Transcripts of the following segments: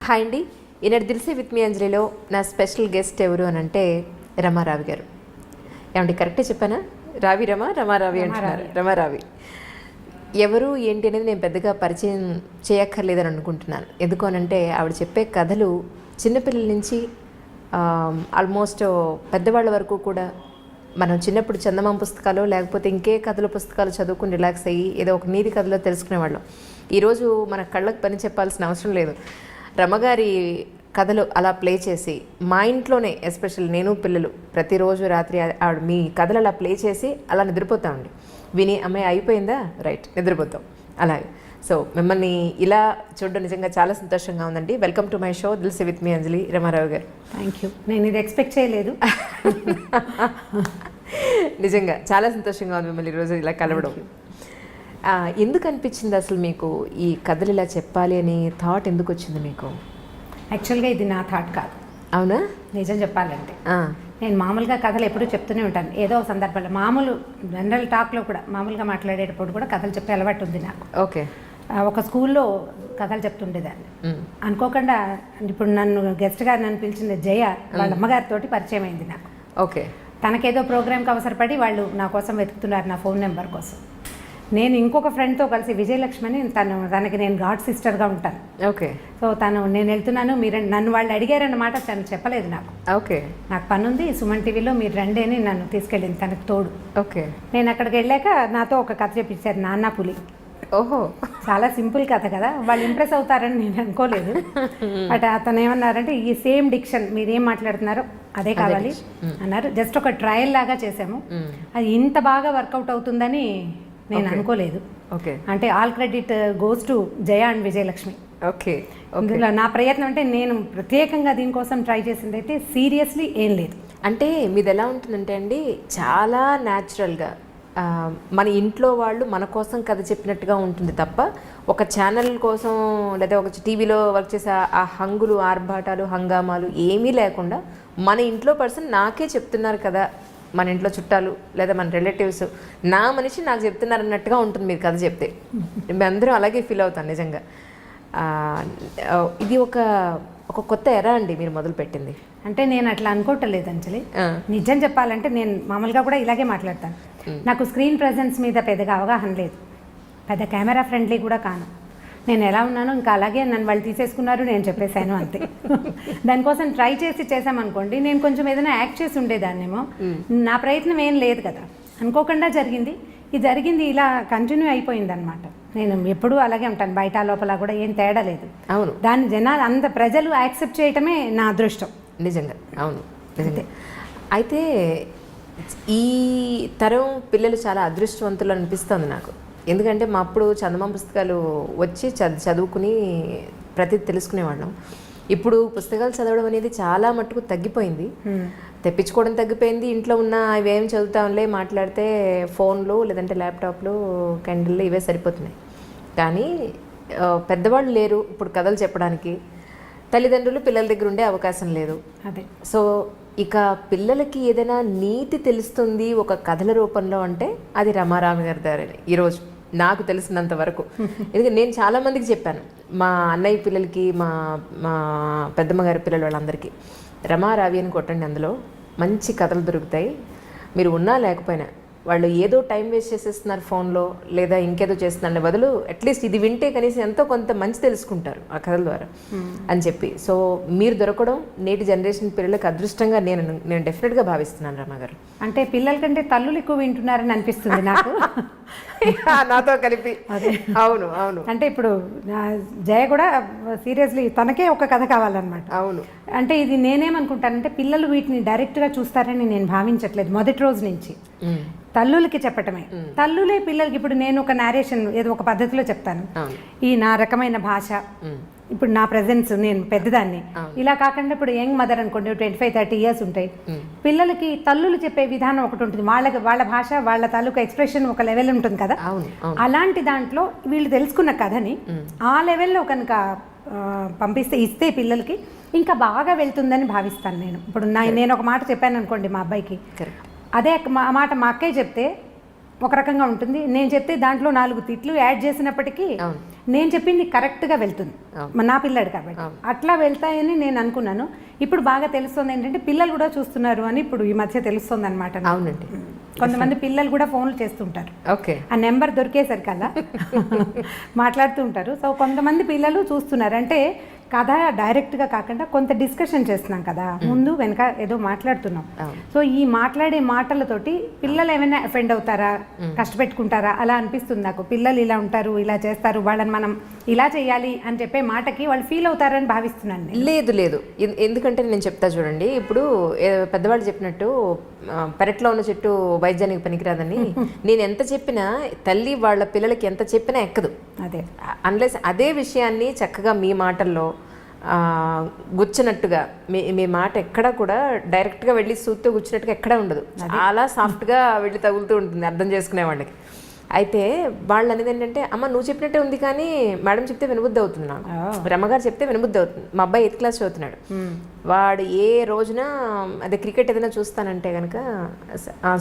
Hi అండి. ఈనాడు దిల్సే with మీ అంజలిలో నా special guest ఎవరు అని అంటే రమారావి గారు. ఏమండి కరెక్టే చెప్పానా? రమారావి అంటున్నారు. రమారావి ఎవరు ఏంటి అనేది నేను పెద్దగా పరిచయం చేయక్కర్లేదని అనుకుంటున్నాను. ఎందుకు అనంటే ఆవిడ చెప్పే కథలు చిన్నపిల్లల నుంచి ఆల్మోస్ట్ పెద్దవాళ్ళ వరకు కూడా మనం చిన్నప్పుడు చందమామ పుస్తకాలు లేకపోతే ఇంకే కథల పుస్తకాలు చదువుకుని రిలాక్స్ అయ్యి ఏదో ఒక నీతి కథలో తెలుసుకునేవాళ్ళం. ఈరోజు మన కళ్ళకు పని చెప్పాల్సిన అవసరం లేదు. రమగారి కథలు అలా ప్లే చేసి మా ఇంట్లోనే ఎస్పెషల్ నేను పిల్లలు ప్రతిరోజు రాత్రి ఆవిడ మీ కథలు అలా ప్లే చేసి అలా నిద్రపోతామండి. విని అమ్మాయి అయిపోయిందా రైట్ నిద్రపోతాం అలాగే. సో మిమ్మల్ని ఇలా చూడడం నిజంగా చాలా సంతోషంగా ఉందండి. Welcome to my show Dil Se with me Anjali. Ramarao గారు థ్యాంక్ యూ. నేను ఇది ఎక్స్పెక్ట్ చేయలేదు. నిజంగా చాలా సంతోషంగా ఉంది మిమ్మల్ని ఈరోజు ఇలా కలవడం. ఎందుకు అనిపించింది అసలు మీకు ఈ కథలు ఇలా చెప్పాలి అని థాట్ ఎందుకు వచ్చింది మీకు? యాక్చువల్గా ఇది నా థాట్ కాదు. అవునా? నిజం చెప్పాలంటే నేను మామూలుగా కథలు ఎప్పుడూ చెప్తూనే ఉంటాను. ఏదో ఒక సందర్భంలో మామూలు జనరల్ టాక్లో కూడా మామూలుగా మాట్లాడేటప్పుడు కూడా కథలు చెప్పే అలవాటు ఉంది నాకు. ఓకే. ఒక స్కూల్లో కథలు చెప్తుండేదాన్ని. అనుకోకుండా ఇప్పుడు నన్ను గెస్ట్గా నన్ను పిలిచిన జయ వాళ్ళ అమ్మగారితో పరిచయం అయింది నాకు. ఓకే. తనకేదో ప్రోగ్రామ్కి అవసరపడి వాళ్ళు నా కోసం వెతుకుతున్నారు, నా ఫోన్ నెంబర్ కోసం. నేను ఇంకొక ఫ్రెండ్తో కలిసి విజయలక్ష్మి అని తనకి నేను గాడ్ సిస్టర్గా ఉంటాను. ఓకే. సో నేను వెళ్తున్నాను, మీరు నన్ను వాళ్ళు అడిగారన్నమాట. తను చెప్పలేదు నాకు. ఓకే. నాకు పని ఉంది సుమన్ టీవీలో, మీరు రండి అని నన్ను తీసుకెళ్ళింది తనకు తోడు. ఓకే. నేను అక్కడికి వెళ్ళాక నాతో ఒక కథ చెప్పించారు, నాన్న పులి. ఓహో, చాలా సింపుల్ కథ కదా, వాళ్ళు ఇంప్రెస్ అవుతారని నేను అనుకోలేదు. బట్ అతను ఏమన్నారంటే ఈ సేమ్ డిక్షన్ మీరు ఏం మాట్లాడుతున్నారో అదే కావాలి అన్నారు. జస్ట్ ఒక ట్రయల్ లాగా చేసాము. అది ఇంత బాగా వర్కౌట్ అవుతుందని నేను అనుకోలేదు. ఓకే. అంటే all credit goes to Jaya and Vijayalakshmi. Okay. ఇందులో నా ప్రయత్నం అంటే నేను ప్రత్యేకంగా దీనికోసం ట్రై చేసింది అయితే సీరియస్లీ ఏం లేదు. అంటే మీది ఎలా ఉంటుందంటే అండి, చాలా న్యాచురల్గా మన ఇంట్లో వాళ్ళు మన కోసం కథ చెప్పినట్టుగా ఉంటుంది తప్ప ఒక ఛానల్ కోసం లేదా ఒక టీవీలో వర్క్ చేసే ఆ హంగులు ఆర్భాటాలు హంగామాలు ఏమీ లేకుండా మన ఇంట్లో పర్సన్ నాకే చెప్తున్నారు కదా, మన ఇంట్లో చుట్టాలు లేదా మన రిలేటివ్స్ నా మనిషి నాకు చెప్తున్నారు అన్నట్టుగా ఉంటుంది మీరు కథ చెప్తే. మేమందరం అలాగే ఫీల్ అవుతాం నిజంగా. ఇది ఒక కొత్త ఎరా అండి మీరు మొదలు పెట్టింది. అంటే నేను అట్లా అనుకోవట్లేదు అంజలి. నిజం చెప్పాలంటే నేను మామూలుగా కూడా ఇలాగే మాట్లాడతాను. నాకు స్క్రీన్ ప్రెజెన్స్ మీద పెద్దగా అవగాహన లేదు, పెద్ద కెమెరా ఫ్రెండ్లీ కూడా కాను. నేను ఎలా ఉన్నానో ఇంకా అలాగే నన్ను వాళ్ళు తీసేసుకున్నారు, నేను చెప్పేశాను అంతే. దానికోసం ట్రై చేసామనుకోండి, నేను కొంచెం ఏదైనా యాక్ట్ చేసి ఉండేదాన్నేమో. నా ప్రయత్నం ఏం లేదు కదా, అనుకోకుండా జరిగింది. ఇది జరిగింది ఇలా కంటిన్యూ అయిపోయింది అనమాట. నేను ఎప్పుడూ అలాగే ఉంటాను, బయట లోపల కూడా ఏం తేడా లేదు. అవును. దాన్ని జనాలు అంత ప్రజలు యాక్సెప్ట్ చేయటమే నా అదృష్టం నిజంగా. అవును నిజంగా. అయితే ఈ తరం పిల్లలు చాలా అదృష్టవంతులు అనిపిస్తుంది నాకు. ఎందుకంటే మా అప్పుడు చందమామ పుస్తకాలు వచ్చి చదువుకుని ప్రతి తెలుసుకునేవాళ్ళం. ఇప్పుడు పుస్తకాలు చదవడం అనేది చాలా మట్టుకు తగ్గిపోయింది, తెప్పించుకోవడం తగ్గిపోయింది. ఇంట్లో ఉన్న ఇవేం చదువుతాంలే, మాట్లాడితే ఫోన్లు లేదంటే ల్యాప్టాప్లు కెండిల్ ఇవే సరిపోతున్నాయి. కానీ పెద్దవాళ్ళు లేరు ఇప్పుడు కథలు చెప్పడానికి, తల్లిదండ్రులు పిల్లల దగ్గర ఉండే అవకాశం లేదు. అదే. సో ఇక పిల్లలకి ఏదైనా నీతి తెలుస్తుంది ఒక కథల రూపంలో అంటే అది రమారావి గారి దారని ఈరోజు నాకు తెలిసినంత వరకు. ఎందుకంటే నేను చాలామందికి చెప్పాను, మా అన్నయ్య పిల్లలకి, మా పెద్దమ్మ గారి పిల్లలు వాళ్ళందరికీ రమారావి అని కొట్టండి, అందులో మంచి కథలు దొరుకుతాయి. మీరు ఉన్నా లేకపోయినా వాళ్ళు ఏదో టైం వేస్ట్ చేసేస్తున్నారు ఫోన్లో లేదా ఇంకేదో చేస్తున్నారు బదులు అట్లీస్ట్ ఇది వింటే కనీసం ఎంతో కొంత మంచి తెలుసుకుంటారు ఆ కథల ద్వారా అని చెప్పి. సో మీరు దొరకడం నేటి జనరేషన్ పిల్లలకు అదృష్టంగా నేను డెఫినెట్గా భావిస్తున్నాను. రమగారు అంటే పిల్లల కంటే తల్లులు ఎక్కువ వింటున్నారని అనిపిస్తుంది నాకు. నాతో కలిపి. అవును అవును. అంటే ఇప్పుడు జయ కూడా సీరియస్లీ తనకే ఒక కథ కావాలన్నమాట. అవును. అంటే ఇది నేనేమనుకుంటానంటే పిల్లలు వీటిని డైరెక్ట్గా చూస్తారని నేను భావించట్లేదు మొదటి రోజు నుంచి. తల్లులకి చెప్పటమే, తల్లులే పిల్లలకి. ఇప్పుడు నేను ఒక నేరేషన్ ఏదో ఒక పద్ధతిలో చెప్తాను, ఈ నా రకమైన భాష, ఇప్పుడు నా ప్రెజెన్స్, నేను పెద్దదాన్ని ఇలా కాకుండా ఇప్పుడు యంగ్ మదర్ అనుకోండి 25-30 ఇయర్స్ ఉంటాయి, పిల్లలకి తల్లులు చెప్పే విధానం ఒకటి ఉంటుంది, వాళ్ళ భాష వాళ్ళ తాలూకా ఎక్స్ప్రెషన్ ఒక లెవెల్ ఉంటుంది కదా. అలాంటి దాంట్లో వీళ్ళు తెలుసుకున్న కథని ఆ లెవెల్లో కనుక పంపిస్తే ఇస్తే పిల్లలకి ఇంకా బాగా వెళ్తుందని భావిస్తాను నేను. ఇప్పుడు నేను ఒక మాట చెప్పాను అనుకోండి మా అబ్బాయికి, అదే మాట మా అక్కయ్య చెప్తే ఒక రకంగా ఉంటుంది, నేను చెప్తే దాంట్లో 4 తిట్లు యాడ్ చేసినప్పటికీ నేను చెప్పింది కరెక్ట్గా వెళ్తుంది నా పిల్లాడు కాబట్టి అట్లా వెళ్తాయని నేను అనుకున్నాను. ఇప్పుడు బాగా తెలుస్తుంది ఏంటంటే పిల్లలు కూడా చూస్తున్నారు అని ఇప్పుడు ఈ మధ్య తెలుస్తుంది అనమాట. అవునండి, కొంతమంది పిల్లలు కూడా ఫోన్లు చేస్తుంటారు. ఓకే, ఆ నెంబర్ దొరికేసరికల్లా మాట్లాడుతూ ఉంటారు. సో కొంతమంది పిల్లలు చూస్తున్నారు. అంటే కథ డైరెక్ట్గా కాకుండా కొంత డిస్కషన్ చేస్తున్నాం కదా, ముందు వెనక ఏదో మాట్లాడుతున్నాం. సో ఈ మాట్లాడే మాటలతోటి పిల్లలు ఏమైనా అఫెండ్ అవుతారా, కష్టపెట్టుకుంటారా అలా అనిపిస్తుంది నాకు. పిల్లలు ఇలా ఉంటారు, ఇలా చేస్తారు, వాళ్ళని మనం ఇలా చేయాలి అని చెప్పే మాటకి వాళ్ళు ఫీల్ అవుతారని భావిస్తున్నాను. లేదు లేదు, ఎందుకంటే నేను చెప్తా చూడండి. ఇప్పుడు పెద్దవాళ్ళు చెప్పినట్టు పెరట్లో ఉన్న చెట్టు వైద్యానికి పనికిరాదని నేను ఎంత చెప్పినా తల్లి వాళ్ళ పిల్లలకి ఎంత చెప్పినా ఎక్కదు. అదే అన్లెస్ అదే విషయాన్ని చక్కగా మీ మాటల్లో గుచ్చినట్టుగా మీ మాట ఎక్కడా కూడా డైరెక్ట్గా వెళ్ళి సూత్తో గుచ్చినట్టుగా ఎక్కడా ఉండదు. చాలా సాఫ్ట్గా వెళ్ళి తగులుతూ ఉంటుంది అర్థం చేసుకునే వాళ్ళకి. అయితే వాళ్ళు అనేది ఏంటంటే, అమ్మ నువ్వు చెప్పినట్టే ఉంది కానీ మేడం చెప్తే వినబుద్ధి అవుతుంది, నాకు రమ్మగారు చెప్తే వినబుద్ధి అవుతుంది. మా అబ్బాయి 8th క్లాస్ చదువుతున్నాడు. వాడు ఏ రోజున అదే క్రికెట్ ఏదైనా చూస్తానంటే కనుక,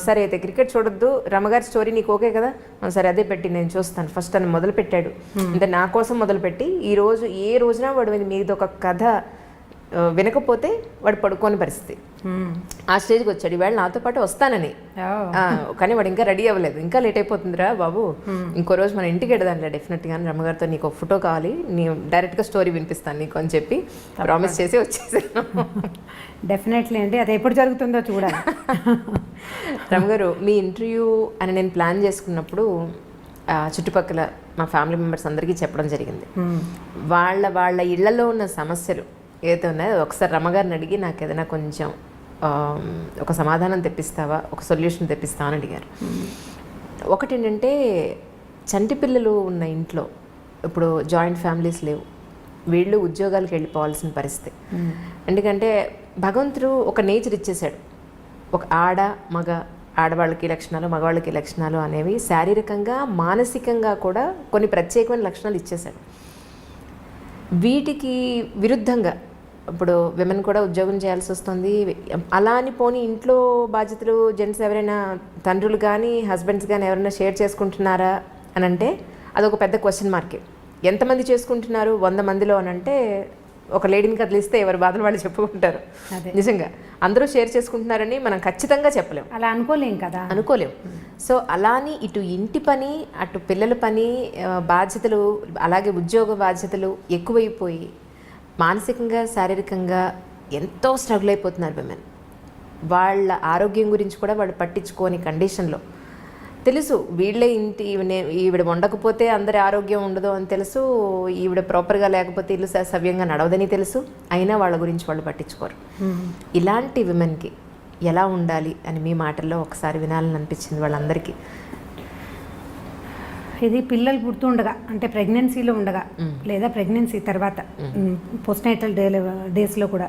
సరే అయితే క్రికెట్ చూడొద్దు, రమ్మగారి స్టోరీ నీకు ఓకే కదా, సరే అదే పెట్టి నేను చూస్తాను ఫస్ట్ అని మొదలు పెట్టాడు. అంటే నా కోసం మొదలుపెట్టి ఏ రోజున వాడు మీద ఒక కథ వినకపోతే వాడు పడుకోని పరిస్థితి, ఆ స్టేజ్కి వచ్చాడు. ఈవేళ నాతో పాటు వస్తానని, కానీ వాడు ఇంకా రెడీ అవ్వలేదు. ఇంకా లేట్ అయిపోతుందిరా బాబు, ఇంకో రోజు మన ఇంటికి వెడదాంలే డెఫినెట్గా, రమ్మగారితో నీకు ఒక ఫోటో కావాలి, నీ డైరెక్ట్గా స్టోరీ వినిపిస్తాను నీకు అని చెప్పి ప్రామిస్ చేసి వచ్చేసాను. డెఫినెట్లీ అండి, అది ఎప్పుడు జరుగుతుందో చూడాలి. రమ్మగారు, మీ ఇంటర్వ్యూ అని నేను ప్లాన్ చేసుకున్నప్పుడు చుట్టుపక్కల మా ఫ్యామిలీ మెంబర్స్ అందరికీ చెప్పడం జరిగింది. వాళ్ళ ఇళ్లలో ఉన్న సమస్యలు ఏదైతే ఉన్నాయో ఒకసారి రమ్మగారిని అడిగి నాకు ఏదైనా కొంచెం ఒక సమాధానం తెప్పిస్తావా, ఒక సొల్యూషన్ తెప్పిస్తావా అని అడిగారు. ఒకటి ఏంటంటే, చంటి పిల్లలు ఉన్న ఇంట్లో ఇప్పుడు జాయింట్ ఫ్యామిలీస్ లేవు, వీళ్ళు ఉద్యోగాలకు వెళ్ళిపోవాల్సిన పరిస్థితి. ఎందుకంటే భగవంతుడు ఒక నేచర్ ఇచ్చేశాడు, ఒక ఆడవాళ్ళకి లక్షణాలు, మగవాళ్ళకి లక్షణాలు అనేవి శారీరకంగా మానసికంగా కూడా కొన్ని ప్రత్యేకమైన లక్షణాలు ఇచ్చేశాడు. వీటికి విరుద్ధంగా ఇప్పుడు విమెన్ కూడా ఉద్యోగం చేయాల్సి వస్తుంది. అలా అని పోనీ ఇంట్లో బాధ్యతలు జెంట్స్ ఎవరైనా తండ్రులు కానీ హస్బెండ్స్ కానీ ఎవరైనా షేర్ చేసుకుంటున్నారా అని అంటే అదొక పెద్ద క్వశ్చన్ మార్కే. ఎంతమంది చేసుకుంటున్నారు 100 మందిలో అని అంటే ఒక లేడీని కదిలిస్తే ఎవరి బాధలు వాళ్ళు చెప్పుకుంటారు. నిజంగా అందరూ షేర్ చేసుకుంటున్నారని మనం ఖచ్చితంగా చెప్పలేం, అలా అనుకోలేం. సో అలాని ఇటు ఇంటి పని, అటు పిల్లల పని బాధ్యతలు, అలాగే ఉద్యోగ బాధ్యతలు ఎక్కువైపోయి మానసికంగా శారీరకంగా ఎంతో స్ట్రగుల్ అయిపోతున్నారు విమెన్. వాళ్ళ ఆరోగ్యం గురించి కూడా వాళ్ళు పట్టించుకోని కండిషన్లో, తెలుసు వీళ్ళే ఈవిడ వండకపోతే అందరి ఆరోగ్యం ఉండదు అని తెలుసు, ఈవిడ ప్రాపర్గా లేకపోతే ఇల్లు సవ్యంగా నడవదని తెలుసు, అయినా వాళ్ళ గురించి వాళ్ళు పట్టించుకోరు. ఇలాంటి విమెన్కి ఎలా ఉండాలి అని మీ మాటల్లో ఒకసారి వినాలని అనిపించింది వాళ్ళందరికీ. ఇది పిల్లలు పుడుతుండగా, అంటే ప్రెగ్నెన్సీలో ఉండగా లేదా ప్రెగ్నెన్సీ తర్వాత పోస్ట్నేటల్ డేస్లో కూడా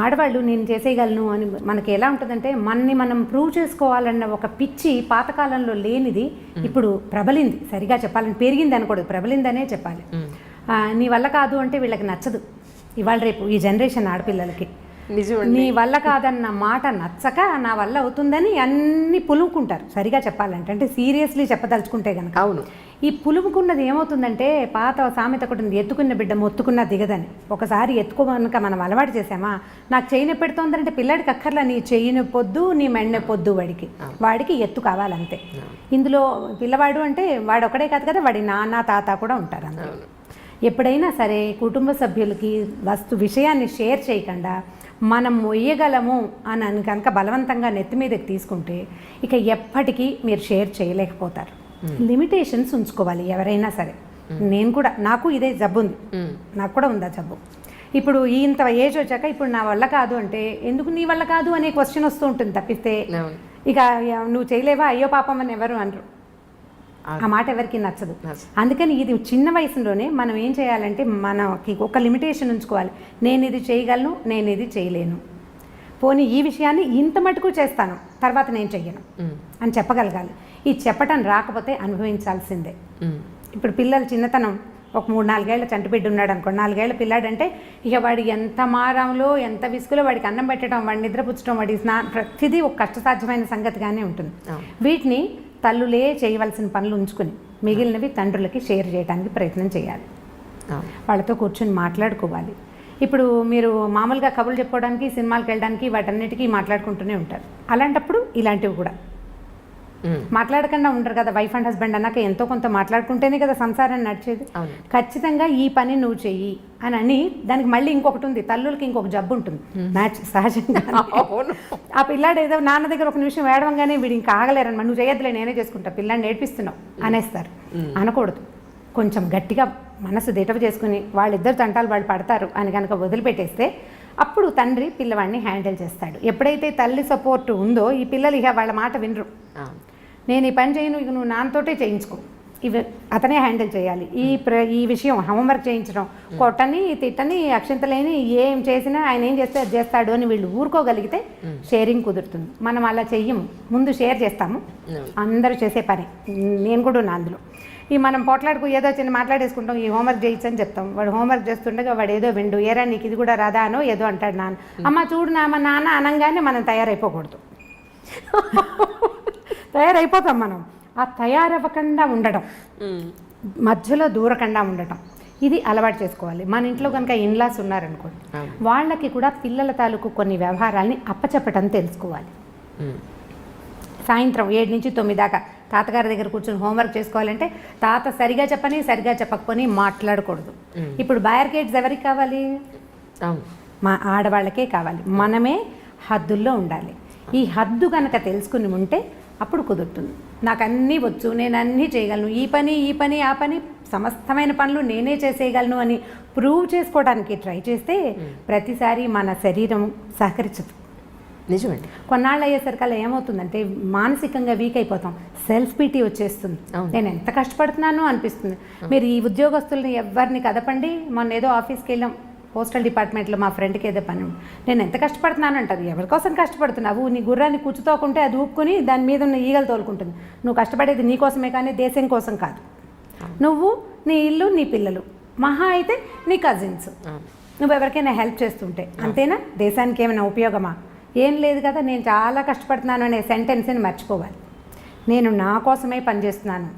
ఆడవాళ్ళు నేను చేసేయగలను అని మనకి ఎలా ఉంటుందంటే, మనని మనం ప్రూవ్ చేసుకోవాలన్న ఒక పిచ్చి పాతకాలంలో లేనిది ఇప్పుడు ప్రబలింది. సరిగా చెప్పాలని పెరిగింది అనకూడదు, ప్రబలిందనే చెప్పాలి. నీ వల్ల కాదు అంటే వీళ్ళకి నచ్చదు. ఇవాళ రేపు ఈ జనరేషన్ ఆడపిల్లలకి నీ వల్ల కాదన్న మాట నచ్చక నా వల్ల అవుతుందని అన్ని పులుముకుంటారు. సరిగా చెప్పాలంటే, అంటే సీరియస్లీ చెప్పదలుచుకుంటే కనుక. అవును, ఈ పులుముకున్నది ఏమవుతుందంటే, పాత సామెత ఒకటి ఉంది, ఎత్తుకున్న బిడ్డ మొత్తుకున్న దిగదని. ఒకసారి ఎత్తుకోమనక మనం అలవాటు చేసామా, నాకు చెయ్యి నొప్పి పెడుతోందంటే పిల్లాడికి అక్కర్లా నీ చెయ్యి నొప్పొద్దు, నీ మెడ నొప్పొద్దు, వాడికి ఎత్తు కావాలంతే. ఇందులో పిల్లవాడు అంటే వాడు ఒకడే కాదు కదా, వాడి నాన్న తాత కూడా ఉంటారు అందులో. ఎప్పుడైనా సరే కుటుంబ సభ్యులకి విషయాన్ని షేర్ చేయకుండా మనం మొయ్యగలము అని కనుక బలవంతంగా నెత్తి మీదకి తీసుకుంటే ఇక ఎప్పటికీ మీరు షేర్ చేయలేకపోతారు. లిమిటేషన్స్ ఉంచుకోవాలి ఎవరైనా సరే. నేను కూడా, నాకు ఇదే జబ్బు ఉంది, నాకు కూడా ఉందా జబ్బు. ఇప్పుడు ఇంత ఏజ్ వచ్చాక ఇప్పుడు నా వల్ల కాదు అంటే, ఎందుకు నీ వల్ల కాదు అనే క్వశ్చన్ వస్తూ ఉంటుంది తప్పిస్తే, ఇక నువ్వు చేయలేవా అయ్యో పాపం అని ఎవరు అనరు. ఆ మాట ఎవరికి నచ్చదు. అందుకని ఇది చిన్న వయసులోనే మనం ఏం చేయాలంటే, మనకి ఒక లిమిటేషన్ ఉంచుకోవాలి. నేను ఇది చేయగలను, నేను ఇది చేయలేను, పోనీ ఈ విషయాన్ని ఇంత మటుకు చేస్తాను, తర్వాత నేను చెయ్యను అని చెప్పగలగాలి. ఈ చెప్పటం రాకపోతే అనుభవించాల్సిందే. ఇప్పుడు పిల్లలు చిన్నతనం, ఒక 3-4 ఏళ్ల చంటిబిడ్డ ఉన్నాడు అనుకోండి, 4 ఏళ్ల పిల్లాడంటే ఇక వాడి ఎంత మారంలో ఎంత విసుగులో వాడికి అన్నం పెట్టడం, వాడి నిద్రపుచ్చడం, వాడి ప్రతిదీ ఒక కష్టసాధ్యమైన సంగతిగానే ఉంటుంది. వీటిని తల్లులే చేయవలసిన పనులు ఉంచుకుని మిగిలినవి తండ్రులకి షేర్ చేయడానికి ప్రయత్నం చేయాలి. వాళ్ళతో కూర్చొని మాట్లాడుకోవాలి. ఇప్పుడు మీరు మామూలుగా కబుర్లు చెప్పుకోవడానికి, సినిమాలకు వెళ్ళడానికి వాటన్నిటికీ మాట్లాడుకుంటూనే ఉంటారు. అలాంటప్పుడు ఇలాంటివి కూడా మాట్లాడకుండా ఉండరు కదా. వైఫ్ అండ్ హస్బెండ్ అన్నాక ఎంతో కొంత మాట్లాడుకుంటేనే కదా సంసారం నడిచేది. ఖచ్చితంగా ఈ పని నువ్వు చెయ్యి అని దానికి మళ్ళీ ఇంకొకటి ఉంది, తల్లులకి ఇంకొక జబ్బు ఉంటుంది మ్యాచ్ సహజంగా. ఆ పిల్లాడు ఏదో నాన్న దగ్గర ఒక నిమిషం వేడవంగానే వీడు ఇంకా ఆగలేరన్నమాట. నువ్వు చేయొద్దులే నేనే చేసుకుంటా, పిల్లాడిని నేర్పిస్తున్నావు అనేస్తారు. అనకూడదు. కొంచెం గట్టిగా మనసు దిటవ చేసుకుని వాళ్ళిద్దరు తంటాలు వాళ్ళు పడతారు అని కనుక వదిలిపెట్టేస్తే అప్పుడు తండ్రి పిల్లవాడిని హ్యాండిల్ చేస్తాడు. ఎప్పుడైతే తల్లి సపోర్ట్ ఉందో ఈ పిల్లలు ఇక వాళ్ళ మాట వినరు. నేను ఈ పని చేయను, ఇక నువ్వు నాన్నతోటే చేయించుకో, ఇవి అతనే హ్యాండిల్ చేయాలి. ఈ విషయం హోంవర్క్ చేయించడం, కొట్టని తిట్టని అక్షంతలేని ఏం చేసినా ఆయన ఏం చేస్తే అది చేస్తాడు అని వీళ్ళు ఊరుకోగలిగితే షేరింగ్ కుదురుతుంది. మనం అలా చెయ్యము, ముందు షేర్ చేస్తాము, అందరూ చేసే పని. నేను కూడా ఉన్నా అందులో. ఈ మనం పోట్లాడుకు ఏదో చిన్న మాట్లాడేసుకుంటాం, ఈ హోంవర్క్ చేయించని చెప్తాం. వాడు హోంవర్క్ చేస్తుండగా వాడు ఏదో విండు, ఏరా నీకు ఇది కూడా రాదా అనో ఏదో అంటాడు నాన్న. అమ్మ చూడు మా నాన్న అనగానే మనం తయారైపోకూడదు. తయారైపోతాం మనం. ఆ తయారవ్వకుండా ఉండడం, మధ్యలో దూరకుండా ఉండటం, ఇది అలవాటు చేసుకోవాలి. మన ఇంట్లో కనుక ఇన్లాస్ ఉన్నారనుకోండి, వాళ్ళకి కూడా పిల్లల తాలూకు కొన్ని వ్యవహారాలని అప్పచెప్పటం తెలుసుకోవాలి. సాయంత్రం 7 నుంచి 9 దాకా తాతగారి దగ్గర కూర్చొని హోంవర్క్ చేసుకోవాలంటే తాత సరిగా చెప్పని సరిగా చెప్పకపోని మాట్లాడకూడదు. ఇప్పుడు బ్యారికేడ్స్ ఎవరికి కావాలి? మా ఆడవాళ్ళకే కావాలి. మనమే హద్దుల్లో ఉండాలి. ఈ హద్దు కనుక తెలుసుకుని ఉంటే అప్పుడు కుదురుతుంది. నాకు అన్నీ వచ్చు, నేను అన్నీ చేయగలను, ఈ పని ఆ పని సమస్తమైన పనులు నేనే చేసేయగలను అని ప్రూవ్ చేసుకోవడానికి ట్రై చేస్తే ప్రతిసారి మన శరీరం సహకరించదు. నిజమండి. కొన్నాళ్ళు అయ్యేసరికల్లా ఏమవుతుందంటే మానసికంగా వీక్ అయిపోతాం, సెల్ఫ్ పీటీ వచ్చేస్తుంది. నేను ఎంత కష్టపడుతున్నానో అనిపిస్తుంది. మీరు ఈ ఉద్యోగస్తుల్ని ఎవరిని కదపండి. మొన్న ఏదో ఆఫీస్కి వెళ్ళాం, పోస్టల్ డిపార్ట్మెంట్లో మా ఫ్రెండ్కి ఏదో పని, నేను ఎంత కష్టపడుతున్నాను అంటారు. ఎవరికోసం కష్టపడుతున్నావు? నీ గుర్రాన్ని కూర్చుతోకుంటే అది ఊపుకొని దాని మీద ఉన్న ఈగలు తోలుకుంటుంది. నువ్వు కష్టపడేది నీ కోసమే కానీ దేశం కోసం కాదు. నువ్వు, నీ ఇల్లు, నీ పిల్లలు, మహా అయితే నీ కజిన్స్, నువ్వు ఎవరికైనా హెల్ప్ చేస్తుంటే అంతేనా? దేశానికి ఏమైనా ఉపయోగమా? ఏం లేదు కదా. నేను చాలా కష్టపడుతున్నాను అనే సెంటెన్స్ని మర్చిపోవాలి. నేను నా కోసమే పనిచేస్తున్నాను,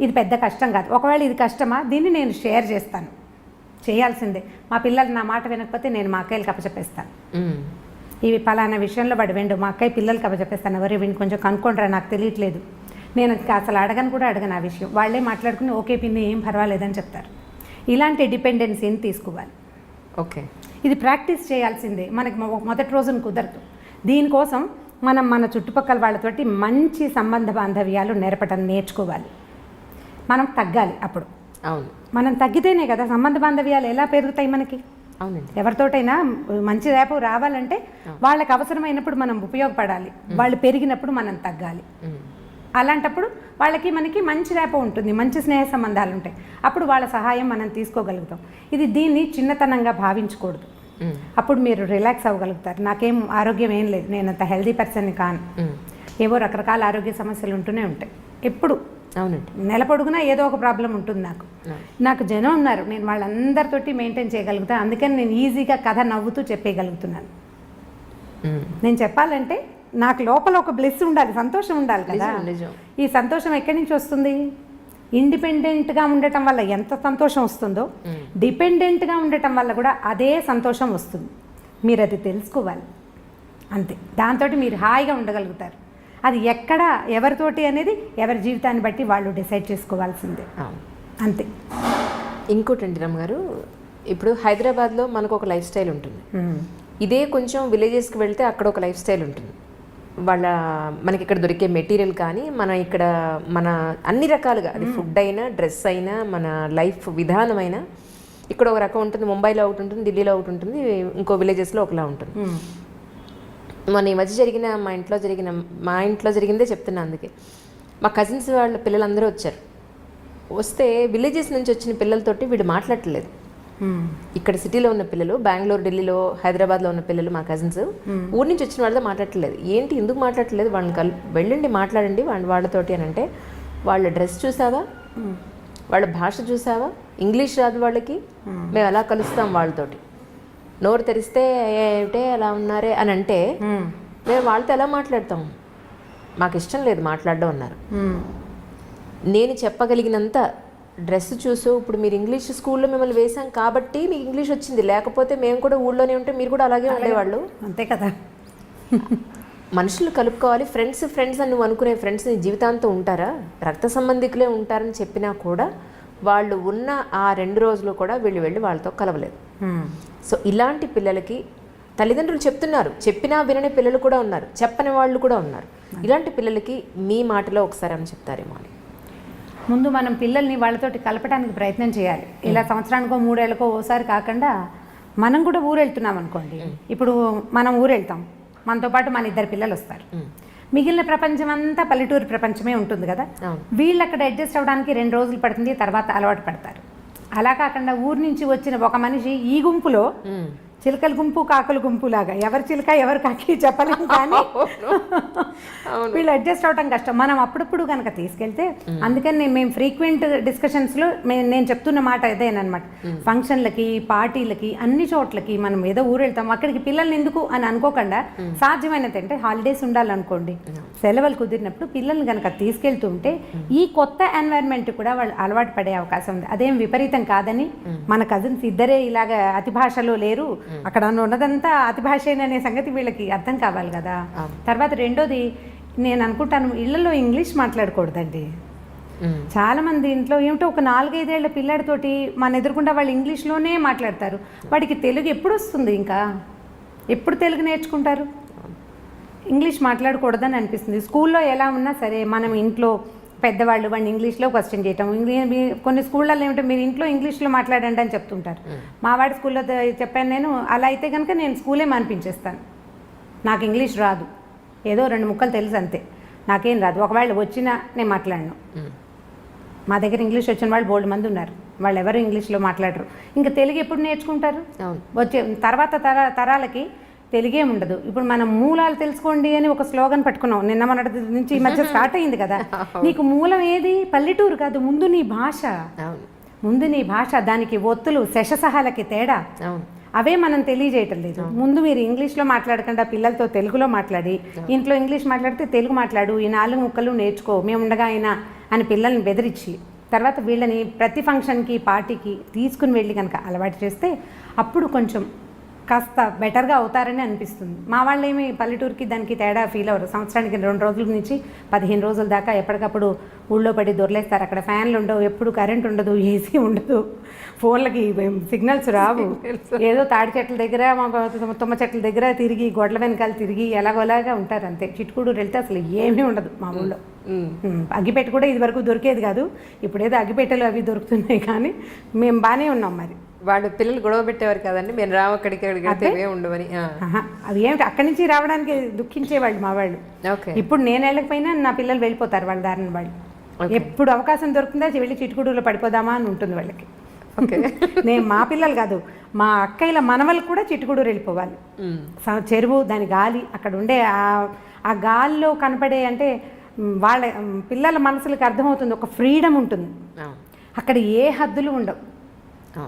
ఇది పెద్ద కష్టం కాదు. ఒకవేళ ఇది కష్టమా, దీన్ని నేను షేర్ చేస్తాను, చేయాల్సిందే. మా పిల్లలు నా మాట వినకపోతే నేను మా అక్కయ్యలకు అప్పచెప్పేస్తాను. ఇవి పలానా విషయంలో వాడు వెండు, మా అక్కయ్య పిల్లలకి అప్పచెప్పేస్తాను. ఎవరు వీడిని కొంచెం కనుక్కుంటారా, నాకు తెలియట్లేదు. నేను అసలు అడగను ఆ విషయం. వాళ్ళే మాట్లాడుకుని ఓకే పిన్ని ఏం పర్వాలేదని చెప్తారు. ఇలాంటి డిపెండెన్సీని తీసుకోవాలి. ఓకే, ఇది ప్రాక్టీస్ చేయాల్సిందే. మనకి మొదటి రోజున కుదరదు. దీనికోసం మనం మన చుట్టుపక్కల వాళ్ళతోటి మంచి సంబంధ బాంధవ్యాలు నేర్చుకోవాలి. మనం తగ్గాలి. అప్పుడు అవును, మనం తగ్గితేనే కదా సంబంధ బాంధవ్యాలు ఎలా పెరుగుతాయి మనకి. అవునండి. ఎవరితోటైనా మంచి రేపు రావాలంటే వాళ్ళకి అవసరమైనప్పుడు మనం ఉపయోగపడాలి, వాళ్ళు పెరిగినప్పుడు మనం తగ్గాలి. అలాంటప్పుడు వాళ్ళకి మనకి మంచి రేపో ఉంటుంది, మంచి స్నేహ సంబంధాలు ఉంటాయి. అప్పుడు వాళ్ళ సహాయం మనం తీసుకోగలుగుతాం. దీన్ని చిన్నతనంగా భావించకూడదు. అప్పుడు మీరు రిలాక్స్ అవ్వగలుగుతారు. నాకేం ఆరోగ్యం ఏం లేదు, నేను అంత హెల్దీ పర్సన్ని కాను, ఏవో రకరకాల ఆరోగ్య సమస్యలు ఉంటూనే ఉంటాయి ఎప్పుడు. అవునండి, నెల పొడుగునా ఏదో ఒక ప్రాబ్లం ఉంటుంది. నాకు జనం ఉన్నారు, నేను వాళ్ళందరితోటి మెయింటైన్ చేయగలుగుతాను. అందుకని నేను ఈజీగా కథ నవ్వుతూ చెప్పేయగలుగుతున్నాను. నేను చెప్పాలంటే నాకు లోపల ఒక బ్లెస్ ఉండాలి, సంతోషం ఉండాలి కదా. ఈ సంతోషం ఎక్కడి నుంచి వస్తుంది? ఇండిపెండెంట్గా ఉండటం వల్ల ఎంత సంతోషం వస్తుందో డిపెండెంట్గా ఉండటం వల్ల కూడా అదే సంతోషం వస్తుంది. మీరు అది తెలుసుకోవాలి. అంతే, దాంతో మీరు హాయిగా ఉండగలుగుతారు. అది ఎక్కడ ఎవరితోటి అనేది ఎవరి జీవితాన్ని బట్టి వాళ్ళు డిసైడ్ చేసుకోవాల్సిందే. అంతే. ఇంకోటండి రమ్మగారు, ఇప్పుడు హైదరాబాద్లో మనకు ఒక లైఫ్ స్టైల్ ఉంటుంది, ఇదే కొంచెం విలేజెస్కి వెళ్తే అక్కడ ఒక లైఫ్ స్టైల్ ఉంటుంది. మనకి ఇక్కడ దొరికే మెటీరియల్ కానీ మన అన్ని రకాలుగా, అది ఫుడ్ అయినా డ్రెస్ అయినా మన లైఫ్ విధానం అయినా ఇక్కడ ఒక రకం ఉంటుంది. ముంబైలో ఒకటి ఉంటుంది, ఢిల్లీలో ఒకటి ఉంటుంది, ఇంకో విలేజెస్లో ఒకలా ఉంటుంది. మన ఈ మధ్య మా ఇంట్లో జరిగిందే చెప్తున్నా. అందుకే మా కజిన్స్ వాళ్ళ పిల్లలందరూ వచ్చారు. వస్తే విలేజెస్ నుంచి వచ్చిన పిల్లలతోటి వీడు మాట్లాడట్లేదు. ఇక్కడ సిటీలో ఉన్న పిల్లలు, బెంగళూరు, ఢిల్లీలో, హైదరాబాద్లో ఉన్న పిల్లలు, మా కజిన్స్ ఊరి నుంచి వచ్చిన వాళ్ళతో మాట్లాడట్లేదు. ఏంటి ఎందుకు మాట్లాడట్లేదు? వాళ్ళని వెళ్ళండి మాట్లాడండి వాళ్ళతోటి అని అంటే, వాళ్ళ డ్రెస్ చూసావా, వాళ్ళ భాష చూసావా, ఇంగ్లీష్ రాదు వాళ్ళకి, మేము అలా కలుస్తాం వాళ్ళతోటి. నోరు తెరిస్తే ఏమిటే అలా ఉన్నారే అని అంటే మేము వాళ్ళతో ఎలా మాట్లాడతాం? మాకు ఇష్టం లేదు మాట్లాడడం అన్నారు. నేను చెప్పగలిగినంత డ్రెస్ చూసో ఇప్పుడు మీరు ఇంగ్లీష్ స్కూల్లో మిమ్మల్ని వేసాం కాబట్టి మీకు ఇంగ్లీష్ వచ్చింది, లేకపోతే మేము కూడా ఊళ్ళోనే ఉంటే మీరు కూడా అలాగే ఉండేవాళ్ళు. అంతే కదా. మనుషులు కలుపుకోవాలి. ఫ్రెండ్స్ అని నువ్వు అనుకునే ఫ్రెండ్స్ నీ జీవితాంతం ఉంటారా? రక్త సంబంధికులే ఉంటారని చెప్పినా కూడా వాళ్ళు ఉన్న ఆ 2 రోజులు కూడా వీళ్ళు వెళ్ళి వాళ్ళతో కలవలేదు. సో ఇలాంటి పిల్లలకి తల్లిదండ్రులు చెప్తున్నారు, చెప్పినా వినని పిల్లలు కూడా ఉన్నారు, చెప్పని వాళ్ళు కూడా ఉన్నారు. ఇలాంటి పిల్లలకి మీ మాటలో ఒకసారి అని చెప్తారేమో అని. ముందు మనం పిల్లల్ని వాళ్ళతోటి కలపడానికి ప్రయత్నం చేయాలి. ఇలా సంవత్సరానికో 3 ఏళ్ళకో ఓసారి కాకుండా మనం కూడా ఊరు వెళ్తున్నాం అనుకోండి. ఇప్పుడు మనం ఊరు వెళ్తాం, మనతో పాటు మన 2 పిల్లలు వస్తారు. మిగిలిన ప్రపంచం అంతా పల్లెటూరు ప్రపంచమే ఉంటుంది కదా. వీళ్ళు అక్కడ అడ్జస్ట్ అవ్వడానికి 2 రోజులు పడుతుంది, తర్వాత అలవాటు పడతారు. అలా కాకుండా ఊరు నుంచి వచ్చిన ఒక మనిషి ఈ గుంపులో చిలకల గుంపు కాకుల గుంపు లాగా ఎవరు చిలక ఎవరు కాకి చెప్పలేము, కానీ వీళ్ళు అడ్జస్ట్ అవడం కష్టం. మనం అప్పుడప్పుడు కనుక తీసుకెళ్తే, అందుకని మేము ఫ్రీక్వెంట్ డిస్కషన్స్లో నేను చెప్తున్న మాట ఇదేనమాట. ఫంక్షన్లకి, పార్టీలకి, అన్ని చోట్లకి మనం ఏదో ఊరు వెళ్తాం, అక్కడికి పిల్లల్ని ఎందుకు అని అనుకోకుండా సాధ్యమైనది అంటే హాలిడేస్ ఉండాలనుకోండి, సెలవులు కుదిరినప్పుడు పిల్లల్ని కనుక తీసుకెళ్తుంటే ఈ కొత్త ఎన్వైర్న్మెంట్ కూడా వాళ్ళు అలవాటు పడే అవకాశం ఉంది. అదేం విపరీతం కాదని, మన కజిన్స్ ఇద్దరే ఇలాగ అతి భాషలో లేరు, అక్కడ ఉన్నదంతా అతి భాషేననే సంగతి వీళ్ళకి అర్థం కావాలి కదా. తర్వాత రెండోది, నేను అనుకుంటాను ఇళ్లలో ఇంగ్లీష్ మాట్లాడకూడదండి. చాలా మంది ఇంట్లో ఏమిటో ఒక 4-5 ఏళ్ల పిల్లాడితోటి మన ఎదురుకుండా వాళ్ళు ఇంగ్లీష్లోనే మాట్లాడతారు. వాడికి తెలుగు ఎప్పుడు వస్తుంది? ఇంకా ఎప్పుడు తెలుగు నేర్చుకుంటారు? ఇంగ్లీష్ మాట్లాడకూడదని అనిపిస్తుంది. స్కూల్లో ఎలా ఉన్నా సరే మనం ఇంట్లో పెద్దవాళ్ళు వాడిని ఇంగ్లీష్లో క్వశ్చన్ చేయటం. కొన్ని స్కూళ్ళల్లో ఏమిటో మీరు ఇంట్లో ఇంగ్లీష్లో మాట్లాడండి అని చెప్తుంటారు. మా వాడి స్కూల్లో చెప్పాను నేను, అలా అయితే కనుక నేను స్కూలే మానిపించేస్తాను. నాకు ఇంగ్లీష్ రాదు, ఏదో 2 ముక్కలు తెలుసు అంతే, నాకేం రాదు. ఒకవేళ వచ్చినా నేను మాట్లాడను. మా దగ్గర ఇంగ్లీష్ వచ్చిన వాళ్ళు బోల్డ్ మంది ఉన్నారు, వాళ్ళు ఎవరు ఇంగ్లీష్లో మాట్లాడరు. ఇంకా తెలుగు ఎప్పుడు నేర్చుకుంటారు? వచ్చే తర్వాత తరాలకి తెలుగే ఉండదు. ఇప్పుడు మనం మూలాలు తెలుసుకోండి అని ఒక స్లోగన్ పట్టుకున్నాం, నిన్న మొన్నటి నుంచి ఈ మధ్య స్టార్ట్ అయింది కదా. నీకు మూలం ఏది? పల్లెటూరు కాదు, ముందు నీ భాష. ముందు నీ భాష, దానికి ఒత్తులు శశసహాలకి తేడా అవే మనం తెలియజేయటం లేదు. ముందు మీరు ఇంగ్లీష్లో మాట్లాడకుండా పిల్లలతో తెలుగులో మాట్లాడి, ఇంట్లో ఇంగ్లీష్ మాట్లాడితే తెలుగు మాట్లాడు, ఈ 4 ముక్కలు నేర్చుకో, మేము ఉండగా అయినా అని పిల్లల్ని బెదిరించి, తర్వాత వీళ్ళని ప్రతి ఫంక్షన్కి, పార్టీకి తీసుకుని వెళ్ళి కనుక అలవాటు చేస్తే అప్పుడు కొంచెం కాస్త బెటర్గా అవుతారని అనిపిస్తుంది. మా వాళ్ళు ఏమి పల్లెటూరుకి దానికి తేడా ఫీల్ అవ్వరు. సంవత్సరానికి 2 రోజుల నుంచి 15 రోజుల దాకా ఎప్పటికప్పుడు ఊళ్ళో పడి దొరలేస్తారు. అక్కడ ఫ్యాన్లు ఉండవు, ఎప్పుడు కరెంట్ ఉండదు, ఏసీ ఉండదు, ఫోన్లకి సిగ్నల్స్ రావు. ఏదో తాడి చెట్ల దగ్గర, తుమ్మ చెట్ల దగ్గర తిరిగి, గొడ్ల వెనకాల తిరిగి ఎలాగోలాగా ఉంటారు అంతే. చిట్టుకూడూరు వెళ్తే అసలు ఏమీ ఉండదు మా ఊళ్ళో. అగ్గిపెట్ట కూడా ఇది వరకు దొరికేది కాదు, ఇప్పుడేదో అగ్గిపెట్టెలు అవి దొరుకుతున్నాయి, కానీ మేము బాగానే ఉన్నాం. మరి వాళ్ళు పిల్లలు గొడవ పెట్టేవారు కదండి, మేము రావు అక్కడికి ఉండవని. అవి ఏమిటి అక్కడి నుంచి రావడానికి దుఃఖించేవాళ్ళు మా వాళ్ళు. ఇప్పుడు నేను వెళ్ళకపోయినా నా పిల్లలు వెళ్ళిపోతారు వాళ్ళ దారిని. వాళ్ళు ఎప్పుడు అవకాశం దొరుకుతుందా వెళ్ళి చిట్టుకూడూరులో పడిపోదామా అని ఉంటుంది వాళ్ళకి. నేను మా పిల్లలు కాదు, మా అక్కయ్యల మనవలు కూడా చిట్టుకూడూరు వెళ్ళిపోవాలి. చెరువు, దాని గాలి, అక్కడ ఉండే ఆ గాలిలో కనపడే, అంటే వాళ్ళ పిల్లల మనసులకు అర్థమవుతుంది, ఒక ఫ్రీడమ్ ఉంటుంది అక్కడ. ఏ హద్దులు ఉండవు,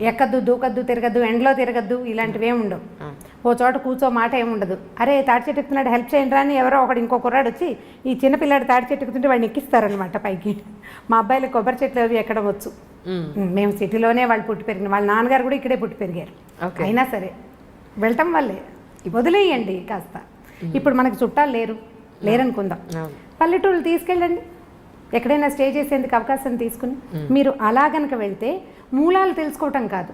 ఎక్కద్దు, దూకద్దు, తిరగద్దు, ఎండలో తిరగద్దు, ఇలాంటివి ఏమి ఉండవు. ఓ చోట కూర్చో మాట ఏమి ఉండదు. అరే తాడి చెట్టు ఎక్కుతున్నాడు, హెల్ప్ చేయండి రా అని ఎవరో ఒకడు ఇంకో కుర్రాడు వచ్చి ఈ చిన్న పిల్లాడు తాడి చెట్టు ఎక్కుతుంటే వాడిని ఎక్కిస్తారనమాట పైకి. మా అబ్బాయిలు కొబ్బరి చెట్లు అవి ఎక్కడం వచ్చు. మేము సిటీలోనే వాళ్ళు పుట్టి పెరిగిన, వాళ్ళ నాన్నగారు కూడా ఇక్కడే పుట్టి పెరిగారు. అయినా సరే వెళ్ళటం వల్లే వదిలేయండి కాస్త. ఇప్పుడు మనకు చుట్టాలు లేరనుకుందాం, పల్లెటూళ్ళు తీసుకెళ్ళండి, ఎక్కడైనా స్టే చేసేందుకు అవకాశం తీసుకుని. మీరు అలా గనక వెళ్తే మూలాలు తెలుసుకోవటం కాదు,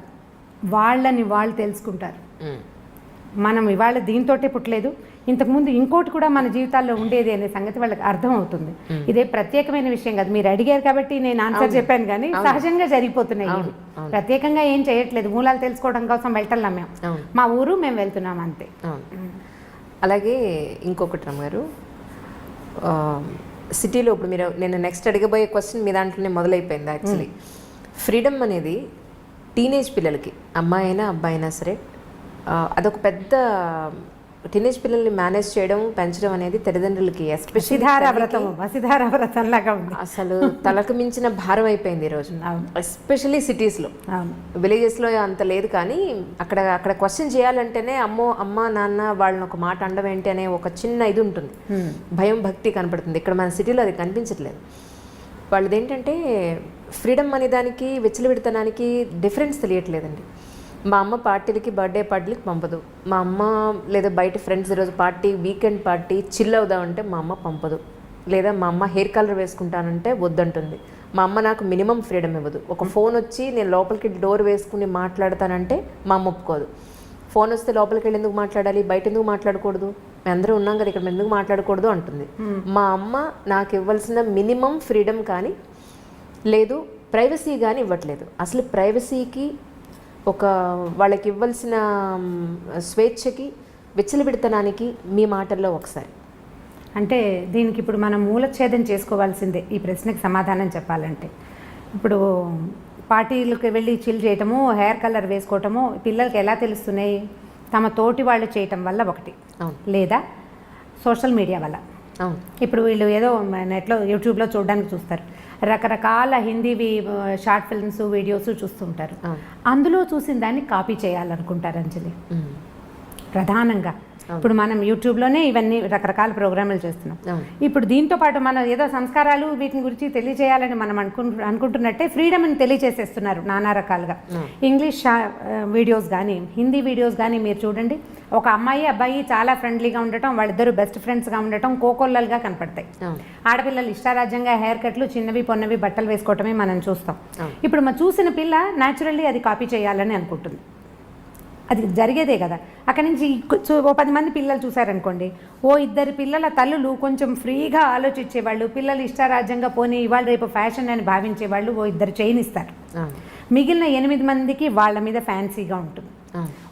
వాళ్ళని వాళ్ళు తెలుసుకుంటారు. మనం ఇవాళ దీంతోటే పుట్టలేదు, ఇంతకుముందు ఇంకోటి కూడా మన జీవితాల్లో ఉండేది అనే సంగతి వాళ్ళకి అర్థం అవుతుంది. ఇదే ప్రత్యేకమైన విషయం కాదు, మీరు అడిగారు కాబట్టి నేను ఆన్సర్ చెప్పాను, కానీ సహజంగా జరిగిపోతున్నాయి. ప్రత్యేకంగా ఏం చేయట్లేదు, మూలాలు తెలుసుకోవడం కోసం వెళ్తున్నాం మేము, మా ఊరు మేము వెళ్తున్నాం అంతే. అలాగే ఇంకొకటి రమ్మారు, సిటీలో ఇప్పుడు మీరు, నేను నెక్స్ట్ అడగబోయే క్వశ్చన్ మీ దాంట్లోనే మొదలైపోయింది యాక్చువల్లీ. ఫ్రీడమ్ అనేది టీనేజ్ పిల్లలకి, అమ్మాయి అయినా అబ్బాయి అయినా సరే, అదొక పెద్ద టీనేజ్ పిల్లల్ని మేనేజ్ చేయడం, పెంచడం అనేది తల్లిదండ్రులకి వసిధారవ్రతంలాగా ఉంది. అసలు తలకు మించిన భారం అయిపోయింది ఈరోజు, ఎస్పెషల్లీ సిటీస్లో. విలేజెస్లో అంత లేదు, కానీ అక్కడ క్వశ్చన్ చేయాలంటేనే అమ్మ నాన్న వాళ్ళని ఒక మాట అండం ఏంటి అనే ఒక చిన్న ఇది ఉంటుంది, భయం భక్తి కనపడుతుంది. ఇక్కడ మన సిటీలో అది కనిపించట్లేదు. వాళ్ళది ఏంటంటే ఫ్రీడమ్ అనే దానికి విచ్చలవిడితనానికి డిఫరెన్స్ తెలియట్లేదండి. మా అమ్మ పార్టీలకి బర్త్డే పార్టీలకి పంపదు. మా అమ్మ లేదా బయట ఫ్రెండ్స్ ఈరోజు పార్టీ వీకెండ్ పార్టీ చిల్ అవుదామంటే మా అమ్మ పంపదు. లేదా మా అమ్మ హెయిర్ కలర్ వేసుకుంటానంటే వద్దంటుంది. మా అమ్మ నాకు మినిమం ఫ్రీడమ్ ఇవ్వదు. ఒక ఫోన్ వచ్చి నేను లోపలికి డోర్ వేసుకుని మాట్లాడతానంటే మా అమ్మ ఒప్పుకోదు. ఫోన్ వస్తే లోపలికి వెళ్ళి ఎందుకు మాట్లాడాలి, బయట ఎందుకు మాట్లాడకూడదు, మేము అందరూ ఉన్నాం కదా ఇక్కడ ఎందుకు మాట్లాడకూడదు అంటుంది. మా అమ్మ నాకు ఇవ్వాల్సిన మినిమం ఫ్రీడమ్ కానీ లేదు ప్రైవసీ కానీ ఇవ్వట్లేదు. అసలు ప్రైవసీకి ఒక వాళ్ళకి ఇవ్వాల్సిన స్వేచ్ఛకి విచ్చలవిడితనానికి మీ మాటల్లో ఒకసారి అంటే దీనికి ఇప్పుడు మనం మూలఛేదం చేసుకోవాల్సిందే ఈ ప్రశ్నకి సమాధానం చెప్పాలంటే. ఇప్పుడు పార్టీలకు వెళ్ళి చిల్ చేయటము, హెయిర్ కలర్ వేసుకోవటము పిల్లలకి ఎలా తెలుస్తున్నాయి? తమ తోటి వాళ్ళు చేయటం వల్ల ఒకటి, లేదా సోషల్ మీడియా వల్ల. ఇప్పుడు వీళ్ళు ఏదో నెట్లో యూట్యూబ్లో చూడడానికి చూస్తారు, రకరకాల హిందీవి షార్ట్ ఫిల్మ్స్ వీడియోస్ చూస్తుంటారు. అందులో చూసిన దాన్ని కాపీ చేయాలనుకుంటారు అంజలి ప్రధానంగా. ఇప్పుడు మనం యూట్యూబ్లోనే ఇవన్నీ రకరకాల ప్రోగ్రాములు చేస్తున్నాం. ఇప్పుడు దీంతో పాటు మనం ఏదో సంస్కారాలు వీటిని గురించి తెలియజేయాలని మనం అనుకుంటున్నట్టే ఫ్రీడమ్ని తెలియజేసేస్తున్నారు నానా రకాలుగా. ఇంగ్లీష్ వీడియోస్ కానీ హిందీ వీడియోస్ కానీ మీరు చూడండి, ఒక అమ్మాయి అబ్బాయి చాలా ఫ్రెండ్లీగా ఉండటం, వాళ్ళిద్దరూ బెస్ట్ ఫ్రెండ్స్గా ఉండటం కోకొల్లలుగా కనపడతాయి. ఆడపిల్లలు ఇష్టారాజ్యంగా హెయిర్ కట్లు చిన్నవి పొన్నవి బట్టలు వేసుకోవటమే మనం చూస్తాం. ఇప్పుడు మనం చూసిన పిల్ల న్యాచురల్లీ అది కాపీ చేయాలని అనుకుంటుంది. అది జరిగేదే కదా. అక్కడి నుంచి ఓ 10 మంది పిల్లలు చూసారనుకోండి, ఓ 2 పిల్లల తల్లులు కొంచెం ఫ్రీగా ఆలోచించేవాళ్ళు, పిల్లలు ఇష్టారాజ్యంగా పోనీ ఇవాళ రేపు ఫ్యాషన్ అని భావించేవాళ్ళు ఓ 2 చేయనిస్తారు. మిగిలిన 8 మందికి వాళ్ళ మీద ఫ్యాన్సీగా ఉంటుంది.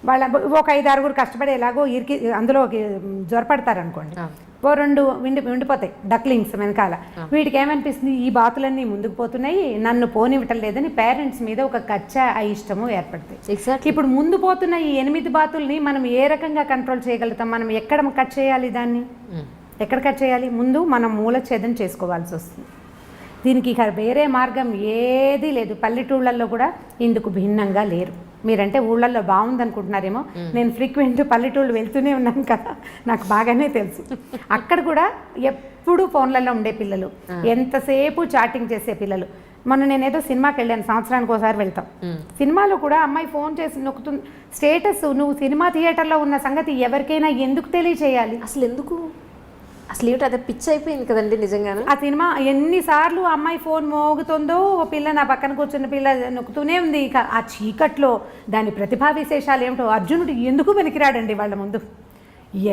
వాళ్ళ ఒక 5-6 కష్టపడి ఎలాగో ఇరికి అందులో జ్వరపడతారనుకోండి, ఓ 2 ఉండిపోతాయి డక్లింగ్స్ వెనకాల. వీటికి ఏమనిపిస్తుంది, ఈ బాతులన్నీ ముందుకు పోతున్నాయి, నన్ను పోనివ్వటం లేదని పేరెంట్స్ మీద ఒక కచ్చా అయిష్టము ఏర్పడుతుంది. ఇప్పుడు ముందు పోతున్న ఈ 8 బాతుల్ని మనం ఏ రకంగా కంట్రోల్ చేయగలుగుతాం? మనం ఎక్కడ కట్ చేయాలి దాన్ని? ఎక్కడ కట్ చేయాలి? ముందు మనం మూలఛేదం చేసుకోవాల్సి వస్తుంది. దీనికి ఇక వేరే మార్గం ఏదీ లేదు. పల్లెటూళ్ళల్లో కూడా ఇందుకు భిన్నంగా లేరు. మీరంటే ఊళ్ళల్లో బాగుందనుకుంటున్నారేమో, నేను ఫ్రీక్వెంట్ పల్లెటూళ్ళు వెళ్తూనే ఉన్నాను కదా, నాకు బాగానే తెలుసు. అక్కడ కూడా ఎప్పుడు ఫోన్లలో ఉండే పిల్లలు, ఎంతసేపు చాటింగ్ చేసే పిల్లలు. మొన్న నేనేదో సినిమాకి వెళ్ళాను, సంవత్సరానికి ఒకసారి వెళ్తాం. సినిమాలో కూడా అమ్మాయి ఫోన్ చేసి నొక్కుతుంది. స్టేటస్ నువ్వు సినిమా థియేటర్లో ఉన్న సంగతి ఎవరికైనా ఎందుకు తెలియచేయాలి? అసలు ఎందుకు? అసలు ఏమిటి అదే పిచ్చి అయిపోయింది కదండి నిజంగానే. ఆ సినిమా ఎన్నిసార్లు అమ్మాయి ఫోన్ మోగుతుందో, పిల్ల నా పక్కన కూర్చున్న పిల్ల నొక్కుతూనే ఉంది. ఇక ఆ చీకట్లో దాని ప్రతిభా విశేషాలు ఏమిటో. అర్జునుడు ఎందుకు పనికిరాడండి వాళ్ళ ముందు?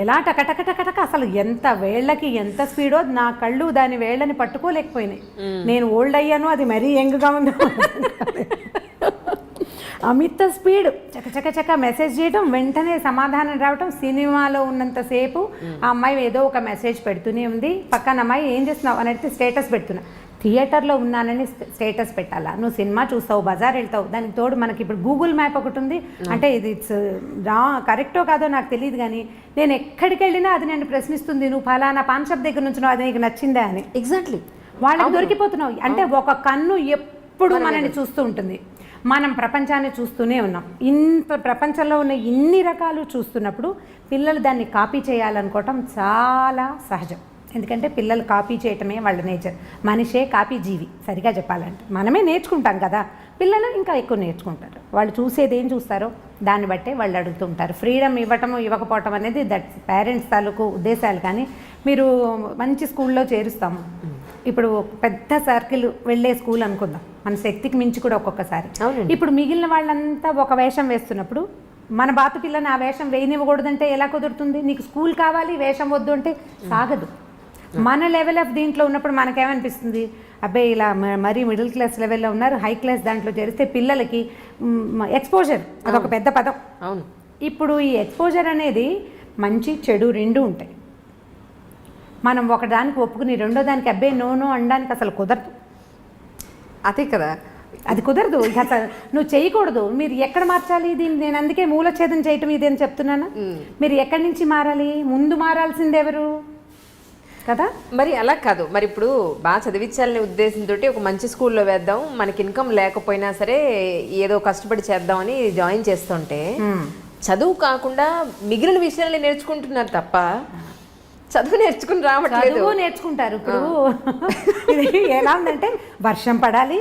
ఎలా టకటకటకటక అసలు ఎంత వేళ్ళకి ఎంత స్పీడో, నా కళ్ళు దాని వేళ్ళని పట్టుకోలేకపోయినాయి. నేను ఓల్డ్ అయ్యాను, అది మరీ యంగ్గా ఉందో. అమిత స్పీడ్, చకచక మెసేజ్ చేయటం, వెంటనే సమాధానం రావటం. సినిమాలో ఉన్నంతసేపు ఆ అమ్మాయి ఏదో ఒక మెసేజ్ పెడుతూనే ఉంది. పక్కన అమ్మాయి ఏం చేస్తున్నావు అని అడిగితే స్టేటస్ పెడుతున్నా. థియేటర్లో ఉన్నానని స్టేటస్ పెట్టాలా? నువ్వు సినిమా చూస్తావు, బజార్ వెళ్తావు, దానికి తోడు మనకి ఇప్పుడు గూగుల్ మ్యాప్ ఒకటి ఉంది. అంటే ఇది కరెక్టో కాదో నాకు తెలియదు, కానీ నేను ఎక్కడికి వెళ్ళినా అది నన్ను ప్రశ్నిస్తుంది, నువ్వు ఫలానా పాన్ షాప్ దగ్గర నుంచి అది నీకు నచ్చిందా అని. ఎగ్జాక్ట్లీ వాళ్ళకి దొరికిపోతున్నావు. అంటే ఒక కన్ను ఎప్పుడు మనల్ని చూస్తూ ఉంటుంది. మనం ప్రపంచాన్ని చూస్తూనే ఉన్నాం. ఇంత ప్రపంచంలో ఉన్న ఇన్ని రకాలు చూస్తున్నప్పుడు పిల్లలు దాన్ని కాపీ చేయాలనుకోవటం చాలా సహజం. ఎందుకంటే పిల్లలు కాపీ చేయటమే వాళ్ళ నేచర్. మనిషే కాపీ జీవి సరిగా చెప్పాలంటే. మనమే నేర్చుకుంటాం కదా, పిల్లలు ఇంకా ఎక్కువ నేర్చుకుంటారు. వాళ్ళు చూసేది ఏం చూస్తారో దాన్ని బట్టే వాళ్ళు అడుగుతుంటారు. ఫ్రీడమ్ ఇవ్వటము ఇవ్వకపోవటం అనేది దట్ పేరెంట్స్ తాలూకు ఉద్దేశాలు. కానీ మీరు మంచి స్కూల్లో చేరుస్తాము, ఇప్పుడు పెద్ద సర్కిల్ వెళ్ళే స్కూల్ అనుకుందాం, మన శక్తికి మించి కూడా ఒక్కొక్కసారి. ఇప్పుడు మిగిలిన వాళ్ళంతా ఒక వేషం వేస్తున్నప్పుడు మన బాతు పిల్లని ఆ వేషం వేయనివ్వకూడదంటే ఎలా కుదురుతుంది? నీకు స్కూల్ కావాలి, వేషం వద్దు అంటే సాగదు. మన లెవెల్ ఆఫ్ దీంట్లో ఉన్నప్పుడు మనకేమనిపిస్తుంది, అబ్బాయి ఇలా మరీ మిడిల్ క్లాస్ లెవెల్లో ఉన్నారు, హై క్లాస్ దాంట్లో చేరిస్తే పిల్లలకి ఎక్స్పోజర్ అదొక పెద్ద పదం. అవును. ఇప్పుడు ఈ ఎక్స్పోజర్ అనేది మంచి చెడు రెండు ఉంటాయి. మనం ఒకదానికి ఒప్పుకుని రెండో దానికి అబ్బాయి నో అనడానికి అసలు కుదరదు. అదే కదా, అది కుదరదు. ఇక అసలు నువ్వు చేయకూడదు. మీరు ఎక్కడ మార్చాలి దీన్ని? నేను అందుకే మూలఛేదం చేయటం ఇది అని చెప్తున్నాను. మీరు ఎక్కడి నుంచి మారాలి? ముందు మారాల్సింది ఎవరు కదా? మరి అలా కాదు. మరి ఇప్పుడు బాగా చదివించాలనే ఉద్దేశంతో ఒక మంచి స్కూల్లో వేద్దాం, మనకి ఇన్కమ్ లేకపోయినా సరే ఏదో కష్టపడి చేద్దామని జాయిన్ చేస్తుంటే చదువు కాకుండా మిగిలిన విషయాలని నేర్చుకుంటున్నారు తప్ప చదువు నేర్చుకుని రావట్లేదు. చదువు నేర్చుకుంటారు. ఇప్పుడు ఇది ఎలా ఉందంటే వర్షం పడాలి,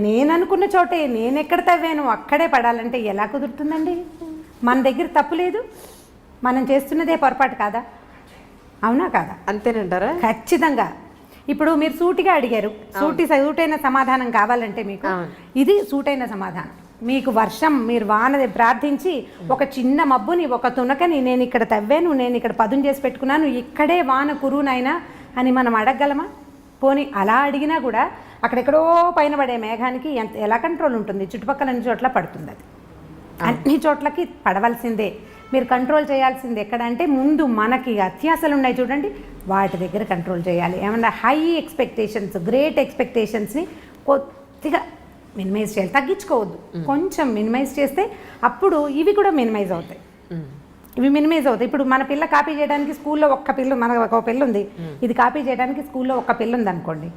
నేను అనుకున్న చోటే నేను ఎక్కడ తవ్వాను అక్కడే పడాలంటే ఎలా కుదురుతుందండి? మన దగ్గర తప్పు లేదు, మనం చేస్తున్నదే పొరపాటు కాదా? అవునా కాదా? అంతేనంటారా? ఖచ్చితంగా. ఇప్పుడు మీరు సూటిగా అడిగారు, సూటైన సమాధానం కావాలంటే మీకు ఇది సూటైన సమాధానం. మీకు వర్షం, మీరు వాన ప్రార్థించి ఒక చిన్న మబ్బుని, ఒక తునకని నేను ఇక్కడ తవ్వాను, నేను ఇక్కడ పదును చేసి పెట్టుకున్నాను, ఇక్కడే వాన కురునైనా అని మనం అడగగలమా? పోనీ అలా అడిగినా కూడా అక్కడెక్కడో పైన పడే మేఘానికి ఎలా కంట్రోల్ ఉంటుంది? చుట్టుపక్కల అన్ని చోట్ల పడుతుంది. అది అన్ని చోట్లకి పడవలసిందే. మీరు కంట్రోల్ చేయాల్సింది ఎక్కడంటే ముందు మనకి అత్యాశలు ఉన్నాయి చూడండి, వాటి దగ్గర కంట్రోల్ చేయాలి. ఏమన్నా హై ఎక్స్పెక్టేషన్స్, గ్రేట్ ఎక్స్పెక్టేషన్స్ని కొద్దిగా మినిమైజ్ చేయాలి, తగ్గించుకోవద్దు. కొంచెం మినిమైజ్ చేస్తే అప్పుడు ఇవి కూడా మినిమైజ్ అవుతాయి. ఇవి మినిమైజ్ అవుతాయి. ఇప్పుడు మన పిల్ల కాపీ చేయడానికి స్కూల్లో మన ఒక పిల్ల ఉంది, ఇది కాపీ చేయడానికి స్కూల్లో ఒక పిల్ల ఉంది అనుకోండి.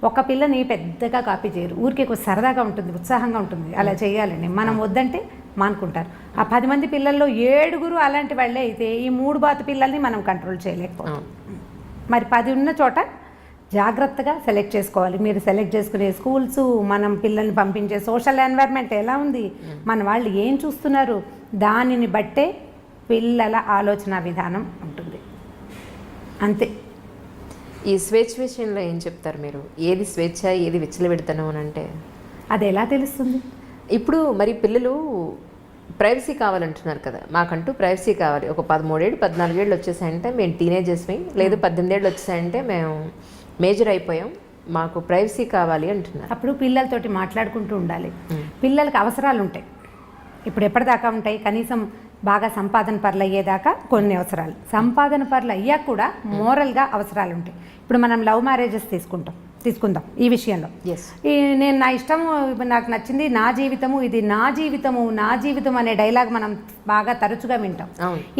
ఒక పిల్లని పెద్దగా కాపీ చేయరు, ఊరికే కొంచెం సరదాగా ఉంటుంది, ఉత్సాహంగా ఉంటుంది, అలా చేయాలండి. మనం వద్దంటే మానుకుంటారు. ఆ 10 మంది పిల్లల్లో 7 అలాంటి వాళ్ళే అయితే ఈ 3 బాతు పిల్లల్ని మనం కంట్రోల్ చేయలేకపోతాం. మరి 10 ఉన్న చోట జాగ్రత్తగా సెలెక్ట్ చేసుకోవాలి. మీరు సెలెక్ట్ చేసుకునే స్కూల్స్, మనం పిల్లల్ని పంపించే సోషల్ ఎన్వైర్న్మెంట్ ఎలా ఉంది, మన వాళ్ళు ఏం చూస్తున్నారు, దానిని బట్టే పిల్లల ఆలోచన విధానం ఉంటుంది. అంతే. ఈ స్వేచ్ఛ విషయంలో ఏం చెప్తారు మీరు? ఏది స్వేచ్ఛ, ఏది విచ్చలవిడతనం అని అంటే అది ఎలా తెలుస్తుంది? ఇప్పుడు మరి పిల్లలు ప్రైవసీ కావాలంటున్నారు కదా, మాకంటూ ప్రైవసీ కావాలి. ఒక 13 ఏళ్ళు 14 ఏళ్ళు వచ్చేసాయంటే మేము టీనేజర్స్మి, లేదు 18 ఏళ్ళు వచ్చేసాయంటే మేము మేజర్ అయిపోయాం, మాకు ప్రైవసీ కావాలి అంటున్నారు. అప్పుడు పిల్లలతోటి మాట్లాడుకుంటూ ఉండాలి. పిల్లలకి అవసరాలు ఉంటాయి. ఇప్పుడు ఎప్పటిదాకా ఉంటాయి? కనీసం బాగా సంపాదన పరులు అయ్యేదాకా కొన్ని అవసరాలు, సంపాదన పరులు అయ్యాక కూడా మోరల్గా అవసరాలు ఉంటాయి. ఇప్పుడు మనం లవ్ మ్యారేజెస్ తీసుకుందాం ఈ విషయంలో. నేను నా ఇష్టము, నాకు నచ్చింది, నా జీవితము, ఇది నా జీవితం అనే డైలాగ్ మనం బాగా తరచుగా వింటాం.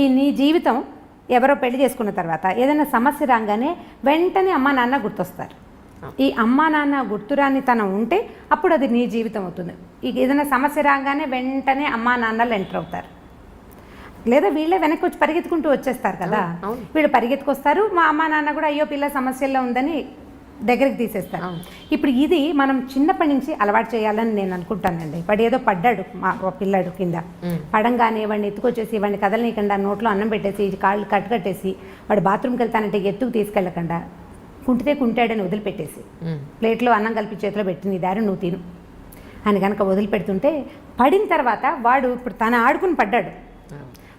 ఈ నీ జీవితం ఎవరో పెళ్లి చేసుకున్న తర్వాత ఏదైనా సమస్య రాగానే వెంటనే అమ్మా నాన్న గుర్తొస్తారు. ఈ అమ్మా నాన్న గుర్తురాని తనం ఉంటే అప్పుడు అది నీ జీవితం అవుతుంది. ఏదైనా సమస్య రాగానే వెంటనే అమ్మా నాన్నలు ఎంటర్ అవుతారు, లేదా వీళ్ళే వెనక్కి వచ్చి పరిగెత్తుకుంటూ వచ్చేస్తారు కదా. వీళ్ళు పరిగెత్తుకొస్తారు, మా అమ్మా నాన్న కూడా అయ్యో పిల్ల సమస్యల్లో ఉందని దగ్గరికి తీసేస్తారు. ఇప్పుడు ఇది మనం చిన్నప్పటి నుంచి అలవాటు చేయాలని నేను అనుకుంటానండి. వాడు ఏదో పడ్డాడు, మా పిల్లాడు కింద పడంగానే వాడిని ఎత్తుకొచ్చేసి వాడిని కదలనీయకుండా నోట్లో అన్నం పెట్టేసి కాళ్ళు కట్టేసి వాడు బాత్రూమ్కి వెళ్తానంటే ఎత్తుకు తీసుకెళ్ళకుండా కుంటాడని వదిలిపెట్టేసి ప్లేట్లో అన్నం కలిపి చేతిలో పెట్టి నీ దారి నువ్వు తిను అని కనుక వదిలిపెడుతుంటే పడిన తర్వాత వాడు ఇప్పుడు తను ఆడుకుని పడ్డాడు,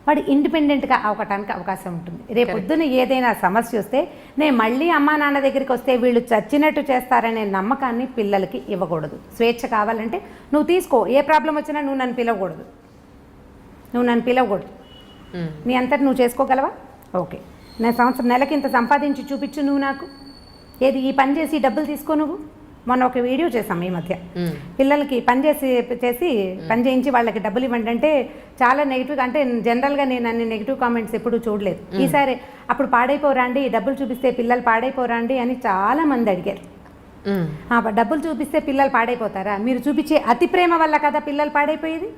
వాడు ఇండిపెండెంట్గా అవటానికి అవకాశం ఉంటుంది. రేపొద్దున ఏదైనా సమస్య వస్తే నేను మళ్ళీ అమ్మా నాన్న దగ్గరికి వస్తే వీళ్ళు చచ్చినట్టు చేస్తారనే నమ్మకాన్ని పిల్లలకి ఇవ్వకూడదు. స్వేచ్ఛ కావాలంటే నువ్వు తీసుకో, ఏ ప్రాబ్లం వచ్చినా నువ్వు నన్ను పిలవకూడదు, నీ అంతటి నువ్వు చేసుకోగలవా? ఓకే, నేను నెలకి ఇంత సంపాదించి చూపించు నువ్వు నాకు, ఏది ఈ పని చేసి డబ్బులు తీసుకో నువ్వు. మొన్న ఒక వీడియో చేసాం ఈ మధ్య, పిల్లలకి పని చేయించి వాళ్ళకి డబ్బులు ఇవ్వండి అంటే చాలా నెగిటివ్, అంటే జనరల్గా నేను అన్ని నెగిటివ్ కామెంట్స్ ఎప్పుడూ చూడలేదు. ఈసారి అప్పుడు పాడైపోరాండి, డబ్బులు చూపిస్తే పిల్లలు పాడైపోరాండి అని చాలా మంది అడిగారు. డబ్బులు చూపిస్తే పిల్లలు పాడైపోతారా? మీరు చూపించే అతి ప్రేమ వల్ల కదా పిల్లలు పాడైపోయేది.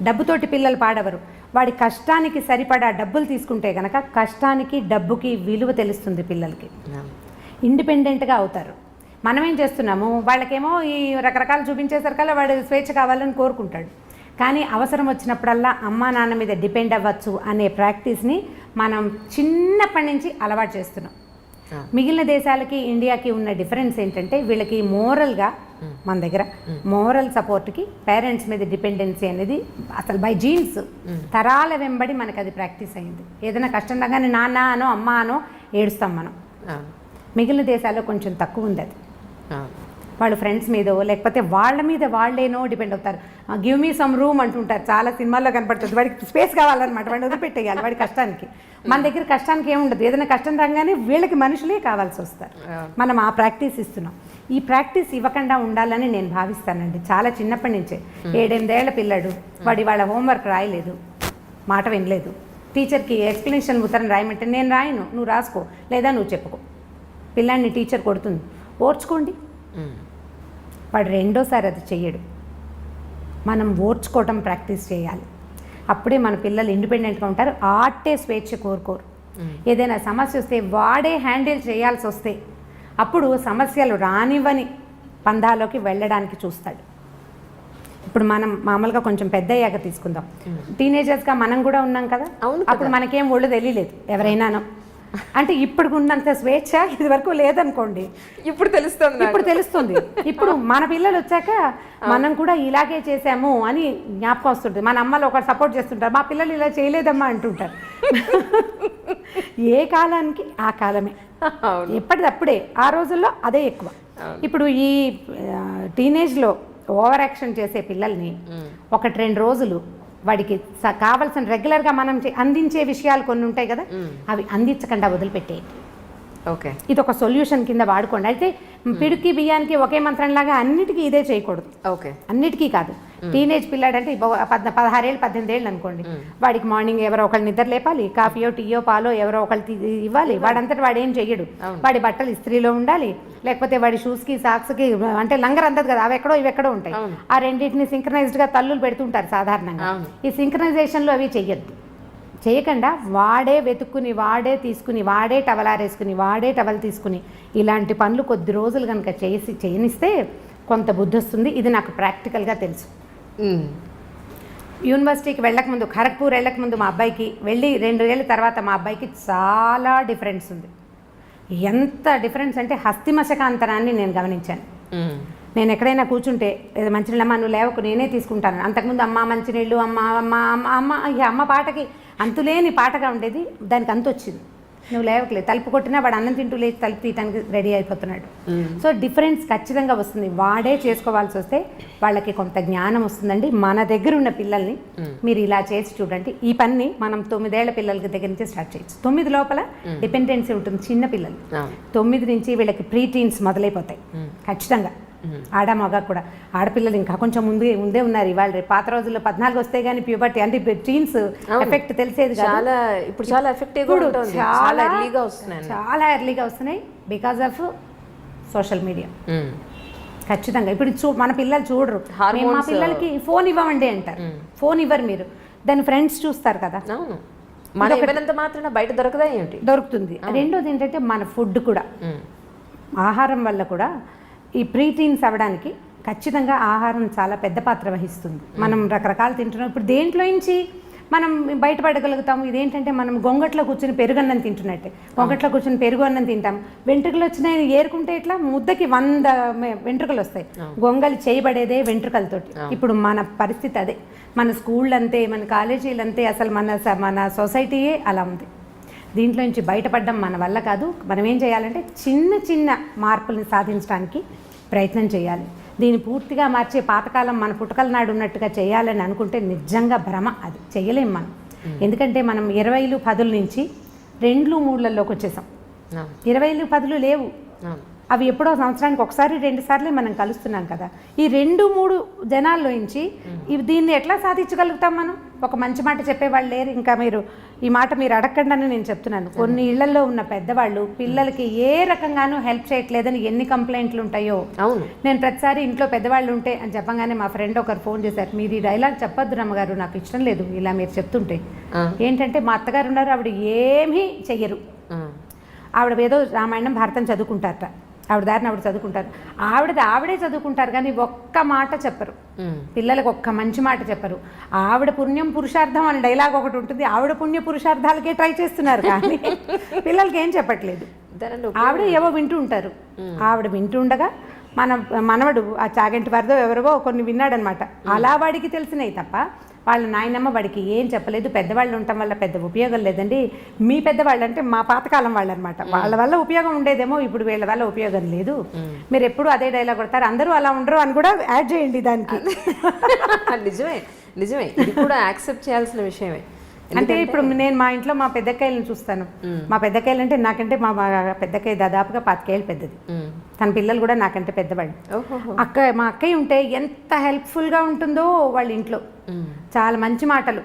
డబ్బుతోటి పిల్లలు పాడవరు, వాడి కష్టానికి సరిపడా డబ్బులు తీసుకుంటే కనుక కష్టానికి డబ్బుకి విలువ తెలుస్తుంది, పిల్లలకి ఇండిపెండెంట్గా అవుతారు. మనం ఏం చేస్తున్నాము, వాళ్ళకేమో ఈ రకరకాలు చూపించేసరికల్లా వాడు స్వేచ్ఛ కావాలని కోరుకుంటాడు, కానీ అవసరం వచ్చినప్పుడల్లా అమ్మా నాన్న మీద డిపెండ్ అవ్వచ్చు అనే ప్రాక్టీస్ని మనం చిన్నప్పటి నుంచి అలవాటు చేస్తున్నాం. మిగిలిన దేశాలకి ఇండియాకి ఉన్న డిఫరెన్స్ ఏంటంటే వీళ్ళకి మోరల్గా, మన దగ్గర మోరల్ సపోర్ట్కి పేరెంట్స్ మీద డిపెండెన్సీ అనేది అసలు బై జీన్స్ తరాల వెంబడి మనకు అది ప్రాక్టీస్ అయింది. ఏదైనా కష్టం రాగానే నాన్న అనో అమ్మ అనో ఏడుస్తాం మనం. మిగిలిన దేశాల్లో కొంచెం తక్కువ ఉంది అది. వాళ్ళు ఫ్రెండ్స్ మీదో లేకపోతే వాళ్ళ మీద వాళ్ళేనో డిపెండ్ అవుతారు. గివ్ మీ సమ్ రూమ్ అంటుంటారు, చాలా సినిమాల్లో కనపడుతుంది. వాడికి స్పేస్ కావాలన్నమాట, వాడిని వదిలిపెట్టేయాలి వాడి కష్టానికి. మన దగ్గర కష్టానికి ఏముండదు, ఏదైనా కష్టం రాగానే వీళ్ళకి మనుషులే కావాల్సి వస్తారు. మనం ఆ ప్రాక్టీస్ ఇస్తున్నాం. ఈ ప్రాక్టీస్ ఇవ్వకుండా ఉండాలని నేను భావిస్తానండి. చాలా చిన్నప్పటి నుంచే 7-8 ఏళ్ల పిల్లాడు, వాడి వాళ్ళ హోంవర్క్ రాయలేదు, మాట వినలేదు, టీచర్కి ఎక్స్ప్లెనేషన్ ఉత్తరం రాయమంటే నేను రాయను, నువ్వు రాసుకో లేదా నువ్వు చెప్పుకో. పిల్లాడిని టీచర్ కొడుతుంది, ఓర్చుకోండి. వాడు రెండోసారి అది చెయ్యడు. మనం ఓర్చుకోవటం ప్రాక్టీస్ చేయాలి, అప్పుడే మన పిల్లలు ఇండిపెండెంట్గా ఉంటారు. ఆటే స్వేచ్ఛ కోరుకోరు. ఏదైనా సమస్య వస్తే వాడే హ్యాండిల్ చేయాల్సి వస్తే అప్పుడు సమస్యలు రానివ్వని పందాలోకి వెళ్ళడానికి చూస్తాడు. ఇప్పుడు మనం మామూలుగా కొంచెం పెద్ద అయ్యాక తీసుకుందాం, టీనేజర్స్గా మనం కూడా ఉన్నాం కదా. అప్పుడు మనకేం ఒళ్ళు తెలియలేదు ఎవరైనానో, అంటే ఇప్పుడు ఉన్నంత స్వేచ్ఛ ఇది వరకు లేదనుకోండి. ఇప్పుడు తెలుస్తుంది. ఇప్పుడు మన పిల్లలు వచ్చాక మనం కూడా ఇలాగే చేసాము అని జ్ఞాపకం వస్తుంటుంది. మన అమ్మలు ఒకరు సపోర్ట్ చేస్తుంటారు, మా పిల్లలు ఇలా చేయలేదమ్మా అంటుంటారు. ఏ కాలానికి ఆ కాలమే, ఎప్పటిదప్పుడే. ఆ రోజుల్లో అదే ఎక్కువ. ఇప్పుడు ఈ టీనేజ్లో ఓవర్ యాక్షన్ చేసే పిల్లల్ని 1-2 రోజులు వాడికి కావాల్సిన రెగ్యులర్గా మనం అందించే విషయాలు కొన్ని ఉంటాయి కదా, అవి అందించకుండా వదిలిపెట్టేయండి. ఓకే, ఇది ఒక సొల్యూషన్ కింద వాడుకోండి. అయితే పిడికి బియ్యానికి ఒకే మంత్రంలాగా అన్నిటికీ ఇదే చేయకూడదు. ఓకే, అన్నిటికీ కాదు. టీనేజ్ పిల్లాడంటే 16 ఏళ్ళు 18 ఏళ్ళు అనుకోండి, వాడికి మార్నింగ్ ఎవరో ఒకళ్ళు నిద్ర లేపాలి, కాఫీయో టీయో పాలో ఎవరో ఒకళ్ళు ఇవ్వాలి. వాడంతటి వాడు ఏం చెయ్యడు. వాడి బట్టలు ఇస్త్రీలో ఉండాలి, లేకపోతే వాడి షూస్కి సాక్స్కి అంటే లంగర్ అంతది కదా, అవి ఎక్కడో ఇవి ఎక్కడో ఉంటాయి. ఆ రెండింటిని సింక్రనైజ్డ్గా తల్లులు పెడుతుంటారు సాధారణంగా. ఈ సింక్రనైజేషన్లో అవి చెయ్యొద్దు. చేయకుండా వాడే వెతుక్కుని, వాడే తీసుకుని, వాడే టవల్ ఆరేసుకుని, వాడే టవల్ తీసుకుని ఇలాంటి పనులు కొద్ది రోజులు కనుక చేయనిస్తే కొంత బుద్ధి వస్తుంది. ఇది నాకు ప్రాక్టికల్గా తెలుసు. యూనివర్సిటీకి వెళ్ళకముందు, ఖరగ్పూర్ వెళ్ళకముందు మా అబ్బాయికి వెళ్ళి 2 ఏళ్ళ తర్వాత మా అబ్బాయికి చాలా డిఫరెన్స్ ఉంది. ఎంత డిఫరెన్స్ అంటే హస్తిమశకాంతరాన్ని నేను గమనించాను. నేను ఎక్కడైనా కూర్చుంటే మంచినీళ్ళమ్మ నువ్వు లేవకు నేనే తీసుకుంటాను. అంతకుముందు అమ్మ మంచినీళ్ళు, అమ్మ అమ్మ అమ్మ అమ్మ ఇక అమ్మ పాటకి అంతులేని పాటగా ఉండేది. దానికి అంత వచ్చింది. నువ్వు లేవకలేదు, తలుపు కొట్టినా వాడు అన్నం తింటూ లేచి తలుపు తీయటానికి రెడీ అయిపోతున్నాడు. సో డిఫరెన్స్ ఖచ్చితంగా వస్తుంది. వాడే చేసుకోవాల్సి వస్తే వాళ్ళకి కొంత జ్ఞానం వస్తుందండి. మన దగ్గర ఉన్న పిల్లల్ని మీరు ఇలా చేసి చూడండి. ఈ పని మనం 9 ఏళ్ల పిల్లలకి దగ్గర నుంచి స్టార్ట్ చేయొచ్చు. 9 లోపల డిపెండెన్సీ ఉంటుంది. చిన్న పిల్లలు 9 నుంచి వీళ్ళకి ప్రీ టీన్స్ మొదలైపోతాయి ఖచ్చితంగా. ఆడ మగ కూడా. ఆడపిల్లలు ఇంకా కొంచెం ముందే ఉన్నారు. ఇవాళ రేపు పాత రోజుల్లో 14 వస్తే కానీ ప్యూబర్టీ అంటే టీన్స్ ఎఫెక్ట్ తెలిసేది చాలా. ఇప్పుడు చాలా ఎఫెక్టివ్ చాలా ఎర్లీగా వస్తున్నాయి బికాజ్ ఆఫ్ సోషల్ మీడియా. ఖచ్చితంగా ఇప్పుడు మన పిల్లలు చూడరు. మా పిల్లలకి ఫోన్ ఇవ్వమండి అంటారు. ఫోన్ ఇవ్వరు మీరు, దాని ఫ్రెండ్స్ చూస్తారు కదా. మాత్రం బయట దొరకదా ఏంటి? దొరుకుతుంది. రెండోది ఏంటంటే మన ఫుడ్ కూడా, ఆహారం వల్ల కూడా ఈ ప్రీటీన్స్ అవ్వడానికి ఖచ్చితంగా ఆహారం చాలా పెద్ద పాత్ర వహిస్తుంది. మనం రకరకాలు తింటున్నాం. ఇప్పుడు దేంట్లో నుంచి మనం బయటపడగలుగుతాము? ఇదేంటంటే మనం గొంగట్లో కూర్చొని పెరుగన్నం తింటున్నట్టే. గొంగట్లో కూర్చొని పెరుగు అన్నం తింటాం. వెంట్రుకలు వచ్చినాయి ఏరుకుంటే ఇట్లా ముద్దకి 100 వెంట్రుకలు వస్తాయి. గొంగలి చేయబడేదే వెంట్రుకలతోటి. ఇప్పుడు మన పరిస్థితి అదే. మన స్కూళ్ళు అంతే, మన కాలేజీలు అంతే, అసలు మన సొసైటీయే అలా ఉంది. దీంట్లో నుంచి బయటపడడం మన వల్ల కాదు. మనం ఏం చేయాలంటే చిన్న చిన్న మార్పులను సాధించడానికి ప్రయత్నం చేయాలి. దీన్ని పూర్తిగా మార్చే పాతకాలం మన పుట్టకల నాడు ఉన్నట్టుగా చేయాలని అనుకుంటే నిజంగా భ్రమ. అది చేయలేం మనం. ఎందుకంటే మనం 20లు 10ల నుంచి 2లు 3లలోకి వచ్చేసాం. 20లు 10లు లేవు. అవి ఎప్పుడో సంవత్సరానికి 1-2 సార్లే మనం కలుస్తున్నాం కదా. ఈ 2-3 జనాల్లో నుంచి దీన్ని ఎట్లా సాధించగలుగుతాం మనం? ఒక మంచి మాట చెప్పేవాళ్ళు లేరు. ఇంకా మీరు ఈ మాట మీరు అడగండి అని నేను చెప్తున్నాను. కొన్ని ఇళ్లలో ఉన్న పెద్దవాళ్ళు పిల్లలకి ఏ రకంగానూ హెల్ప్ చేయట్లేదని ఎన్ని కంప్లైంట్లు ఉంటాయో. అవును, నేను ప్రతిసారి ఇంట్లో పెద్దవాళ్ళు ఉంటే అని చెప్పగానే మా ఫ్రెండ్ ఒకరు ఫోన్ చేశారు, మీరు ఈ డైలాగ్ చెప్పొద్దు రమ్మగారు, నాకు ఇష్టం లేదు ఇలా మీరు చెప్తుంటే. ఏంటంటే మా అత్తగారు ఉన్నారు, ఆవిడ ఏమీ చెయ్యరు. ఆవిడ ఏదో రామాయణం భారతం చదువుకుంటారట. ఆవిడ దారిని ఆవిడ చదువుకుంటారు. ఆవిడే చదువుకుంటారు కానీ ఒక్క మాట చెప్పరు. పిల్లలకు ఒక్క మంచి మాట చెప్పరు. ఆవిడ పుణ్యం పురుషార్థం అని డైలాగ్ ఒకటి ఉంటుంది. ఆవిడ పుణ్య పురుషార్థాలకే ట్రై చేస్తున్నారు కానీ పిల్లలకి ఏం చెప్పట్లేదు. ఆవిడ ఏవో వింటూ ఉంటారు. ఆవిడ వింటూ ఉండగా మనవడు ఆ చాగంటి వరదో ఎవరివో కొన్ని విన్నాడనమాట. అలా వాడికి తెలిసినాయి తప్ప వాళ్ళ నాయనమ్మ వాడికి ఏం చెప్పలేదు. పెద్దవాళ్ళు ఉండటం వల్ల పెద్ద ఉపయోగం లేదండి. మీ పెద్దవాళ్ళు అంటే మా పాతకాలం వాళ్ళు అనమాట. వాళ్ళ వల్ల ఉపయోగం ఉండేదేమో, ఇప్పుడు వీళ్ళ వల్ల ఉపయోగం లేదు. మీరు ఎప్పుడు అదే డైలాగ్ కొడతారు, అందరూ అలా ఉండరు అని కూడా యాడ్ చేయండి దానికి. నిజమే ఇది కూడా యాక్సెప్ట్ చేయాల్సిన విషయమే. అంటే ఇప్పుడు నేను మా ఇంట్లో మా పెద్దకాయలను చూస్తాను. మా పెద్దకాయలు అంటే నాకంటే మా పెద్దకాయ దాదాపుగా 25 ఏళ్ళు పెద్దది. తన పిల్లలు కూడా నాకంటే పెద్దవాళ్ళు. మా అక్కయ్య ఉంటే ఎంత హెల్ప్ఫుల్గా ఉంటుందో వాళ్ళ ఇంట్లో. చాలా మంచి మాటలు,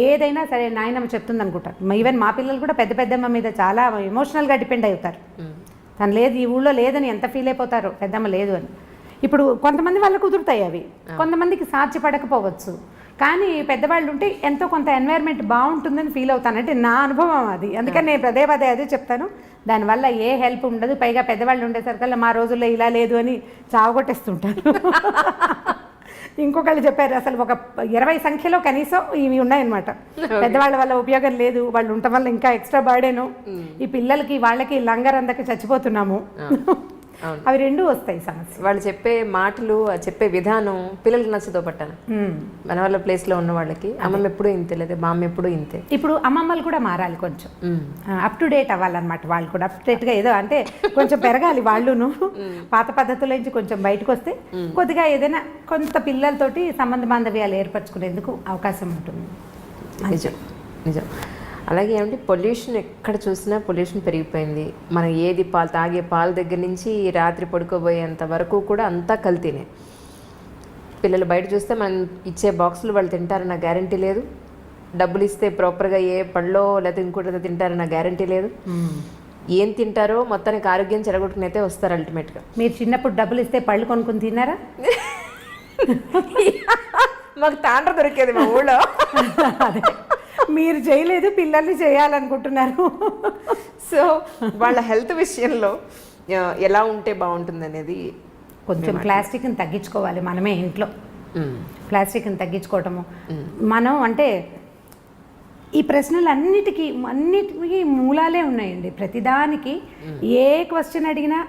ఏదైనా సరే నాయనమ్మ చెప్తుంది అనుకుంటారు. ఈవెన్ మా పిల్లలు కూడా పెద్దమ్మ మీద చాలా ఎమోషనల్గా డిపెండ్ అవుతారు. తను లేదు ఈ ఊళ్ళో లేదని ఎంత ఫీల్ అయిపోతారో, పెద్దమ్మ లేదు అని. ఇప్పుడు కొంతమంది వాళ్ళకు కుదురుతాయి అవి, కొంతమందికి సాధ్యపడకపోవచ్చు. కానీ పెద్దవాళ్ళు ఉంటే ఎంతో కొంత ఎన్వైర్న్మెంట్ బాగుంటుందని ఫీల్ అవుతాను, అంటే నా అనుభవం అది. అందుకని నేను పదే అదే చెప్తాను, దానివల్ల ఏ హెల్ప్ ఉండదు. పైగా పెద్దవాళ్ళు ఉండేసరికల్లా మా రోజుల్లో ఇలా లేదు అని చావగొట్టేస్తుంటారు. ఇంకొకళ్ళు చెప్పారు అసలు ఒక 20 సంఖ్యలో కనీసం ఇవి ఉన్నాయన్నమాట. పెద్దవాళ్ళ వల్ల ఉపయోగం లేదు, వాళ్ళు ఉండటం వల్ల ఇంకా ఎక్స్ట్రా బర్డెను, ఈ పిల్లలకి వాళ్ళకి లంగరందకి చచ్చిపోతున్నాము. అవి రెండూ వస్తాయి సమస్య. వాళ్ళు చెప్పే మాటలు, చెప్పే విధానం పిల్లలకి నచ్చదో పట్టాను. మన వాళ్ళ ప్లేస్లో ఉన్న వాళ్ళకి అమ్మమ్మ ఎప్పుడూ ఇంతే, లేదా మా అమ్మ ఎప్పుడూ ఇంతే. ఇప్పుడు అమ్మమ్మలు కూడా మారాలి, కొంచెం అప్ టు డేట్ అవ్వాలన్నమాట. వాళ్ళు కూడా అప్ టు డేట్గా ఏదో అంటే కొంచెం పెరగాలి వాళ్ళును. పాత పద్ధతుల నుంచి కొంచెం బయటకు వస్తే కొద్దిగా ఏదైనా కొంత పిల్లలతోటి సంబంధ బాంధవ్యాలు ఏర్పరచుకునేందుకు అవకాశం ఉంటుంది. నిజం నిజం. అలాగే ఏమంటే పొల్యూషన్, ఎక్కడ చూసినా పొల్యూషన్ పెరిగిపోయింది. మనం ఏది తాగే పాల దగ్గర నుంచి రాత్రి పడుకోబోయేంత వరకు కూడా అంతా కల్తీనే. పిల్లలు బయట చూస్తే మనం ఇచ్చే బాక్సులు వాళ్ళు తింటారన్న గ్యారంటీ లేదు. డబ్బులు ఇస్తే ప్రాపర్గా ఏ పళ్ళో లేకపోతే ఇంకోటి తింటారన్న గ్యారంటీ లేదు. ఏం తింటారో మొత్తానికి ఆరోగ్యం చెడగొట్టుకుని అయితే వస్తారు అల్టిమేట్గా. మీరు చిన్నప్పుడు డబ్బులు ఇస్తే పళ్ళు కొనుక్కొని తిన్నారా? మాకు తాండ్ర దొరికేది మా ఊళ్ళో. అదే మీరు చేయలేదు, పిల్లల్ని చేయాలనుకుంటున్నారు. సో వాళ్ళ హెల్త్ విషయంలో ఎలా ఉంటే బాగుంటుంది అనేది, కొంచెం ప్లాస్టిక్ని తగ్గించుకోవాలి మనమే ఇంట్లో. ప్లాస్టిక్ని తగ్గించుకోవటము మనం అంటే ఈ ప్రశ్నలన్నిటికీ మూలాలే ఉన్నాయండి. ప్రతిదానికి ఏ క్వశ్చన్ అడిగినా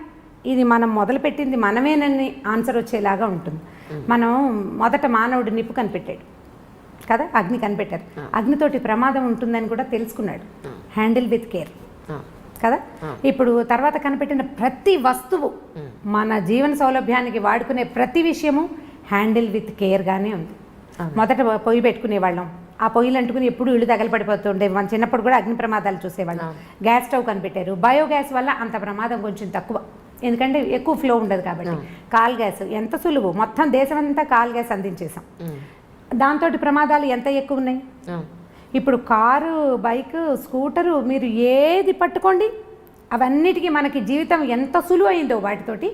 ఇది మనం మొదలుపెట్టింది మనమేనని ఆన్సర్ వచ్చేలాగా ఉంటుంది. మనం మొదట మానవుడు నిప్పు కనిపెట్టాడు కదా, అగ్ని కనిపెట్టారు. అగ్నితోటి ప్రమాదం ఉంటుందని కూడా తెలుసుకున్నాడు. హ్యాండిల్ విత్ కేర్ కదా. ఇప్పుడు తర్వాత కనిపెట్టిన ప్రతి వస్తువు, మన జీవన సౌలభ్యానికి వాడుకునే ప్రతి విషయము హ్యాండిల్ విత్ కేర్గానే ఉంది. మొదట పొయ్యి పెట్టుకునేవాళ్ళం, ఆ పొయ్యిలు అంటుకుని ఎప్పుడు ఇళ్ళు తగలపడిపోతుండే. మన చిన్నప్పుడు కూడా అగ్ని ప్రమాదాలు చూసేవాళ్ళం. గ్యాస్ స్టవ్ కనిపెట్టారు. బయోగ్యాస్ వల్ల అంత ప్రమాదం కొంచెం తక్కువ, ఎందుకంటే ఎక్కువ ఫ్లో ఉండదు కాబట్టి. కాల్ గ్యాస్ ఎంత సులువు, మొత్తం దేశం అంతా కాల్ గ్యాస్ అందించేసాం. దాంతో ప్రమాదాలు ఎంత ఎక్కువ ఉన్నాయి. ఇప్పుడు కారు, బైక్, స్కూటరు, మీరు ఏది పట్టుకోండి అవన్నిటికీ మనకి జీవితం ఎంత సులువు అయిందో వాటితోటి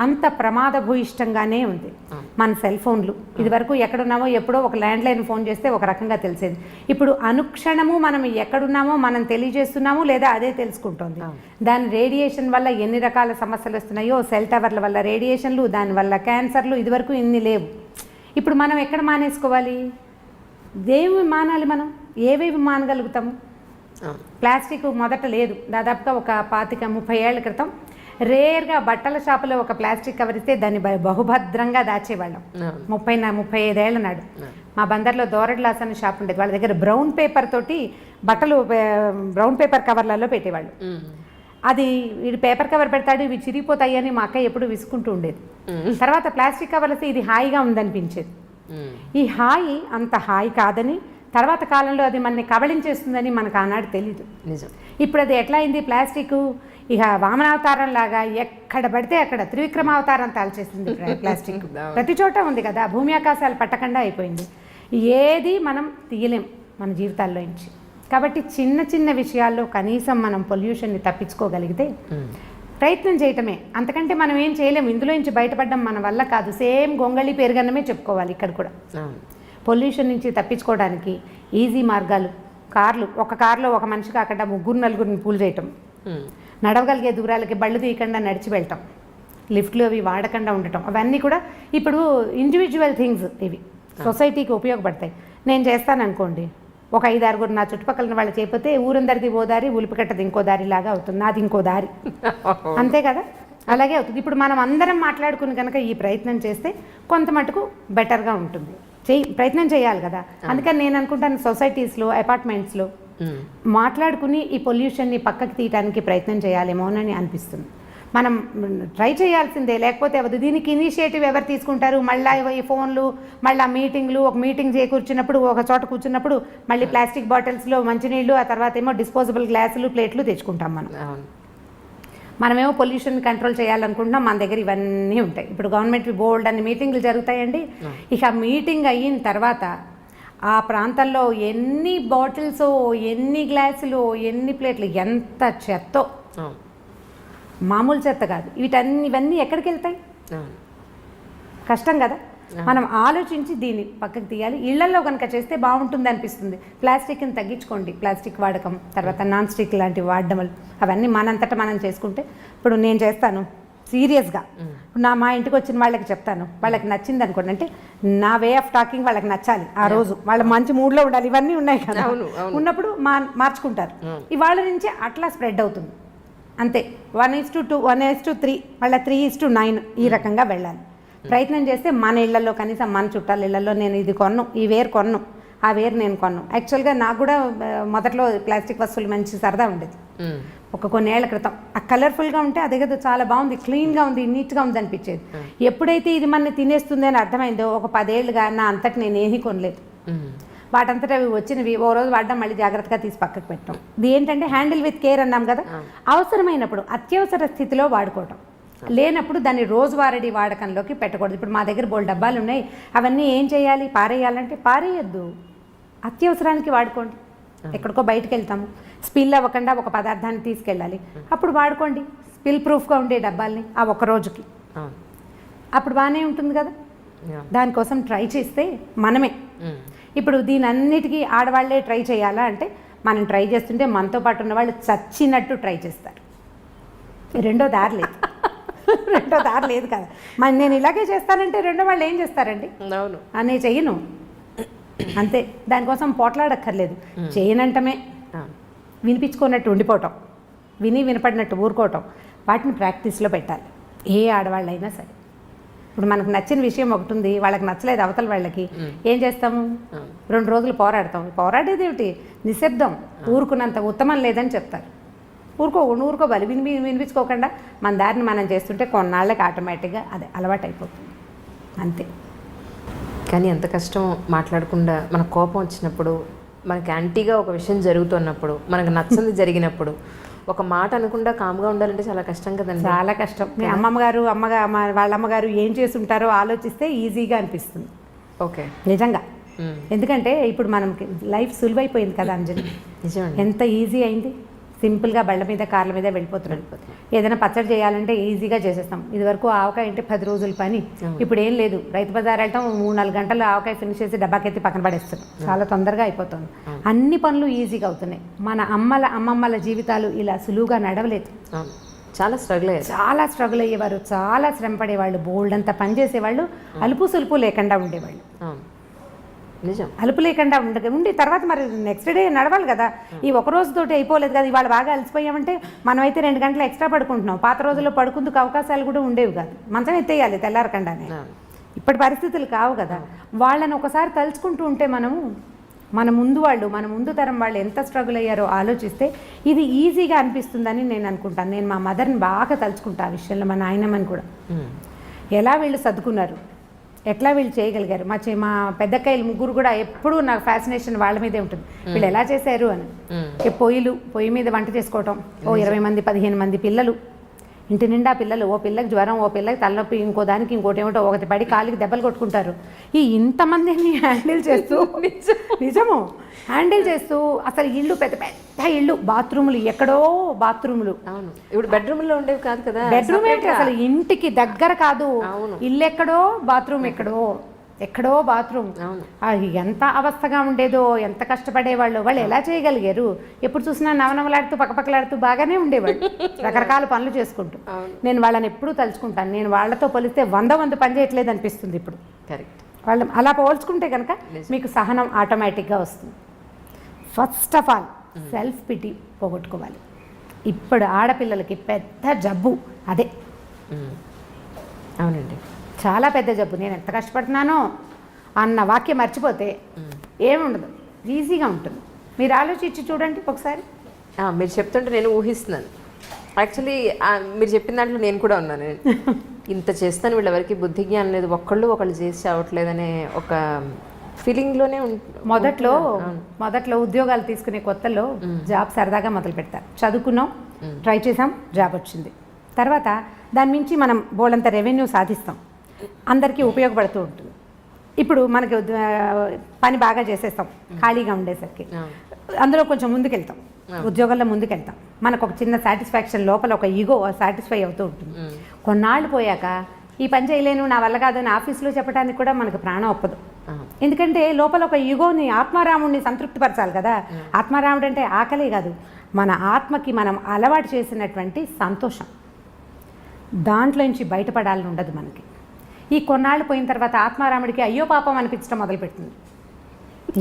అంత ప్రమాదభూయిష్టంగానే ఉంది. మన సెల్ ఫోన్లు, ఇది వరకు ఎక్కడున్నామో ఎప్పుడో ఒక ల్యాండ్లైన్ ఫోన్ చేస్తే ఒక రకంగా తెలిసేది. ఇప్పుడు అనుక్షణము మనం ఎక్కడున్నామో మనం తెలియజేస్తున్నాము, లేదా అదే తెలుసుకుంటుంది. దాని రేడియేషన్ వల్ల ఎన్ని రకాల సమస్యలు వస్తున్నాయో, సెల్ టవర్ల వల్ల రేడియేషన్లు, దానివల్ల క్యాన్సర్లు, ఇది వరకు ఇన్ని లేవు. ఇప్పుడు మనం ఎక్కడ మానేసుకోవాలి? దేవి మానాలి మనం? ఏవేవి మానగలుగుతాము? ప్లాస్టిక్ మొదట లేదు, దాదాపుగా ఒక 25-30 ఏళ్ల క్రితం రేర్గా బట్టల షాపులో ఒక ప్లాస్టిక్ కవర్ ఇస్తే దాన్ని బహుభద్రంగా దాచేవాళ్ళం. 35 ఏళ్ల నాడు మా బందర్లో దోరడ్లాస్ అనే షాప్ ఉండేది. వాళ్ళ దగ్గర బ్రౌన్ పేపర్ తోటి బట్టలు, బ్రౌన్ పేపర్ కవర్లలో పెట్టేవాళ్ళు. అది వీడు పేపర్ కవర్ పెడతాడు, ఇవి చిరిగిపోతాయి అని మా అక్క ఎప్పుడు విసుకుంటూ ఉండేది. తర్వాత ప్లాస్టిక్ కవర్ వస్తే ఇది హాయిగా ఉందనిపించేది. ఈ హాయి అంత హాయి కాదని, తర్వాత కాలంలో అది మనని కబళించేస్తుందని మనకు ఆనాడు తెలీదు. నిజం. ఇప్పుడు అది ఎట్లా అయింది? ప్లాస్టిక్ ఇక వామనావతారం లాగా ఎక్కడ పడితే అక్కడ త్రివిక్రమావతారం తాల్చేసింది ప్లాస్టిక్. ప్రతి చోట ఉంది కదా, భూమి ఆకాశాలు పట్టకుండా అయిపోయింది. ఏది మనం తీయలేం మన జీవితాల్లో నుంచి. కాబట్టి చిన్న చిన్న విషయాల్లో కనీసం మనం పొల్యూషన్ని తప్పించుకోగలిగితే ప్రయత్నం చేయటమే, అంతకంటే మనం ఏం చేయలేము. ఇందులో నుంచి బయటపడడం మన వల్ల కాదు. సేమ్ గొంగళి పెరుగన్నమే చెప్పుకోవాలి ఇక్కడ కూడా. పొల్యూషన్ నుంచి తప్పించుకోవడానికి ఈజీ మార్గాలు, కార్లు, ఒక కారులో ఒక మనిషి కాకుండా 3-4 పూలు చేయటం, నడవగలిగే దూరాలకి బళ్ళు తీయకుండా నడిచి వెళ్ళటం, లిఫ్ట్లు అవి వాడకుండా ఉండటం, అవన్నీ కూడా ఇప్పుడు ఇండివిజువల్ థింగ్స్. ఇవి సొసైటీకి ఉపయోగపడతాయి. నేను చేస్తాను అనుకోండి, ఒక 5-6 నా చుట్టుపక్కల వాళ్ళు చేయకపోతే ఊరందరిది ఓ దారి, ఉలిపికట్టది ఇంకో దారి లాగా అవుతుంది, నాది ఇంకో దారి. అంతే కదా, అలాగే అవుతుంది. ఇప్పుడు మనం అందరం మాట్లాడుకుని కనుక ఈ ప్రయత్నం చేస్తే కొంత మటుకు బెటర్గా ఉంటుంది. ప్రయత్నం చేయాలి కదా. అందుకని నేను అనుకుంటాను సొసైటీస్లో, అపార్ట్మెంట్స్లో మాట్లాడుకుని ఈ పొల్యూషన్ని పక్కకి తీయడానికి ప్రయత్నం చేయాలేమోనని అనిపిస్తుంది. మనం ట్రై చేయాల్సిందే, లేకపోతే అవదు. దీనికి ఇనిషియేటివ్ ఎవరు తీసుకుంటారు? మళ్ళీ ఈ ఫోన్లు, మళ్ళీ మీటింగ్లు, ఒక మీటింగ్ కూర్చున్నప్పుడు, ఒక చోట కూర్చున్నప్పుడు మళ్ళీ ప్లాస్టిక్ బాటిల్స్లో మంచినీళ్ళు, ఆ తర్వాత ఏమో డిస్పోజబుల్ గ్లాసులు, ప్లేట్లు తెచ్చుకుంటాం మనం. మనమేమో పొల్యూషన్ కంట్రోల్ చేయాలనుకుంటున్నాం, మన దగ్గర ఇవన్నీ ఉంటాయి. ఇప్పుడు గవర్నమెంట్ బోర్డు అన్ని మీటింగ్లు జరుగుతాయండి. ఇక మీటింగ్ అయిన తర్వాత ఆ ప్రాంతంలో ఎన్ని బాటిల్స్, ఎన్ని గ్లాసులు, ఎన్ని ప్లేట్లు, ఎంత చెత్తో, మామూలు చెత్త కాదు. ఇవన్నీ ఎక్కడికి వెళ్తాయి? కష్టం కదా. మనం ఆలోచించి దీన్ని పక్కకు తీయాలి. ఇళ్లలో కనుక చేస్తే బాగుంటుంది అనిపిస్తుంది. ప్లాస్టిక్ని తగ్గించుకోండి, ప్లాస్టిక్ వాడకం, తర్వాత నాన్ స్టిక్ లాంటివి వాడడం అవన్నీ మనంతటా మనం చేసుకుంటే. ఇప్పుడు నేను చేస్తాను సీరియస్గా, మా ఇంటికి వచ్చిన వాళ్ళకి చెప్తాను, వాళ్ళకి నచ్చింది అనుకోండి, అంటే నా వే ఆఫ్ టాకింగ్ వాళ్ళకి నచ్చాలి, ఆ రోజు వాళ్ళ మంచి మూడ్లో ఉండాలి, ఇవన్నీ ఉన్నాయి కదా. ఉన్నప్పుడు మార్చుకుంటారు. ఇవాళ నుంచే అట్లా స్ప్రెడ్ అవుతుంది అంతే. 1:2, 1:3, మళ్ళీ 3:9 ఈ రకంగా వెళ్ళాలి. ప్రయత్నం చేస్తే మన ఇళ్లలో, కనీసం మన చుట్టాల ఇళ్లలో నేను ఇది కొన్ను, ఈ వేరు కొన్ను, ఆ వేరు నేను కొన్ను. యాక్చువల్గా నాకు కూడా మొదట్లో ప్లాస్టిక్ వస్తువులు మంచి సరదా ఉండేది. కొన్నేళ్ల క్రితం ఆ కలర్ఫుల్గా ఉంటే అదే కదా చాలా బాగుంది, క్లీన్గా ఉంది, నీట్గా ఉంది అనిపించేది. ఎప్పుడైతే ఇది మన తినేస్తుంది అని అర్థమైందో ఒక 10 ఏళ్ళుగా నా అంతటి నేను ఏమీ కొనలేదు. వాటంతటా అవి వచ్చినవి ఓ రోజు వాడడం, మళ్ళీ జాగ్రత్తగా తీసి పక్కకు పెట్టడం. ఇది ఏంటంటే హ్యాండిల్ విత్ కేర్ అన్నాం కదా. అవసరమైనప్పుడు అత్యవసర స్థితిలో వాడుకోవటం, లేనప్పుడు దాన్ని రోజువారీ వాడకంలోకి పెట్టకూడదు. ఇప్పుడు మా దగ్గర బోల్ డబ్బాలు ఉన్నాయి, అవన్నీ ఏం చేయాలి, పారేయాలంటే పారేయద్దు, అత్యవసరానికి వాడుకోండి. ఎక్కడికో బయటకు వెళ్తాము, స్పిల్ అవ్వకుండా ఒక పదార్థాన్ని తీసుకెళ్ళాలి, అప్పుడు వాడుకోండి. స్పిల్ ప్రూఫ్గా ఉండే డబ్బాల్ని ఆ ఒక్క రోజుకి, అప్పుడు బాగానే ఉంటుంది కదా. దానికోసం ట్రై చేస్తే మనమే. ఇప్పుడు దీని అన్నిటికీ ఆడవాళ్లే ట్రై చేయాలా అంటే, మనం ట్రై చేస్తుంటే మనతో పాటు ఉన్న వాళ్ళు చచ్చినట్టు ట్రై చేస్తారు. రెండో దారి లేదు, రెండో దారి లేదు కదా. మరి నేను ఇలాగే చేస్తానంటే రెండో వాళ్ళు ఏం చేస్తారండి? అవును, అనే చెయ్యను అంతే. దానికోసం పోట్లాడక్కర్లేదు, చేయనంటమే, వినిపించుకున్నట్టు ఉండిపోవటం, వినపడినట్టు ఊరుకోవటం, వాటిని ప్రాక్టీస్లో పెట్టాలి ఏ ఆడవాళ్ళైనా సరే. ఇప్పుడు మనకు నచ్చిన విషయం ఒకటి ఉంది, వాళ్ళకి నచ్చలేదు అవతల వాళ్ళకి, ఏం చేస్తాము? 2 రోజులు పోరాడతాం. పోరాడేది ఏమిటి? నిశ్శబ్దం, ఊరుకున్నంత ఉత్తమం లేదని చెప్తారు. ఊరుకోవాలి, వినిపించుకోకుండా మన దారిని మనం చేస్తుంటే కొన్నాళ్ళకి ఆటోమేటిక్గా అదే అలవాటు అయిపోతుంది అంతే. కానీ ఎంత కష్టం మాట్లాడకుండా, మన కోపం వచ్చినప్పుడు, మనకి యాంటీగా ఒక విషయం జరుగుతున్నప్పుడు, మనకు నచ్చంది జరిగినప్పుడు ఒక మాట అనకుండా కామ్గా ఉండాలంటే చాలా కష్టం కదండి. చాలా కష్టం. మీ వాళ్ళ అమ్మగారు ఏం చేసి ఉంటారో ఆలోచిస్తే ఈజీగా అనిపిస్తుంది. ఓకే, నిజంగా. ఎందుకంటే ఇప్పుడు మనకి లైఫ్ సులువైపోయింది కదా అంజలి. నిజంగా ఎంత ఈజీ అయింది. సింపుల్గా బళ్ళ మీద, కార్ల మీద వెళ్ళిపోతున్నాం. ఏదైనా పచ్చడి చేయాలంటే ఈజీగా చేసేస్తాం. ఇదివరకు ఆవకాయ అంటే 10 రోజుల పని, ఇప్పుడు ఏం లేదు. రైతు బజార్ వెళ్ళటం, 3-4 గంటలు ఆవకాయ ఫినిష్ చేసి డబ్బాకెత్తి పక్కన పడేస్తున్నాం. చాలా తొందరగా అయిపోతుంది. అన్ని పనులు ఈజీగా అవుతున్నాయి. మన అమ్మమ్మల జీవితాలు ఇలా సులువుగా నడవలేదు. చాలా స్ట్రగుల్ అయ్యేవారు, చాలా శ్రమ పడేవాళ్ళు, బోల్డ్ అంతా పని చేసేవాళ్ళు, అలుపు సులుపు లేకుండా ఉండేవాళ్ళు. నిజం, అలుపు లేకుండా ఉండి తర్వాత మరి నెక్స్ట్ డే నడవాలి కదా. ఈ ఒక రోజుతోటి అయిపోలేదు కదా. ఇవాళ బాగా అలసిపోయామంటే మనమైతే 2 గంటలు ఎక్స్ట్రా పడుకుంటున్నాం. పాత రోజుల్లో పడుకుందుకు అవకాశాలు కూడా ఉండేవి కాదు. మంచం ఎత్తేయాలి తెల్లారకుండానే. ఇప్పటి పరిస్థితులు కావు కదా. వాళ్ళని ఒకసారి తలుచుకుంటూ ఉంటే మన ముందు తరం వాళ్ళు ఎంత స్ట్రగుల్ అయ్యారో ఆలోచిస్తే ఇది ఈజీగా అనిపిస్తుందని నేను అనుకుంటాను. నేను మా మదర్ని బాగా తలుచుకుంటా ఆ విషయంలో, మా నాయనమ్మని కూడా. ఎలా వీళ్ళు సర్దుకున్నారు, ఎట్లా వీళ్ళు చేయగలిగారు. మా పెద్దక్కయ్యలు 3 కూడా ఎప్పుడూ నాకు ఫ్యాసినేషన్ వాళ్ళ మీదే ఉంటుంది. వీళ్ళు ఎలా చేశారు అని. పొయ్యి మీద వంట చేసుకోవటం, 20 మంది 15 మంది పిల్లలు, ఇంటి నిండా పిల్లలు, ఓ పిల్లకి జ్వరం, ఓ పిల్లకి తలనొప్పి, ఇంకో దానికి ఇంకోటి ఏమిటో, ఒకటి పడి కాలికి దెబ్బలు కొట్టుకుంటారు. ఇంతమందిని హ్యాండిల్ చేస్తూ నిజము హ్యాండిల్ చేస్తూ అసలు ఇల్లు పెద్ద పెద్ద ఇల్లు, బాత్రూములు ఎక్కడో బాత్రూములు. అవును, ఇప్పుడు బెడ్రూమ్లో ఉండేవి కాదు కదా. బెడ్రూమ్ ఏంటి అసలు ఇంటికి దగ్గర కాదు. ఇల్లు ఎక్కడో, బాత్రూమ్ ఎక్కడో బాత్రూమ్. ఎంత అవస్థగా ఉండేదో, ఎంత కష్టపడేవాళ్ళు. వాళ్ళు ఎలా చేయగలిగారు? ఎప్పుడు చూసినా నవనవలాడుతూ పక్కపక్కలాడుతూ బాగానే ఉండేవాళ్ళు, రకరకాల పనులు చేసుకుంటూ. నేను వాళ్ళని ఎప్పుడూ తలుచుకుంటాను. నేను వాళ్ళతో పోలిస్తే 100 పని చేయట్లేదు అనిపిస్తుంది ఇప్పుడు. కరెక్ట్. వాళ్ళు అలా పోల్చుకుంటే కనుక మీకు సహనం ఆటోమేటిక్గా వస్తుంది. First of all self pity పోగొట్టుకోవాలి. ఇప్పుడు ఆడపిల్లలకి పెద్ద జబ్బు అదే. అవునండి, చాలా పెద్ద జబ్బు. నేను ఎంత కష్టపడుతున్నానో అన్న వాక్యం మర్చిపోతే ఏముండదు, ఈజీగా ఉంటుంది. మీరు ఆలోచించి చూడండి ఒకసారి. మీరు చెప్తుంటే నేను ఊహిస్తున్నాను. యాక్చువల్లీ మీరు చెప్పిన దాంట్లో నేను కూడా ఉన్నాను. ఇంత చేస్తాను, వీళ్ళెవరికి బుద్ధి జ్ఞానం లేదు, ఒకళ్ళు చేసి చావట్లేదనే ఒక ఫీలింగ్లోనే మొదట్లో ఉద్యోగాలు తీసుకునే కొత్తలో జాబ్ సరదాగా మొదలు పెడతారు. చదువుకున్నాం, ట్రై చేసాం, జాబ్ వచ్చింది. తర్వాత దాని నుంచి మనం బోలంత రెవెన్యూ సాధిస్తాం, అందరికీ ఉపయోగపడుతూ ఉంటుంది. ఇప్పుడు మనకి పని బాగా చేసేస్తాం ఖాళీగా ఉండేసరికి, అందులో కొంచెం ముందుకెళ్తాం, ఉద్యోగంలో ముందుకెళ్తాం. మనకు ఒక చిన్న సాటిస్ఫాక్షన్ లోపల, ఒక ఈగో సాటిస్ఫై అవుతూ ఉంటుంది. కొన్నాళ్ళు పోయాక ఈ పని చేయలేను, నా వల్ల కాదు అని ఆఫీస్లో చెప్పడానికి కూడా మనకు ప్రాణం ఒప్పదు. ఎందుకంటే లోపల ఒక ఈగోని, ఆత్మారాముడిని సంతృప్తిపరచాలి కదా. ఆత్మారాముడు అంటే ఆకలే కాదు, మన ఆత్మకి మనం అలవాటు చేసినటువంటి సంతోషం, దాంట్లోంచి బయటపడాలని ఉండదు మనకి. ఈ కొన్నాళ్ళు పోయిన తర్వాత ఆత్మారాముడికి అయ్యో పాపం అనిపించడం మొదలుపెడుతుంది.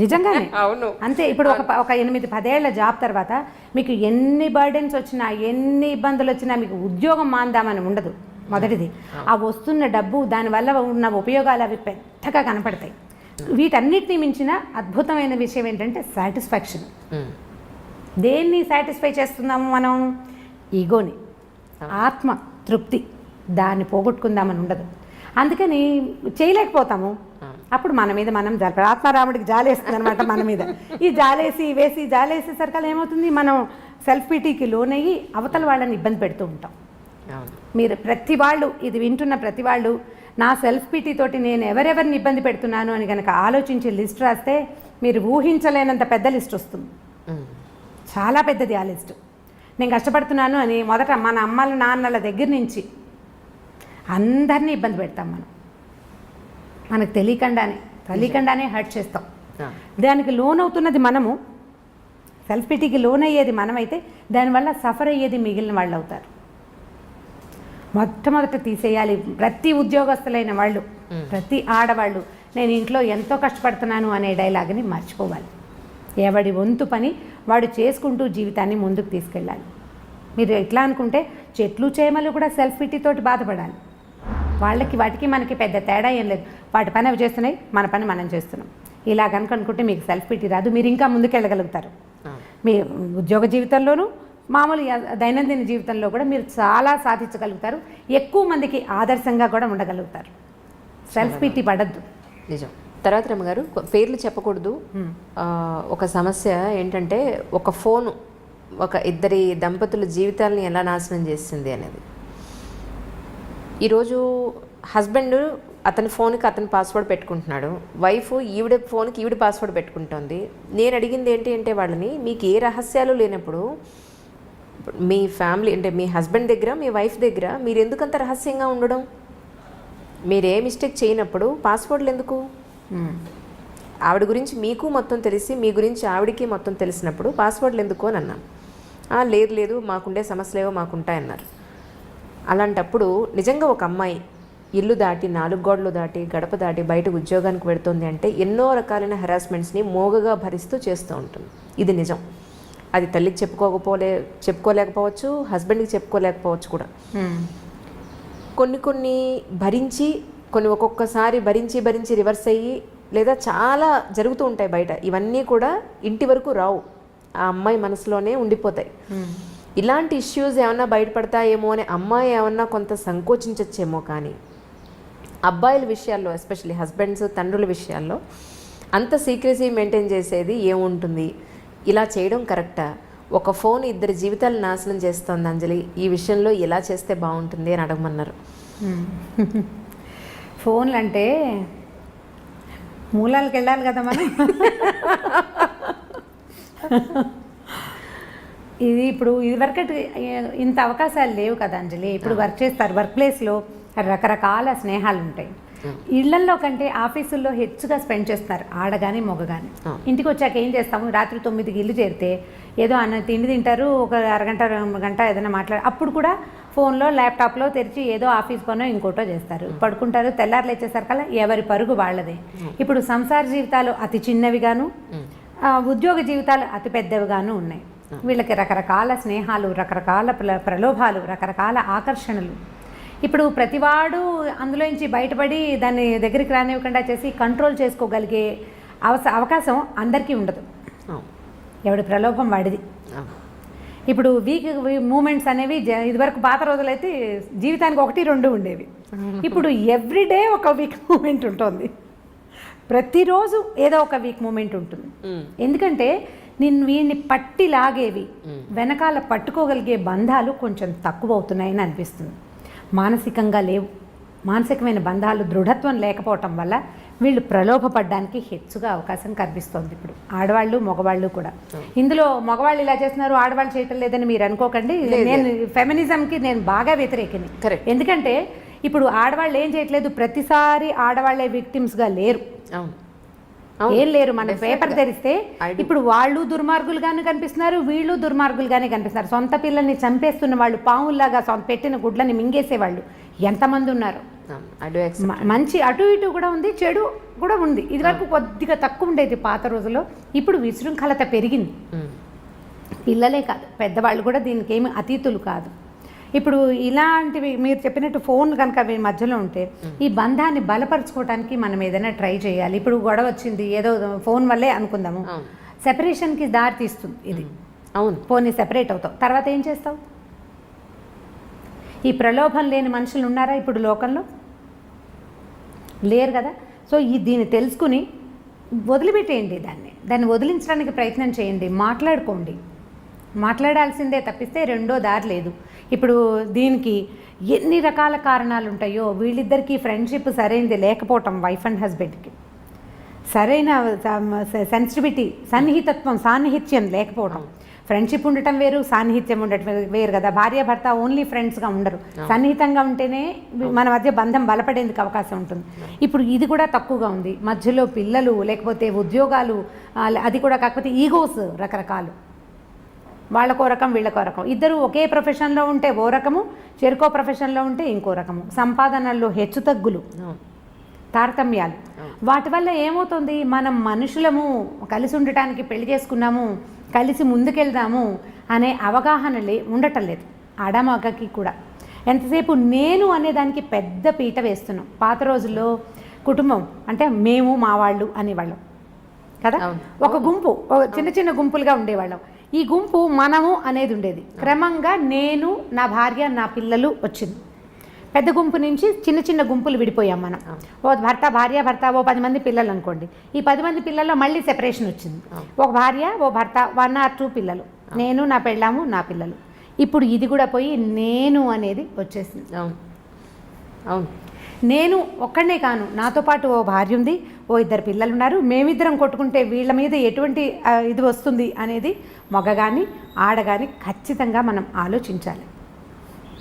నిజంగానే అవును, అంతే. ఇప్పుడు ఒక 8-10 ఏళ్ల జాబ్ తర్వాత మీకు ఎన్ని బర్డెన్స్ వచ్చినా, ఎన్ని ఇబ్బందులు వచ్చినా మీకు ఉద్యోగం మాందామని ఉండదు. మొదటిది ఆ వస్తున్న డబ్బు, దానివల్ల ఉన్న ఉపయోగాలు అవి పెద్దగా కనపడతాయి. వీటన్నిటినీ మించిన అద్భుతమైన విషయం ఏంటంటే సాటిస్ఫాక్షన్. దేన్ని సాటిస్ఫై చేస్తున్నాము మనం? ఈగోని, ఆత్మ తృప్తి, దాన్ని పోగొట్టుకుందామని ఉండదు. అందుకని చేయలేకపోతాము. అప్పుడు మన మీద మనం ఆత్మారాముడికి జాలేస్తుంది అనమాట మన మీద. ఈ జాలేసేసరికి ఏమవుతుంది, మనం సెల్ఫ్ పిటీకి లోనయ్యి అవతల వాళ్ళని ఇబ్బంది పెడుతూ ఉంటాం. మీరు ప్రతి వాళ్ళు, ఇది వింటున్న ప్రతి వాళ్ళు, నా సెల్ఫ్ పిటీ తోటి నేను ఎవరెవరిని ఇబ్బంది పెడుతున్నాను అని కనుక ఆలోచించి లిస్ట్ రాస్తే మీరు ఊహించలేనంత పెద్ద లిస్ట్ వస్తుంది. చాలా పెద్దది ఆ లిస్ట్. నేను కష్టపడుతున్నాను అని మొదట మన అమ్మల నాన్నల దగ్గర నుంచి అందరినీ ఇబ్బంది పెడతాం మనం. మనకు తెలియకుండానే హర్ట్ చేస్తాం. దానికి లోన్ అవుతున్నది మనము, సెల్ఫ్ పిటీకి లోన్ అయ్యేది మనమైతే దానివల్ల సఫర్ అయ్యేది మిగిలిన వాళ్ళు అవుతారు. మొట్టమొదట తీసేయాలి. ప్రతి ఉద్యోగస్తులైన వాళ్ళు, ప్రతి ఆడవాళ్ళు, నేను ఇంట్లో ఎంతో కష్టపడుతున్నాను అనే డైలాగ్ని మర్చిపోవాలి. ఎవడి వంతు పని వాడు చేసుకుంటూ జీవితాన్ని ముందుకు తీసుకెళ్ళాలి. మీరు ఎట్లా అనుకుంటే చెట్లు చేమలు కూడా సెల్ఫ్ పిటీతోటి బాధపడాలి. వాటికి మనకి పెద్ద తేడా ఏం లేదు. వాటి పని అవి చేస్తున్నాయి, మన పని మనం చేస్తున్నాం. ఇలా కనుక అనుకుంటే మీకు సెల్ఫ్ పిటీ రాదు, మీరు ఇంకా ముందుకెళ్ళగలుగుతారు. మీ ఉద్యోగ జీవితంలోనూ మామూలు దైనందిన జీవితంలో కూడా మీరు చాలా సాధించగలుగుతారు. ఎక్కువ మందికి ఆదర్శంగా కూడా ఉండగలుగుతారు. సెల్ఫ్ పిటీ పడద్దు. నిజం. తర్వాత రమ్మగారు, పేర్లు చెప్పకూడదు. ఒక సమస్య ఏంటంటే ఒక ఫోను ఒక ఇద్దరి దంపతుల జీవితాలని ఎలా నాశనం చేస్తుంది అనేది. ఈరోజు హస్బెండ్ అతని ఫోన్కి అతని పాస్వర్డ్ పెట్టుకుంటున్నాడు, వైఫ్ ఈవిడ ఫోన్కి ఈవిడ పాస్వర్డ్ పెట్టుకుంటుంది. నేను అడిగింది ఏంటి అంటే వాళ్ళని, మీకు ఏ రహస్యాలు లేనప్పుడు మీ ఫ్యామిలీ అంటే మీ హస్బెండ్ దగ్గర, మీ వైఫ్ దగ్గర మీరు ఎందుకంత రహస్యంగా ఉండడం? మీరు ఏ మిస్టేక్ చేయనప్పుడు పాస్వర్డ్లు ఎందుకు? ఆవిడ గురించి మీకు మొత్తం తెలిసి, మీ గురించి ఆవిడికి మొత్తం తెలిసినప్పుడు పాస్వర్డ్లు ఎందుకు అని అన్నాను. లేదు మాకుండే సమస్యలేవో మాకుంటాయన్నారు. అలాంటప్పుడు నిజంగా ఒక అమ్మాయి ఇల్లు దాటి, 4 గోడలు దాటి, గడప దాటి బయట ఉద్యోగానికి పెడుతుంది అంటే ఎన్నో రకాలైన హెరాస్మెంట్స్ని మోగగా భరిస్తూ చేస్తూ ఉంటుంది. ఇది నిజం. అది తల్లికి చెప్పుకోలేకపోవచ్చు, హస్బెండ్కి చెప్పుకోలేకపోవచ్చు కూడా. కొన్ని భరించి, ఒక్కొక్కసారి భరించి రివర్స్ అయ్యి, లేదా చాలా జరుగుతూ ఉంటాయి బయట. ఇవన్నీ కూడా ఇంటి వరకు రావు, ఆ అమ్మాయి మనసులోనే ఉండిపోతాయి. ఇలాంటి ఇష్యూస్ ఏమన్నా బయటపడతాయేమో అని అమ్మాయి ఏమన్నా కొంత సంకోచించచ్చేమో, కానీ అబ్బాయిల విషయాల్లో, ఎస్పెషల్లీ హస్బెండ్స్, తండ్రుల విషయాల్లో అంత సీక్రెసీ మెయింటైన్ చేసేది ఏముంటుంది? ఇలా చేయడం కరెక్టా? ఒక ఫోన్ ఇద్దరి జీవితాలు నాశనం చేస్తుంది అంజలి, ఈ విషయంలో ఎలా చేస్తే బాగుంటుంది అని అడగమన్నారు. ఫోన్లు అంటే మూలాలకు వెళ్ళాలి కదా మనం. ఇది ఇప్పుడు ఇదివరకటి ఇంత అవకాశాలు లేవు కదా అంజలి. ఇప్పుడు వర్క్ చేస్తారు, వర్క్ ప్లేస్లో రకరకాల స్నేహాలు ఉంటాయి. ఇళ్లల్లో కంటే ఆఫీసుల్లో హెచ్చుగా స్పెండ్ చేస్తున్నారు, ఆడగాని మొగగాని. ఇంటికి వచ్చాక ఏం చేస్తాము, రాత్రి 9కి ఇల్లు చేరితే ఏదో తిండి తింటారు, ఒక అరగంట 2 గంట ఏదైనా అప్పుడు కూడా ఫోన్లో ల్యాప్టాప్లో తెరిచి ఏదో ఆఫీస్ పనో ఇంకోటో చేస్తారు, పడుకుంటారు. తెల్లారులు వచ్చేసరికల్లా ఎవరి పరుగు వాళ్ళదే. ఇప్పుడు సంసార జీవితాలు అతి చిన్నవిగాను, ఉద్యోగ జీవితాలు అతి పెద్దవిగాను ఉన్నాయి. వీళ్ళకి రకరకాల స్నేహాలు, రకరకాల ప్రలోభాలు, రకరకాల ఆకర్షణలు. ఇప్పుడు ప్రతివాడు అందులోంచి బయటపడి దాన్ని దగ్గరికి రానివ్వకుండా చేసి కంట్రోల్ చేసుకోగలిగే అవకాశం అందరికీ ఉండదు. ఎవడి ప్రలోభం వాడిది. ఇప్పుడు వీక్ మూమెంట్స్ అనేవి ఇదివరకు పాత రోజులైతే జీవితానికి 1-2 ఉండేవి. ఇప్పుడు ఎవ్రీడే ఒక వీక్ మూమెంట్ ఉంటుంది, ప్రతిరోజు ఏదో ఒక వీక్ మూమెంట్ ఉంటుంది. ఎందుకంటే వీడిని పట్టి లాగేవి, వెనకాల పట్టుకోగలిగే బంధాలు కొంచెం తక్కువ అవుతున్నాయని అనిపిస్తుంది. మానసికంగా లేవు. మానసికమైన బంధాలు, దృఢత్వం లేకపోవటం వల్ల వీళ్ళు ప్రలోభపడడానికి హెచ్చుగా అవకాశం కనిపిస్తోంది ఇప్పుడు, ఆడవాళ్ళు మగవాళ్ళు కూడా. ఇందులో మగవాళ్ళు ఇలా చేస్తున్నారు, ఆడవాళ్ళు చేయటం లేదని మీరు అనుకోకండి. నేను ఫెమినిజంకి నేను బాగా వ్యతిరేకిని. ఎందుకంటే ఇప్పుడు ఆడవాళ్ళు ఏం చేయట్లేదు, ప్రతిసారి ఆడవాళ్ళే విక్టిమ్స్గా లేరు. అవును, ఏం లేరు. మనం పేపర్ తెరిస్తే ఇప్పుడు వాళ్ళు దుర్మార్గులుగానే కనిపిస్తున్నారు, వీళ్ళు దుర్మార్గులుగానే కనిపిస్తున్నారు. సొంత పిల్లల్ని చంపేస్తున్న వాళ్ళు, పావుల్లాగా పెట్టిన గుడ్లని మింగేసేవాళ్ళు ఎంతమంది ఉన్నారు. మంచి అటు ఇటు కూడా ఉంది, చెడు కూడా ఉంది. ఇదివరకు కొద్దిగా తక్కువ ఉండేది పాత రోజుల్లో, ఇప్పుడు విశృంఖలత పెరిగింది. పిల్లలే కాదు, పెద్దవాళ్ళు కూడా దీనికి ఏమి అతీతులు కాదు. ఇప్పుడు ఇలాంటివి మీరు చెప్పినట్టు ఫోన్ కనుక మధ్యలో ఉంటే ఈ బంధాన్ని బలపరచుకోవడానికి మనం ఏదైనా ట్రై చేయాలి. ఇప్పుడు గొడవ వచ్చింది, ఏదో ఫోన్ వల్లే అనుకుందాము, సెపరేషన్కి దారి తీస్తుంది ఇది. అవును, ఫోన్ని సెపరేట్ అవుతావు, తర్వాత ఏం చేస్తావు? ఈ ప్రలోభం లేని మనుషులు ఉన్నారా ఇప్పుడు లోకంలో? లేరు కదా. సో దీన్ని తెలుసుకుని వదిలిపెట్టేయండి, దాన్ని వదిలించడానికి ప్రయత్నం చేయండి, మాట్లాడుకోండి. మాట్లాడాల్సిందే తప్పిస్తే రెండో దారి లేదు. ఇప్పుడు దీనికి ఎన్ని రకాల కారణాలు ఉంటాయో, వీళ్ళిద్దరికీ ఫ్రెండ్షిప్ సరైనది లేకపోవటం, వైఫ్ అండ్ హస్బెండ్కి సరైన సెన్సిటివిటీ, సాన్నిహిత్యం లేకపోవడం. ఫ్రెండ్షిప్ ఉండటం వేరు, సాన్నిహిత్యం ఉండటం వేరు కదా. భార్యాభర్త ఓన్లీ ఫ్రెండ్స్గా ఉండరు, సన్నిహితంగా ఉంటేనే మన మధ్య బంధం బలపడేందుకు అవకాశం ఉంటుంది. ఇప్పుడు ఇది కూడా తక్కువగా ఉంది. మధ్యలో పిల్లలు, లేకపోతే ఉద్యోగాలు, అది కూడా కాకపోతే ఈగోస్ రకరకాలు, వాళ్ళకో రకం వీళ్ళకో రకం. ఇద్దరు ఒకే ప్రొఫెషన్లో ఉంటే ఓ రకము, చెరుకో ప్రొఫెషన్లో ఉంటే ఇంకో రకము. సంపాదనల్లో హెచ్చుతగ్గులు, తారతమ్యాలు. వాటి వల్ల ఏమవుతుంది, మనం మనుషులము, కలిసి ఉండటానికి పెళ్లి చేసుకున్నాము, కలిసి ముందుకెళ్దాము అనే అవగాహన ఉండటం లేదు ఆడమగకి కూడా. ఎంతసేపు నేను అనేదానికి పెద్ద పీట వేస్తున్నాం. పాత రోజుల్లో కుటుంబం అంటే మేము, మా వాళ్ళు అనేవాళ్ళం కదా. ఒక గుంపు, చిన్న చిన్న గుంపులుగా ఉండేవాళ్ళం. ఈ గుంపు మనము అనేది ఉండేది. క్రమంగా నేను, నా భార్య, నా పిల్లలు వచ్చింది. పెద్ద గుంపు నుంచి చిన్న చిన్న గుంపులు విడిపోయాం మనం. ఓ భర్త, భార్య, భర్త, ఓ 10 మంది పిల్లలు అనుకోండి. ఈ 10 మంది పిల్లల్లో మళ్ళీ సెపరేషన్ వచ్చింది. ఒక భార్య, ఓ భర్త, 1 or 2 పిల్లలు, నేను, నా పెళ్ళాము, నా పిల్లలు. ఇప్పుడు ఇది కూడా పోయి నేను అనేది వచ్చేసింది. అవును, నేను ఒక్కడనే కాను, నాతో పాటు ఓ భార్య ఉంది, ఓ 2 పిల్లలు ఉన్నారు. మేమిద్దరం కొట్టుకుంటే వీళ్ళ మీద ఎటువంటి ఇది వస్తుంది అనేది మగ కానీ ఆడ కానీ ఖచ్చితంగా మనం ఆలోచించాలి.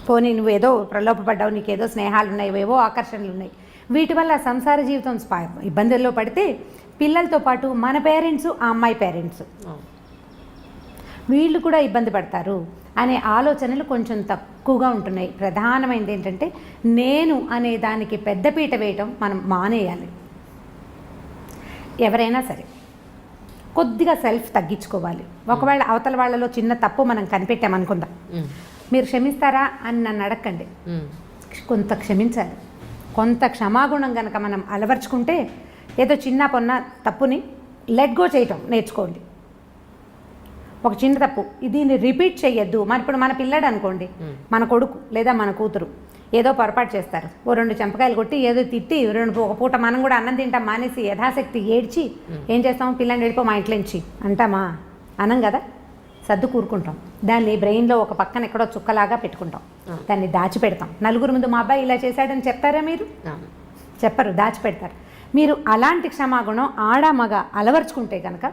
పోనీ నువ్వేదో ప్రలోభపడ్డావు, నీకేదో స్నేహాలు ఉన్నాయి, ఏవో ఆకర్షణలు ఉన్నాయి, వీటి వల్ల సంసార జీవితం ఇబ్బందుల్లో పడితే పిల్లలతో పాటు మన పేరెంట్స్, ఆ అమ్మాయి పేరెంట్స్ వీళ్ళు కూడా ఇబ్బంది పడతారు అనే ఆలోచనలు కొంచెం తక్కువగా ఉంటున్నాయి. ప్రధానమైనది ఏంటంటే నేను అనే దానికి పెద్దపీట వేయటం మనం మానేయాలి. ఎవరైనా సరే కొద్దిగా సెల్ఫ్ తగ్గించుకోవాలి. ఒకవేళ అవతల వాళ్ళలో చిన్న తప్పు మనం కనిపెట్టామనుకుందాం, మీరు క్షమిస్తారా అని నన్ను అడగండి. కొంత క్షమించాలి. కొంత క్షమాగుణం కనుక మనం అలవర్చుకుంటే ఏదో చిన్న పొన్న తప్పుని లెట్ గో చేయటం నేర్చుకోండి. ఒక చిన్న తప్పు, దీన్ని రిపీట్ చేయొద్దు. మరి ఇప్పుడు మన పిల్లాడు అనుకోండి, మన కొడుకు లేదా మన కూతురు ఏదో పొరపాటు చేస్తారు, ఓ 2 చెంపకాయలు కొట్టి ఏదో తిట్టి ఒక పూట మనం కూడా అన్నం తింటాం మానేసి యథాశక్తి ఏడ్చి ఏం చేస్తాం, పిల్లని వెళ్ళిపో మా ఇంట్లో నుంచి అంటామా? అనం కదా, సర్దు కూరుకుంటాం. దాన్ని బ్రెయిన్లో ఒక పక్కన ఎక్కడో చుక్కలాగా పెట్టుకుంటాం, దాన్ని దాచిపెడతాం. నలుగురు ముందు మా అబ్బాయి ఇలా చేశాడని చెప్తారా మీరు? చెప్పరు, దాచిపెడతారు. మీరు అలాంటి క్షమాగుణం ఆడ మగ అలవర్చుకుంటే కనుక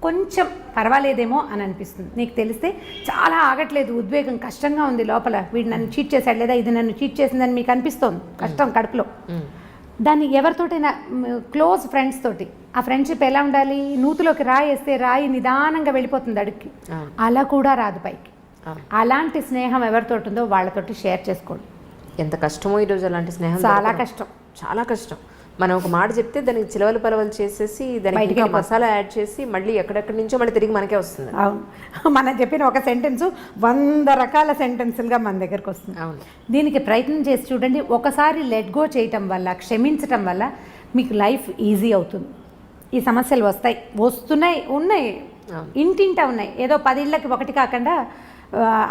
కొంచెం పర్వాలేదేమో అని అనిపిస్తుంది. నీకు తెలిస్తే చాలా ఆగట్లేదు, ఉద్వేగం కష్టంగా ఉంది లోపల, వీడు నన్ను చీట్ చేశాడు లేదా ఇది నన్ను చీట్ చేసిందని మీకు అనిపిస్తోంది కష్టం కడుపులో. దాన్ని ఎవరితోటైనా క్లోజ్ ఫ్రెండ్స్ తోటి, ఆ ఫ్రెండ్షిప్ ఎలా ఉండాలి, నూతులోకి రాయి వేస్తే రాయి నిదానంగా వెళ్ళిపోతుంది అడుగుకి, అలా కూడా రాదు పైకి. అలాంటి స్నేహం ఎవరితోటి ఉందో వాళ్ళతోటి షేర్ చేసుకోండి. ఎంత కష్టమో ఈరోజు అలాంటి స్నేహం, చాలా కష్టం, చాలా కష్టం. మనం ఒక మాట చెప్తే దానికి చిలవలు పలవలు చేసేసి దానికి మసాలా యాడ్ చేసి మళ్ళీ ఎక్కడెక్కడి నుంచో మళ్ళీ తిరిగి మనకే వస్తుంది. అవును, మనం చెప్పిన ఒక సెంటెన్స్ 100 రకాల సెంటెన్సులుగా మన దగ్గరకు వస్తుంది. అవును, దీనికి ప్రయత్నం చేసి చూడండి. ఒకసారి లెట్ గో చేయటం వల్ల, క్షమించటం వల్ల మీకు లైఫ్ ఈజీ అవుతుంది. ఈ సమస్యలు ఉన్నాయి, ఇంటింటా ఉన్నాయి. ఏదో 10 ఇళ్ళకి ఒకటి కాకుండా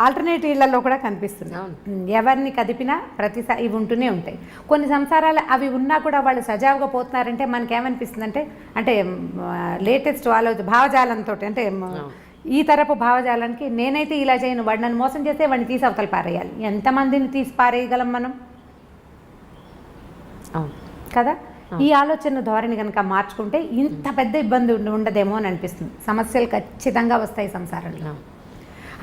ఆల్టర్నేటివ్ ఇళ్లలో కూడా కనిపిస్తుంది. ఎవరిని కదిపినా ప్రతిసారి ఇవి ఉంటూనే ఉంటాయి. కొన్ని సంసారాలు అవి ఉన్నా కూడా వాళ్ళు సజావుగా పోతున్నారంటే మనకేమనిపిస్తుంది అంటే లేటెస్ట్ భావజాలంతో, అంటే ఈ తరపు భావజాలానికి నేనైతే ఇలా చేయను, వాడు నన్ను మోసం చేస్తే వాడిని తీసి అవతల పారేయాలి. ఎంతమందిని తీసి పారేయగలం మనం కదా? ఈ ఆలోచన ధోరణి కనుక మార్చుకుంటే ఇంత పెద్ద ఇబ్బంది ఉండదేమో అని అనిపిస్తుంది. సమస్యలు ఖచ్చితంగా వస్తాయి సంసారంలో.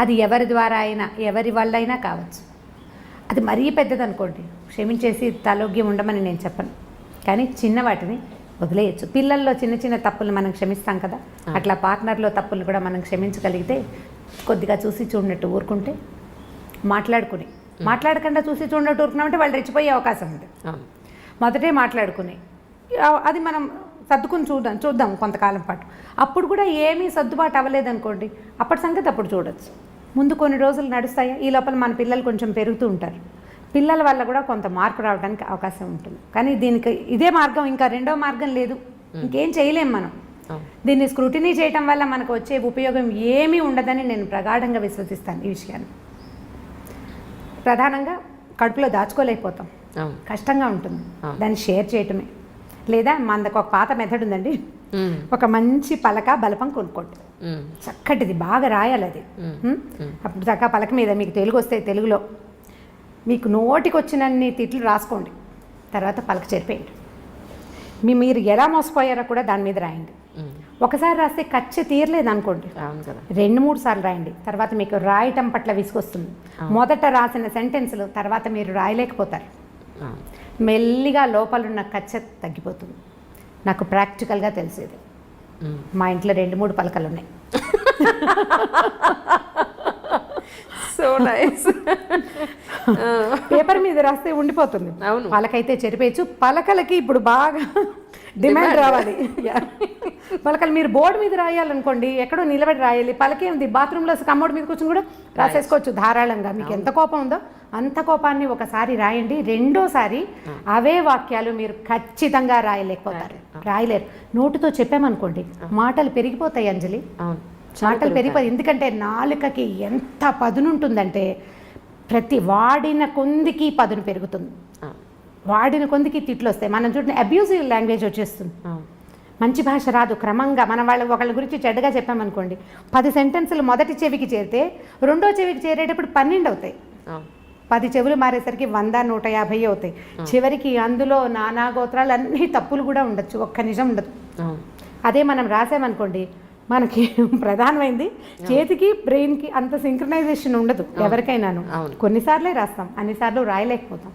అది ఎవరి ద్వారా అయినా, ఎవరి వల్ల అయినా కావచ్చు. అది మరీ పెద్దది అనుకోండి, క్షమించేసి తలోగ్యం ఉండమని నేను చెప్పను, కానీ చిన్న వాటిని వదిలేయచ్చు. పిల్లల్లో చిన్న చిన్న తప్పులు మనం క్షమిస్తాం కదా, అట్లా పార్ట్నర్లో తప్పులు కూడా మనం క్షమించగలిగితే కొద్దిగా చూసి చూడనట్టు ఊరుకుంటే, మాట్లాడకుండా చూసి చూడనట్టు ఊరుకున్నామంటే వాళ్ళు రెచ్చిపోయే అవకాశం ఉంది. మొదటే మాట్లాడుకుని అది మనం సర్దుకుని చూద్దాం కొంతకాలం పాటు. అప్పుడు కూడా ఏమీ సర్దుబాటు అవ్వలేదనుకోండి, అప్పటి సంగతి అప్పుడు చూడొచ్చు. ముందు కొన్ని రోజులు నడుస్తాయి, ఈ లోపల మన పిల్లలు కొంచెం పెరుగుతూ ఉంటారు, పిల్లల వల్ల కూడా కొంత మార్పు రావడానికి అవకాశం ఉంటుంది. కానీ దీనికి ఇదే మార్గం, ఇంకా రెండో మార్గం లేదు, ఇంకేం చేయలేం మనం. దీన్ని స్క్రూటినీ చేయటం వల్ల మనకు వచ్చే ఉపయోగం ఏమీ ఉండదని నేను ప్రగాఢంగా విశ్వసిస్తాను. ఈ విషయాన్ని ప్రధానంగా కడుపులో దాచుకోలేకపోతాం, కష్టంగా ఉంటుంది, దాన్ని షేర్ చేయటమే. లేదా మనకు ఒక పాత మెథడ్ ఉందండి, ఒక మంచి పలక బలపం కొనుక్కోండి, చక్కటిది బాగా రాయాలి అది. అప్పుడు చక్కగా పలక మీద మీకు తెలుగు వస్తే తెలుగులో మీకు నోటికి వచ్చినన్ని తిట్లు రాసుకోండి, తర్వాత పలక చెరిపేయండి. మీరు ఎలా మోసపోయారో కూడా దాని మీద రాయండి. ఒకసారి రాస్తే కచ్చి తీరలేదు అనుకోండి, 2-3 సార్లు రాయండి, తర్వాత మీకు రాయటం పట్ల విసుగొస్తుంది. మొదట రాసిన సెంటెన్స్లు తర్వాత మీరు రాయలేకపోతారు, మెల్లిగా లోపలున్న కచ్చ తగ్గిపోతుంది. నాకు ప్రాక్టికల్గా తెలిసేది, మా ఇంట్లో 2-3 పలకలు ఉన్నాయి. So nice. పేపర్ మీద రాస్తే ఉండిపోతుంది, పలకైతే చెరిపేయచ్చు. పలకలకి ఇప్పుడు బాగా డిమాండ్ రావాలి. పలకలు మీరు బోర్డు మీద రాయాలనుకోండి, ఎక్కడో నిలబడి రాయాలి. పలకేంది, బాత్రూంలో కమ్మోడు మీద కూర్చొని కూడా రాసేసుకోవచ్చు ధారాళంగా. మీకు ఎంత కోపం ఉందో అంత కోపాన్ని ఒకసారి రాయండి, రెండోసారి అవే వాక్యాలు మీరు ఖచ్చితంగా రాయలేరు. నోటితో చెప్పామనుకోండి మాటలు పెరిగిపోతాయి అంజలి, మాటలు పెరిగిపోతాయి. ఎందుకంటే నాలుకకి ఎంత పదునుంటుందంటే ప్రతి వాడిన కొందికి పదును పెరుగుతుంది, వాడిన కొందికి తిట్లు వస్తాయి. మనం చూడండి అబ్యూజివ్ లాంగ్వేజ్ వచ్చేస్తుంది, మంచి భాష రాదు. క్రమంగా మనం ఒకళ్ళ గురించి చెడ్డగా చెప్పామనుకోండి, 10 సెంటెన్సులు మొదటి చెవికి చేరితే రెండో చెవికి చేరేటప్పుడు 12 అవుతాయి. 10 చెవులు మారేసరికి 100-150 అవుతాయి. చివరికి అందులో నానా గోత్రాలు అన్ని తప్పులు కూడా ఉండొచ్చు, ఒక్క నిజం ఉండదు. అదే మనం రాసామనుకోండి, మనకి ప్రధానమైంది చేతికి బ్రెయిన్కి అంత సింక్రనైజేషన్ ఉండదు ఎవరికైనాను. కొన్నిసార్లే రాస్తాం, అన్నిసార్లు రాయలేకపోతాం.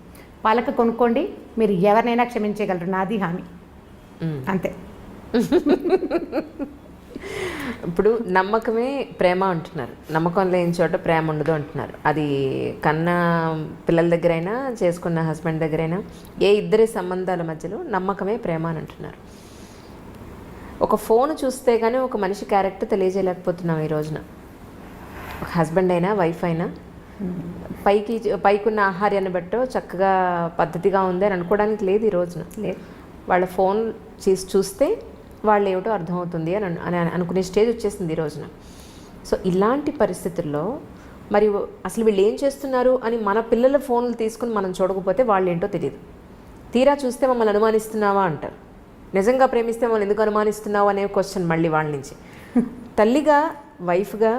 పలక కొనుక్కోండి, మీరు ఎవరినైనా క్షమించగలరు, నాది హామీ. అంతే. ఇప్పుడు నమ్మకమే ప్రేమ అంటున్నారు, నమ్మకం లేని చోట ప్రేమ ఉండదు అంటున్నారు. అది కన్న పిల్లల దగ్గరైనా చేసుకున్న హస్బెండ్ దగ్గరైనా ఏ ఇద్దరి సంబంధాల మధ్యలో నమ్మకమే ప్రేమ అని అంటున్నారు. ఒక ఫోన్ చూస్తే కానీ ఒక మనిషి క్యారెక్టర్ తెలియజేయలేకపోతున్నాం ఈ రోజున. ఒక హస్బెండ్ అయినా వైఫ్ అయినా పైకున్న ఆహార్యాన్ని బట్టో చక్కగా పద్ధతిగా ఉంది అని అనుకోవడానికి లేదు ఈ రోజున. లేదు, వాళ్ళ ఫోన్ చూస్తే వాళ్ళు ఏమిటో అర్థమవుతుంది అని అనుకునే స్టేజ్ వచ్చేసింది ఈ రోజున. సో ఇలాంటి పరిస్థితుల్లో మరి అసలు వీళ్ళు ఏం చేస్తున్నారు అని మన పిల్లల ఫోన్లు తీసుకుని మనం చూడకపోతే వాళ్ళు ఏంటో తెలియదు. తీరా చూస్తే మమ్మల్ని అనుమానిస్తున్నావా అంటారు. నిజంగా ప్రేమిస్తే మమ్మల్ని ఎందుకు అనుమానిస్తున్నావు అనే క్వశ్చన్ మళ్ళీ వాళ్ళ నుంచి. తల్లిగా, వైఫ్గా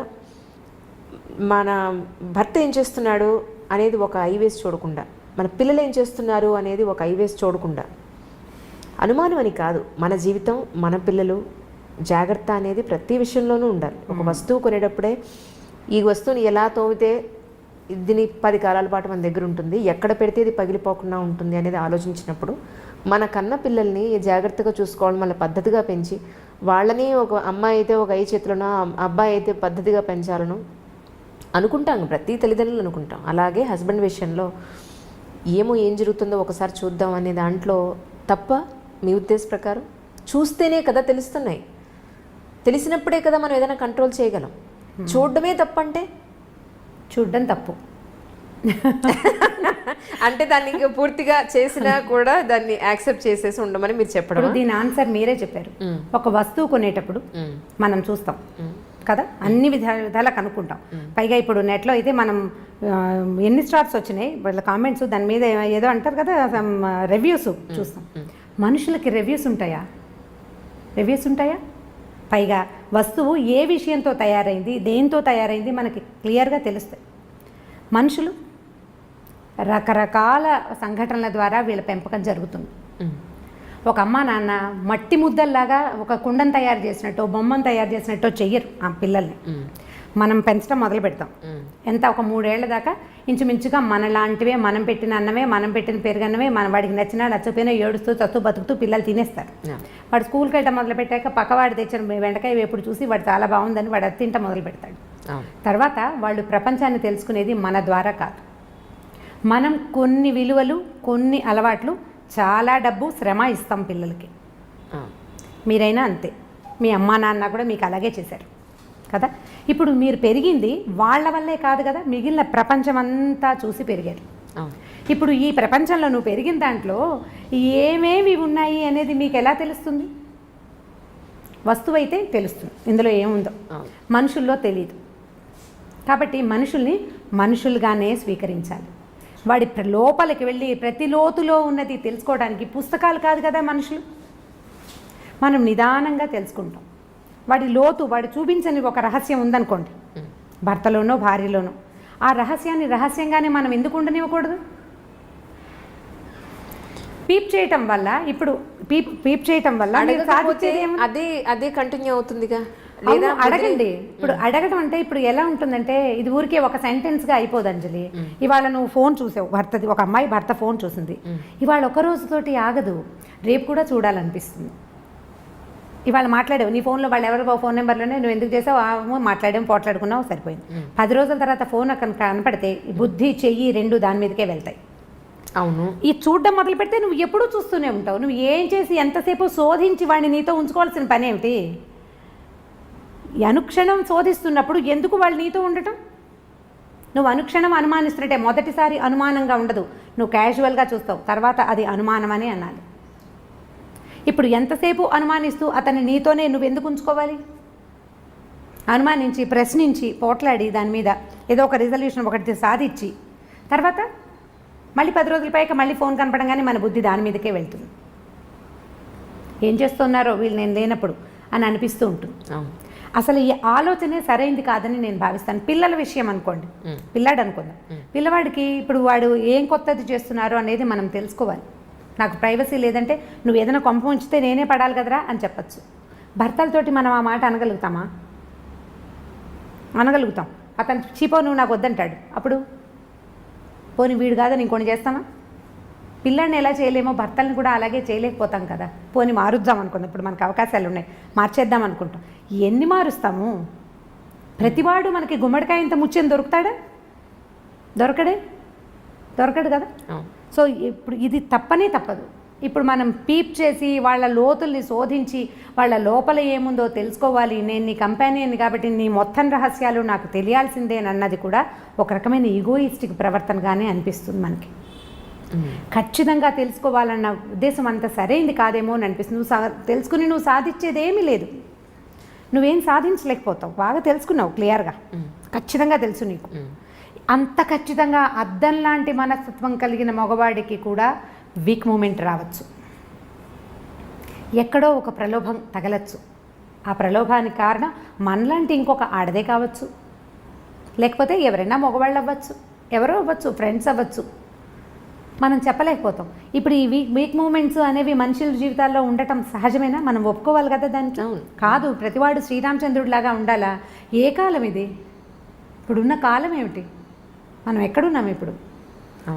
మన భర్త ఏం చేస్తున్నాడు అనేది ఒక ఐవేస్ చూడకుండా, మన పిల్లలు ఏం చేస్తున్నారు అనేది ఒక ఐవేస్ చూడకుండా, అనుమానం అని కాదు, మన జీవితం, మన పిల్లలు, జాగ్రత్త అనేది ప్రతి విషయంలోనూ ఉండాలి. ఒక వస్తువు కొనేటప్పుడే ఈ వస్తువుని ఎలా తోమితే దీని 10 కాలాల పాటు మన దగ్గర ఉంటుంది, ఎక్కడ పెడితే ఇది పగిలిపోకుండా ఉంటుంది అనేది ఆలోచించినప్పుడు మన కన్న పిల్లల్ని జాగ్రత్తగా చూసుకోవాలి, మళ్ళీ పద్ధతిగా పెంచి వాళ్ళని, ఒక అమ్మాయి అయితే ఒక చేతులను, అబ్బాయి అయితే పద్ధతిగా పెంచాలను అనుకుంటాం, ప్రతి తల్లిదండ్రులు అనుకుంటాం. అలాగే హస్బెండ్ విషయంలో ఏం జరుగుతుందో ఒకసారి చూద్దాం అనే దాంట్లో తప్ప మీ ఉద్దేశ ప్రకారం? చూస్తేనే కదా తెలుస్తున్నాయి, తెలిసినప్పుడే కదా మనం ఏదైనా కంట్రోల్ చేయగలం. చూడడమే తప్పంటే చూడడం తప్పు అంటే దాన్ని ఇంకా పూర్తిగా చేసినా కూడా దాన్ని యాక్సెప్ట్ చేసేసి ఉండమని మీరు చెప్పడం. దీని ఆన్సర్ మీరే చెప్పారు. ఒక వస్తువు కొనేటప్పుడు మనం చూస్తాం కదా, అన్ని విధాలా కనుక్కుంటాం. పైగా ఇప్పుడు నెట్లో అయితే మనం ఎన్ని స్టార్స్ వచ్చినాయి, వాళ్ళ కామెంట్స్, దాని మీద ఏదో అంటారు కదా, రివ్యూస్ చూస్తాం. మనుషులకి రివ్యూస్ ఉంటాయా? పైగా వస్తువు ఏ విషయంతో తయారైంది, దేంతో తయారైంది మనకి క్లియర్గా తెలుస్తాయి. మనుషులు రకరకాల సంఘటనల ద్వారా వీళ్ళ పెంపకం జరుగుతుంది. ఒక అమ్మ నాన్న మట్టి ముద్దల్లాగా ఒక కుండను తయారు చేసినట్టు, బొమ్మను తయారు చేసినట్టు చెయ్యరు ఆ పిల్లల్ని. మనం పెంచడం మొదలు పెడతాం. ఎంత ఒక 3 ఏళ్ల దాకా ఇంచుమించుగా మనలాంటివే, మనం పెట్టిన అన్నమే, మనం పెట్టిన పెరుగన్నమే, మన వాడికి నచ్చినా నచ్చపోయినా ఏడుస్తూ చస్తూ బతుకుతూ పిల్లలు తినేస్తారు. వాడు స్కూల్కి వెళ్ళడం మొదలు పెట్టాక పక్కవాడు తెచ్చిన బెండకాయ వేపుడు చూసి వాడు చాలా బాగుందని వాడు అది తింట మొదలు పెడతాడు. తర్వాత వాళ్ళు ప్రపంచాన్ని తెలుసుకునేది మన ద్వారా కాదు. మనం కొన్ని విలువలు, కొన్ని అలవాట్లు, చాలా డబ్బు, శ్రమ ఇస్తాం పిల్లలకి. మీరైనా అంతే, మీ అమ్మా నాన్న కూడా మీకు అలాగే చేశారు కదా. ఇప్పుడు మీరు పెరిగింది వాళ్ళ వల్లే కాదు కదా, మిగిలిన ప్రపంచం అంతా చూసి పెరిగారు. ఇప్పుడు ఈ ప్రపంచంలో నువ్వు పెరిగిన దాంట్లో ఏమేమి ఉన్నాయి అనేది మీకు ఎలా తెలుస్తుంది? వస్తువు అయితే తెలుస్తుంది, ఇందులో ఏముందో. మనుషుల్లో తెలియదు. కాబట్టి మనుషుల్ని మనుషులుగానే స్వీకరించాలి. వాడి లోపలికి వెళ్ళి ప్రతి లోతులో ఉన్నది తెలుసుకోవడానికి పుస్తకాలు కాదు కదా మనుషులు. మనం నిదానంగా తెలుసుకుంటాం. వాడి లోతు, వాడు చూపించని ఒక రహస్యం ఉందనుకోండి, భర్తలోనో భార్యలోనో, ఆ రహస్యాన్ని రహస్యంగానే మనం ఎందుకు ఉండనివ్వకూడదు? పీప్ చేయటం వల్ల, ఇప్పుడు పీప్ చేయటం వల్ల అదే కంటిన్యూ అవుతుందిగా. లేదా అడగండి. ఇప్పుడు అడగడం అంటే ఇప్పుడు ఎలా ఉంటుందంటే, ఇది ఊరికే ఒక సెంటెన్స్గా అయిపోదు అంజలి. ఇవాళ నువ్వు ఫోన్ చూసావు, భర్తది, ఒక అమ్మాయి భర్త ఫోన్ చూసింది, ఇవాళ ఒక రోజుతోటి ఆగదు, రేపు కూడా చూడాలనిపిస్తుంది. ఇవాళ మాట్లాడావు నీ ఫోన్లో, వాళ్ళు ఎవరో ఫోన్ నెంబర్లోనే నువ్వు ఎందుకు చేసావు, మాట్లాడాము, పోట్లాడుకున్నావు, సరిపోయింది. 10 రోజుల తర్వాత ఫోన్ అక్కడ కనపడితే బుద్ధి, చెయ్యి 2 దాని మీదకే వెళ్తాయి. అవును. ఈ చూడడం మొదలు పెడితే నువ్వు ఎప్పుడూ చూస్తూనే ఉంటావు. నువ్వు ఏం చేసి ఎంతసేపు శోధించి వాడిని నీతో ఉంచుకోవాల్సిన పని ఏమిటి? అనుక్షణం శోధిస్తున్నప్పుడు ఎందుకు వాళ్ళు నీతో ఉండటం? నువ్వు అనుక్షణం అనుమానిస్తున్నట్టే. మొదటిసారి అనుమానంగా ఉండదు, నువ్వు క్యాజువల్గా చూస్తావు, తర్వాత అది అనుమానం అని అనాలి. ఇప్పుడు ఎంతసేపు అనుమానిస్తూ అతన్ని నీతోనే నువ్వు ఎందుకు ఉంచుకోవాలి? అనుమానించి, ప్రశ్నించి, పోట్లాడి, దాని మీద ఏదో ఒక రిజల్యూషన్ ఒకటి సాధించి, తర్వాత మళ్ళీ 10 రోజుల పైకి మళ్ళీ ఫోన్ కనపడంగానే మన బుద్ధి దాని మీదకే వెళ్తుంది. ఏం చేస్తున్నారో వీళ్ళు నేను లేనప్పుడు అని అనిపిస్తూ ఉంటుంది. అసలు ఈ ఆలోచనే సరైంది కాదని నేను భావిస్తాను. పిల్లల విషయం అనుకోండి, పిల్లాడు అనుకుందాం, పిల్లవాడికి ఇప్పుడు వాడు ఏం కొత్తది చేస్తున్నారో అనేది మనం తెలుసుకోవాలి. నాకు ప్రైవసీ లేదంటే నువ్వు ఏదైనా కొంప ఉంచితే నేనే పడాలి కదరా అని చెప్పచ్చు. భర్తలతోటి మనం ఆ మాట అనగలుగుతామా? అనగలుగుతాం. అతను చీపో నువ్వు నాకు వద్దంటాడు, అప్పుడు పోనీ వీడు కాదని ఇంకొని చేస్తామా? పిల్లాడిని ఎలా చేయలేమో భర్తల్ని కూడా అలాగే చేయలేకపోతాం కదా. పోనీ మారుద్దాం అనుకుందాం, ఇప్పుడు మనకు అవకాశాలు ఉన్నాయి, మార్చేద్దాం అనుకుంటాం. ఎన్ని మారుస్తాము? ప్రతివాడు మనకి గుమ్మడికాయ ఇంత ముచ్చని దొరుకుతాడా? దొరకడు కదా. సో ఇప్పుడు ఇది తప్పనే తప్పదు. ఇప్పుడు మనం పీప్ చేసి వాళ్ళ లోతుల్ని శోధించి వాళ్ళ లోపల ఏముందో తెలుసుకోవాలి. నేను నీ కంపానియన్ కాబట్టి నీ మొత్తం రహస్యాలు నాకు తెలియాల్సిందేనన్నది కూడా ఒక రకమైన ఈగోయిస్టిక్ ప్రవర్తనగానే అనిపిస్తుంది మనకి. ఖచ్చితంగా తెలుసుకోవాలన్న ఉద్దేశం అంత సరైంది కాదేమో అని అనిపిస్తుంది. నువ్వు తెలుసుకుని నువ్వు సాధించేది ఏమీ లేదు, నువ్వేం సాధించలేకపోతావు. బాగా తెలుసుకున్నావు, క్లియర్గా ఖచ్చితంగా తెలుసు నీకు. అంత ఖచ్చితంగా అద్దం లాంటి మనస్తత్వం కలిగిన మగవాడికి కూడా వీక్ మూమెంట్ రావచ్చు. ఎక్కడో ఒక ప్రలోభం తగలచ్చు. ఆ ప్రలోభానికి కారణం మనలాంటి ఇంకొక ఆడదే కావచ్చు, లేకపోతే ఎవరైనా మగవాళ్ళు అవ్వచ్చు, ఎవరో అవ్వచ్చు, ఫ్రెండ్స్ అవ్వచ్చు, మనం చెప్పలేకపోతాం. ఇప్పుడు ఈ వీక్ మూమెంట్స్ అనేవి మనుషుల జీవితాల్లో ఉండటం సహజమేనా? మనం ఒప్పుకోవాలి కదా దానికి. కాదు, ప్రతివాడు శ్రీరామచంద్రుడిలాగా ఉండాలా? ఏ కాలం ఇది? ఇప్పుడున్న కాలం ఏమిటి? మనం ఎక్కడున్నాం ఇప్పుడు?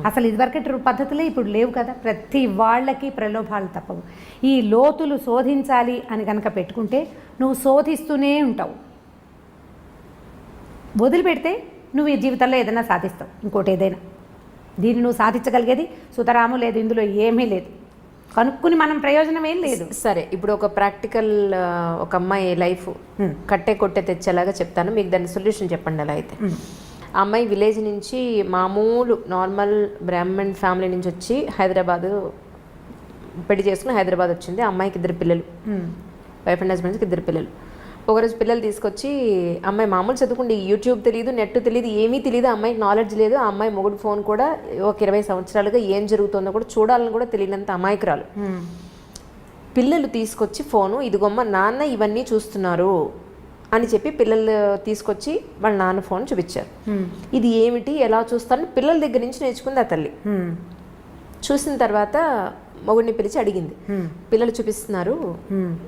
అసలు ఇదివరకటి పద్ధతులే ఇప్పుడు లేవు కదా. ప్రతి వాళ్ళకి ప్రలోభాలు తప్పవు. ఈ లోతులు శోధించాలి అని కనుక పెట్టుకుంటే నువ్వు శోధిస్తూనే ఉంటావు. వదిలిపెడితే నువ్వు ఈ జీవితంలో ఏదైనా సాధిస్తావు, ఇంకోటి ఏదైనా. దీన్ని నువ్వు సాధించగలిగేది సుతరాము లేదు, ఇందులో ఏమీ లేదు. కనుక్కుని మనం ప్రయోజనం ఏం లేదు. సరే, ఇప్పుడు ఒక ప్రాక్టికల్ ఒక అమ్మాయి లైఫ్ కట్టే కొట్టే తెచ్చేలాగా చెప్తాను, మీకు దాని సొల్యూషన్ చెప్పండి. అలా అయితే ఆ అమ్మాయి విలేజ్ నుంచి మామూలు నార్మల్ బ్రాహ్మణ్ ఫ్యామిలీ నుంచి వచ్చి హైదరాబాదు పెళ్లి చేసుకుని హైదరాబాద్ వచ్చింది. ఆ అమ్మాయికి 2 పిల్లలు, వైఫ్ అండ్ హస్బెండ్స్కి 2 పిల్లలు. ఒకరోజు పిల్లలు తీసుకొచ్చి, అమ్మాయి మామూలు చదువుకుంటే యూట్యూబ్ తెలియదు, నెట్ తెలియదు, ఏమీ తెలియదు, అమ్మాయికి నాలెడ్జ్ లేదు. ఆ అమ్మాయి మొగుడు ఫోన్ కూడా ఒక 20 సంవత్సరాలుగా ఏం జరుగుతుందో కూడా చూడాలని కూడా తెలియనంత అమాయకురాలు. పిల్లలు తీసుకొచ్చి ఫోను, ఇదిగొమ్మ నాన్న ఇవన్నీ చూస్తున్నారు అని చెప్పి పిల్లలు తీసుకొచ్చి వాళ్ళ నాన్న ఫోన్ చూపించారు. ఇది ఏమిటి, ఎలా చూస్తారని పిల్లల దగ్గర నుంచి నేర్చుకుంది ఆ తల్లి. చూసిన తర్వాత మొగుడిని పిలిచి అడిగింది, పిల్లలు చూపిస్తున్నారు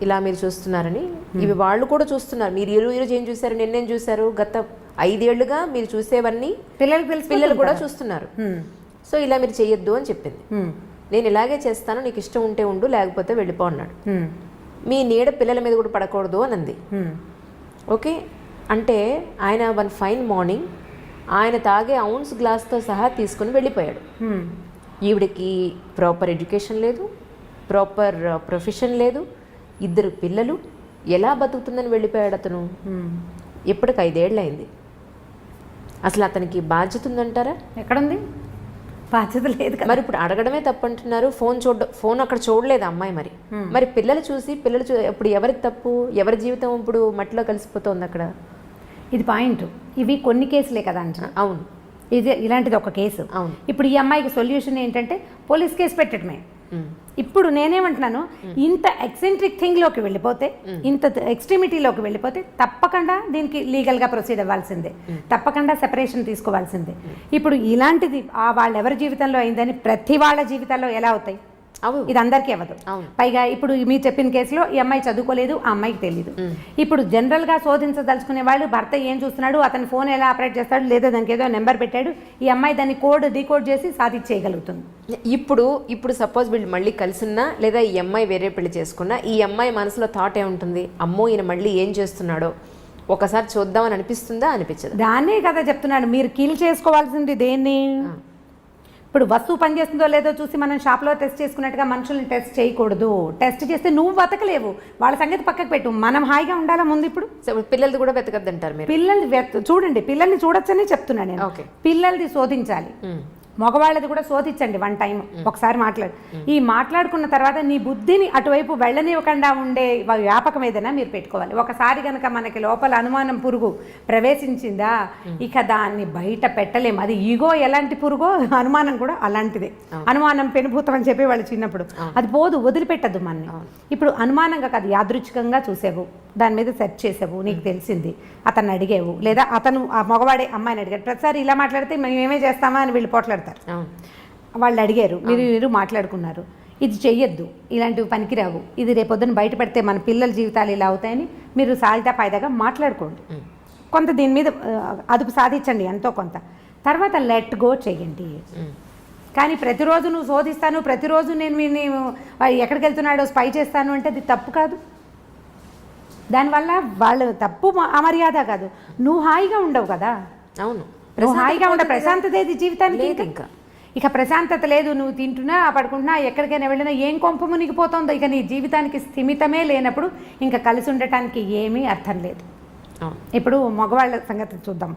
ఇలా మీరు చూస్తున్నారని, ఇవి వాళ్ళు కూడా చూస్తున్నారు, మీరు ఈరోజు ఏం చూసారు, నిన్నేం చూసారు, గత 5 ఏళ్లుగా మీరు చూసేవన్నీ పిల్లలు కూడా చూస్తున్నారు, సో ఇలా మీరు చెయ్యొద్దు అని చెప్పింది. నేను ఇలాగే చేస్తాను, నీకు ఇష్టం ఉంటే ఉండు, లేకపోతే వెళ్ళిపో అన్నాడు. మీ నీడ పిల్లల మీద కూడా పడకూడదు అని అంది. ఓకే అంటే ఆయన వన్ ఫైన్ మార్నింగ్ ఆయన తాగే ఔన్స్ గ్లాస్తో సహా తీసుకుని వెళ్ళిపోయాడు. ఈవిడికి ప్రాపర్ ఎడ్యుకేషన్ లేదు, ప్రాపర్ ప్రొఫెషన్ లేదు, 2 పిల్లలు, ఎలా బతుకుతుందని వెళ్ళిపోయాడు అతను. ఇప్పటికి 5 ఏళ్ళు అయింది. అసలు అతనికి బాధ్యత ఉందంటారా? ఎక్కడుంది బాధ్యత? లేదు కదా. మరి ఇప్పుడు అడగడమే తప్పంటున్నారు. ఫోన్ అక్కడ చూడలేదు అమ్మాయి. మరి పిల్లలు ఇప్పుడు ఎవరికి తప్పు, ఎవరి జీవితం ఇప్పుడు మట్టిలో కలిసిపోతుంది అక్కడ. ఇది పాయింట్. ఇవి కొన్ని కేసులే కదా అంట. అవును, ఇలాంటిది ఒక కేసు. అవును. ఇప్పుడు ఈ అమ్మాయికి సొల్యూషన్ ఏంటంటే పోలీస్ కేసు పెట్టడమే. ఇప్పుడు నేనేమంటున్నాను, ఇంత ఎక్సెంట్రిక్ థింగ్లోకి వెళ్ళిపోతే, ఇంత ఎక్స్ట్రీమిటీలోకి వెళ్ళిపోతే తప్పకుండా దీనికి లీగల్గా ప్రొసీడ్ అవ్వాల్సిందే, తప్పకుండా సెపరేషన్ తీసుకోవాల్సిందే. ఇప్పుడు ఇలాంటిది వాళ్ళెవరి జీవితంలో అయిందని ప్రతి వాళ్ళ జీవితాల్లో ఎలా అవుతాయి? ఇది అందరికీ అవ్వదు. పైగా ఇప్పుడు మీరు చెప్పిన కేసులో ఈ అమ్మాయి చదువుకోలేదు, ఆ అమ్మాయికి తెలియదు. ఇప్పుడు జనరల్గా శోధించదలుచుకునే వాళ్ళు భర్త ఏం చూస్తున్నాడు, అతని ఫోన్ ఎలా ఆపరేట్ చేస్తాడు, లేదా దానికి ఏదో నెంబర్ పెట్టాడు, ఈ అమ్మాయి దాన్ని డీకోడ్ చేసి సాధించేయగలుగుతుంది. ఇప్పుడు సపోజ్ వీళ్ళు మళ్ళీ కలిసిన్నా, లేదా ఈ అమ్మాయి వేరే పెళ్లి చేసుకున్నా, ఈ అమ్మాయి మనసులో థాట్ ఏముంటుంది, అమ్మో ఈయన మళ్ళీ ఏం చేస్తున్నాడో ఒకసారి చూద్దామని అనిపిస్తుందా, అనిపించదు? దాన్నే కదా చెప్తున్నాడు, మీరు కిల్ చేసుకోవాల్సింది దేన్ని. ఇప్పుడు వస్తువు పనిచేస్తుందో లేదో చూసి మనం షాప్లో టెస్ట్ చేసుకున్నట్టుగా మనుషుల్ని టెస్ట్ చేయకూడదు. టెస్ట్ చేస్తే నువ్వు బతకలేవు, వాళ్ళ సంగతి పక్కకు పెట్టు, మనం హాయిగా ఉండాలా ముందు. ఇప్పుడు పిల్లలది కూడా వెతకద్దంటారు మీరు? పిల్లల్ని చూడండి, పిల్లల్ని చూడొచ్చని చెప్తున్నాను నేను. పిల్లలది శోధించాలి, మగవాళ్ళది కూడా శోధించండి 1 టైం ఒకసారి మాట్లాడు. ఈ మాట్లాడుకున్న తర్వాత నీ బుద్ధిని అటువైపు వెళ్ళనివ్వకుండా ఉండే వ్యాపకం ఏదైనా మీరు పెట్టుకోవాలి. ఒకసారి కనుక మనకి లోపల అనుమానం పురుగు ప్రవేశించిందా, ఇక దాన్ని బయట పెట్టలేము. అది ఈగో ఎలాంటి పురుగో అనుమానం కూడా అలాంటిదే. అనుమానం పెనుభూతం అని చెప్పి వాళ్ళు చిన్నప్పుడు, అది పోదు, వదిలిపెట్టద్దు మనని. ఇప్పుడు అనుమానంగా కాదు, యాదృచ్ఛికంగా చూసేవు, దాని మీద సెర్చ్ చేసావు, నీకు తెలిసింది, అతన్ని అడిగేవు, లేదా అతను ఆ మగవాడే అమ్మాయిని అడిగాడు. ప్రతిసారి ఇలా మాట్లాడితే మేము ఏమే చేస్తామా అని వీళ్ళు పోట్లాడతారు. వాళ్ళు అడిగారు, మీరు మాట్లాడుకున్నారు, ఇది చెయ్యొద్దు, ఇలాంటివి పనికిరావు, ఇది రేపొద్దున బయట పెడితే మన పిల్లల జీవితాలు ఇలా అవుతాయని మీరు సాల్తా పాయిదాగా మాట్లాడుకోండి. కొంత దీని మీద అదుపు సాధించండి ఎంతో కొంత. తర్వాత లెట్ గో చెయ్యండి. కానీ ప్రతిరోజు నువ్వు శోధిస్తాను, ప్రతిరోజు నేను ఎక్కడికి వెళ్తున్నాడో స్పై చేస్తాను అంటే అది తప్పు కాదు. దానివల్ల వాళ్ళు తప్పు అమర్యాద కాదు, నువ్వు హాయిగా ఉండవు కదా. అవును, నువ్వు హాయిగా ఉండ, ప్రశాంతత ఏది జీవితానికి? ఇంకా ఇక ప్రశాంతత లేదు. నువ్వు తింటున్నా, పడుకుంటున్నా, ఎక్కడికైనా వెళ్ళినా ఏం కొంప మునిగిపోతుందో. ఇక నీ జీవితానికి స్థిమితమే లేనప్పుడు ఇంకా కలిసి ఉండటానికి ఏమీ అర్థం లేదు. ఇప్పుడు మగవాళ్ళ సంగతి చూద్దాం.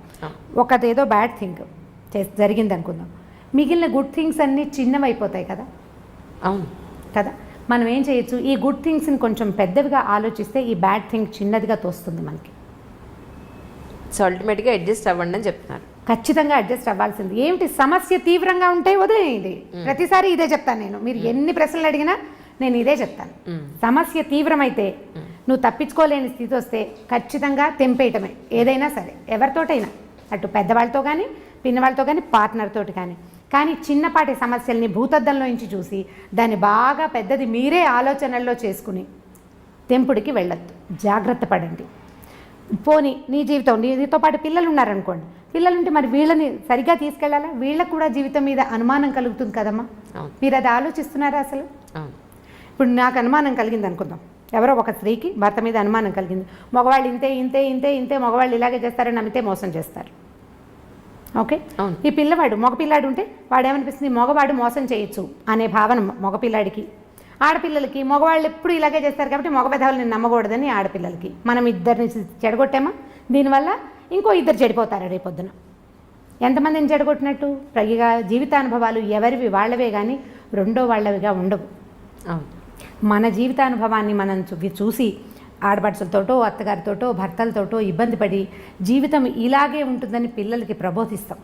ఒకటేదో బ్యాడ్ థింగ్ జరిగింది అనుకుందాం, మిగిలిన గుడ్ థింగ్స్ అన్నీ చిన్నవైపోతాయి కదా. అవును కదా. మనం ఏం చేయొచ్చు, ఈ గుడ్ థింగ్స్ని కొంచెం పెద్దవిగా ఆలోచిస్తే ఈ బ్యాడ్ థింగ్ చిన్నదిగా తోస్తుంది మనకి. సో అల్టిమేట్గా అడ్జస్ట్ అవ్వండి అని చెప్తున్నారు. ఖచ్చితంగా అడ్జస్ట్ అవ్వాల్సింది. ఏమిటి సమస్య తీవ్రంగా ఉంటే వదిలేయండి. ప్రతిసారి ఇదే చెప్తాను నేను, మీరు ఎన్ని ప్రశ్నలు అడిగినా నేను ఇదే చెప్తాను. సమస్య తీవ్రమైతే, నువ్వు తప్పించుకోలేని స్థితి వస్తే ఖచ్చితంగా తెంపేయటమే. ఏదైనా సరే, ఎవరితోటైనా, అటు పెద్దవాళ్ళతో కానీ, పిన్నవాళ్ళతో కానీ, పార్ట్నర్ తోటి కానీ. కానీ చిన్నపాటి సమస్యల్ని భూతద్దంలో నుంచి చూసి దాన్ని బాగా పెద్దది మీరే ఆలోచనల్లో చేసుకుని తెంపుడికి వెళ్ళొద్దు. జాగ్రత్త పడండి. పోనీ నీ జీవితం, నీతో పాటు పిల్లలు ఉన్నారనుకోండి, పిల్లలుంటే మరి వీళ్ళని సరిగ్గా తీసుకెళ్ళాలా? వీళ్ళకు కూడా జీవితం మీద అనుమానం కలుగుతుంది కదమ్మా. మీరు అది ఆలోచిస్తున్నారా అసలు? ఇప్పుడు నాకు అనుమానం కలిగింది అనుకుందాం, ఎవరో ఒక స్త్రీకి భర్త మీద అనుమానం కలిగింది, మగవాళ్ళు ఇంతే ఇంతే ఇంతే ఇంతే, మగవాళ్ళు ఇలాగే చేస్తారని నమ్మితే మోసం చేస్తారు. ఓకే, ఈ పిల్లవాడు మగపిల్లాడు ఉంటే వాడేమనిపిస్తుంది, మగవాడు మోసం చేయొచ్చు అనే భావన మగపిల్లాడికి. ఆడపిల్లలకి మగవాళ్ళు ఎప్పుడు ఇలాగే చేస్తారు కాబట్టి మగ పెదవులని నమ్మకూడదని ఆడపిల్లలకి. మనం ఇద్దరిని చెడగొట్టామా, దీనివల్ల ఇంకో 2 చెడిపోతారు రేపొద్దున. ఎంతమందిని చెడగొట్టినట్టు? పైగా జీవితానుభవాలు ఎవరివి వాళ్ళవే కానీ రెండో వాళ్ళవిగా ఉండవు. మన జీవితానుభవాన్ని మనం చూసి ఆడపడుచులతోటో, అత్తగారితోటో, భర్తలతోటో ఇబ్బంది పడి జీవితం ఇలాగే ఉంటుందని పిల్లలకి ప్రబోధిస్తాం.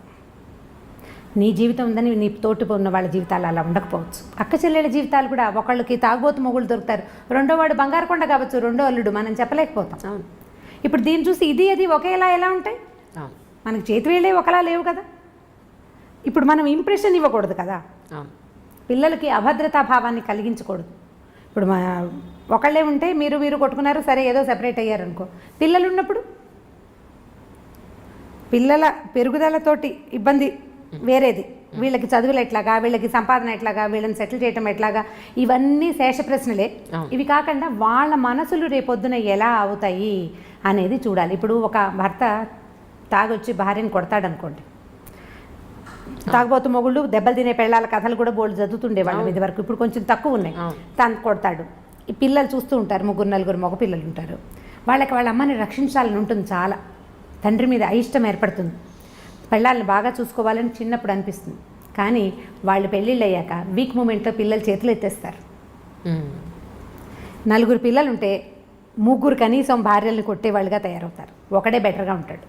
నీ జీవితం ఉందని నీ తోటి ఉన్న వాళ్ళ జీవితాలు అలా ఉండకపోవచ్చు. అక్క చెల్లెల జీవితాలు కూడా, ఒకళ్ళకి తాగుబోతు మొగుళ్ళు దొరుకుతారు, రెండో వాడు బంగారు కొండ కావచ్చు, రెండో అల్లుడు, మనం చెప్పలేకపోతాం. ఇప్పుడు దీన్ని చూసి ఇది అది ఒకేలా ఎలా ఉంటాయి? మనకి చేతి వేళ్ళే ఒకలా లేవు కదా. ఇప్పుడు మనం ఇంప్రెషన్ ఇవ్వకూడదు కదా. పిల్లలకి అభద్రతా భావాన్ని కలిగించకూడదు. ఇప్పుడు ఒకళ్ళే ఉంటే మీరు కొట్టుకున్నారు, సరే ఏదో సెపరేట్ అయ్యారు అనుకో. పిల్లలు ఉన్నప్పుడు పిల్లల పెరుగుదలతోటి ఇబ్బంది వేరేది. వీళ్ళకి చదువులు ఎట్లాగా, వీళ్ళకి సంపాదన ఎట్లాగా, వీళ్ళని సెటిల్ చేయటం ఎట్లాగా, ఇవన్నీ శేష ప్రశ్నలే. ఇవి కాకుండా వాళ్ళ మనసులు రేపొద్దున ఎలా అవుతాయి అనేది చూడాలి. ఇప్పుడు ఒక భర్త తాగొచ్చి భార్యను కొడతాడనుకోండి, తాగబోతు మొగుళ్ళు దెబ్బలు తినే పెళ్ళాల కథలు కూడా బోల్డ్ చదువుతుండే వాళ్ళం ఇది వరకు. ఇప్పుడు కొంచెం తక్కువ ఉన్నాయి. తను కొడతాడు. ఈ పిల్లలు చూస్తూ ఉంటారు, 3-4 మగ పిల్లలు ఉంటారు. వాళ్ళకి వాళ్ళ అమ్మని రక్షించాలని ఉంటుంది చాలా. తండ్రి మీద అయిష్టం ఏర్పడుతుంది. పెళ్ళాలను బాగా చూసుకోవాలని చిన్నప్పుడు అనిపిస్తుంది. కానీ వాళ్ళు పెళ్ళిళ్ళు అయ్యాక వీక్ మూమెంట్లో పిల్లలు చేతులు ఎత్తేస్తారు. 4 పిల్లలు ఉంటే 3 కనీసం భార్యల్ని కొట్టేవాళ్ళుగా తయారవుతారు. ఒకడే బెటర్గా ఉంటాడు.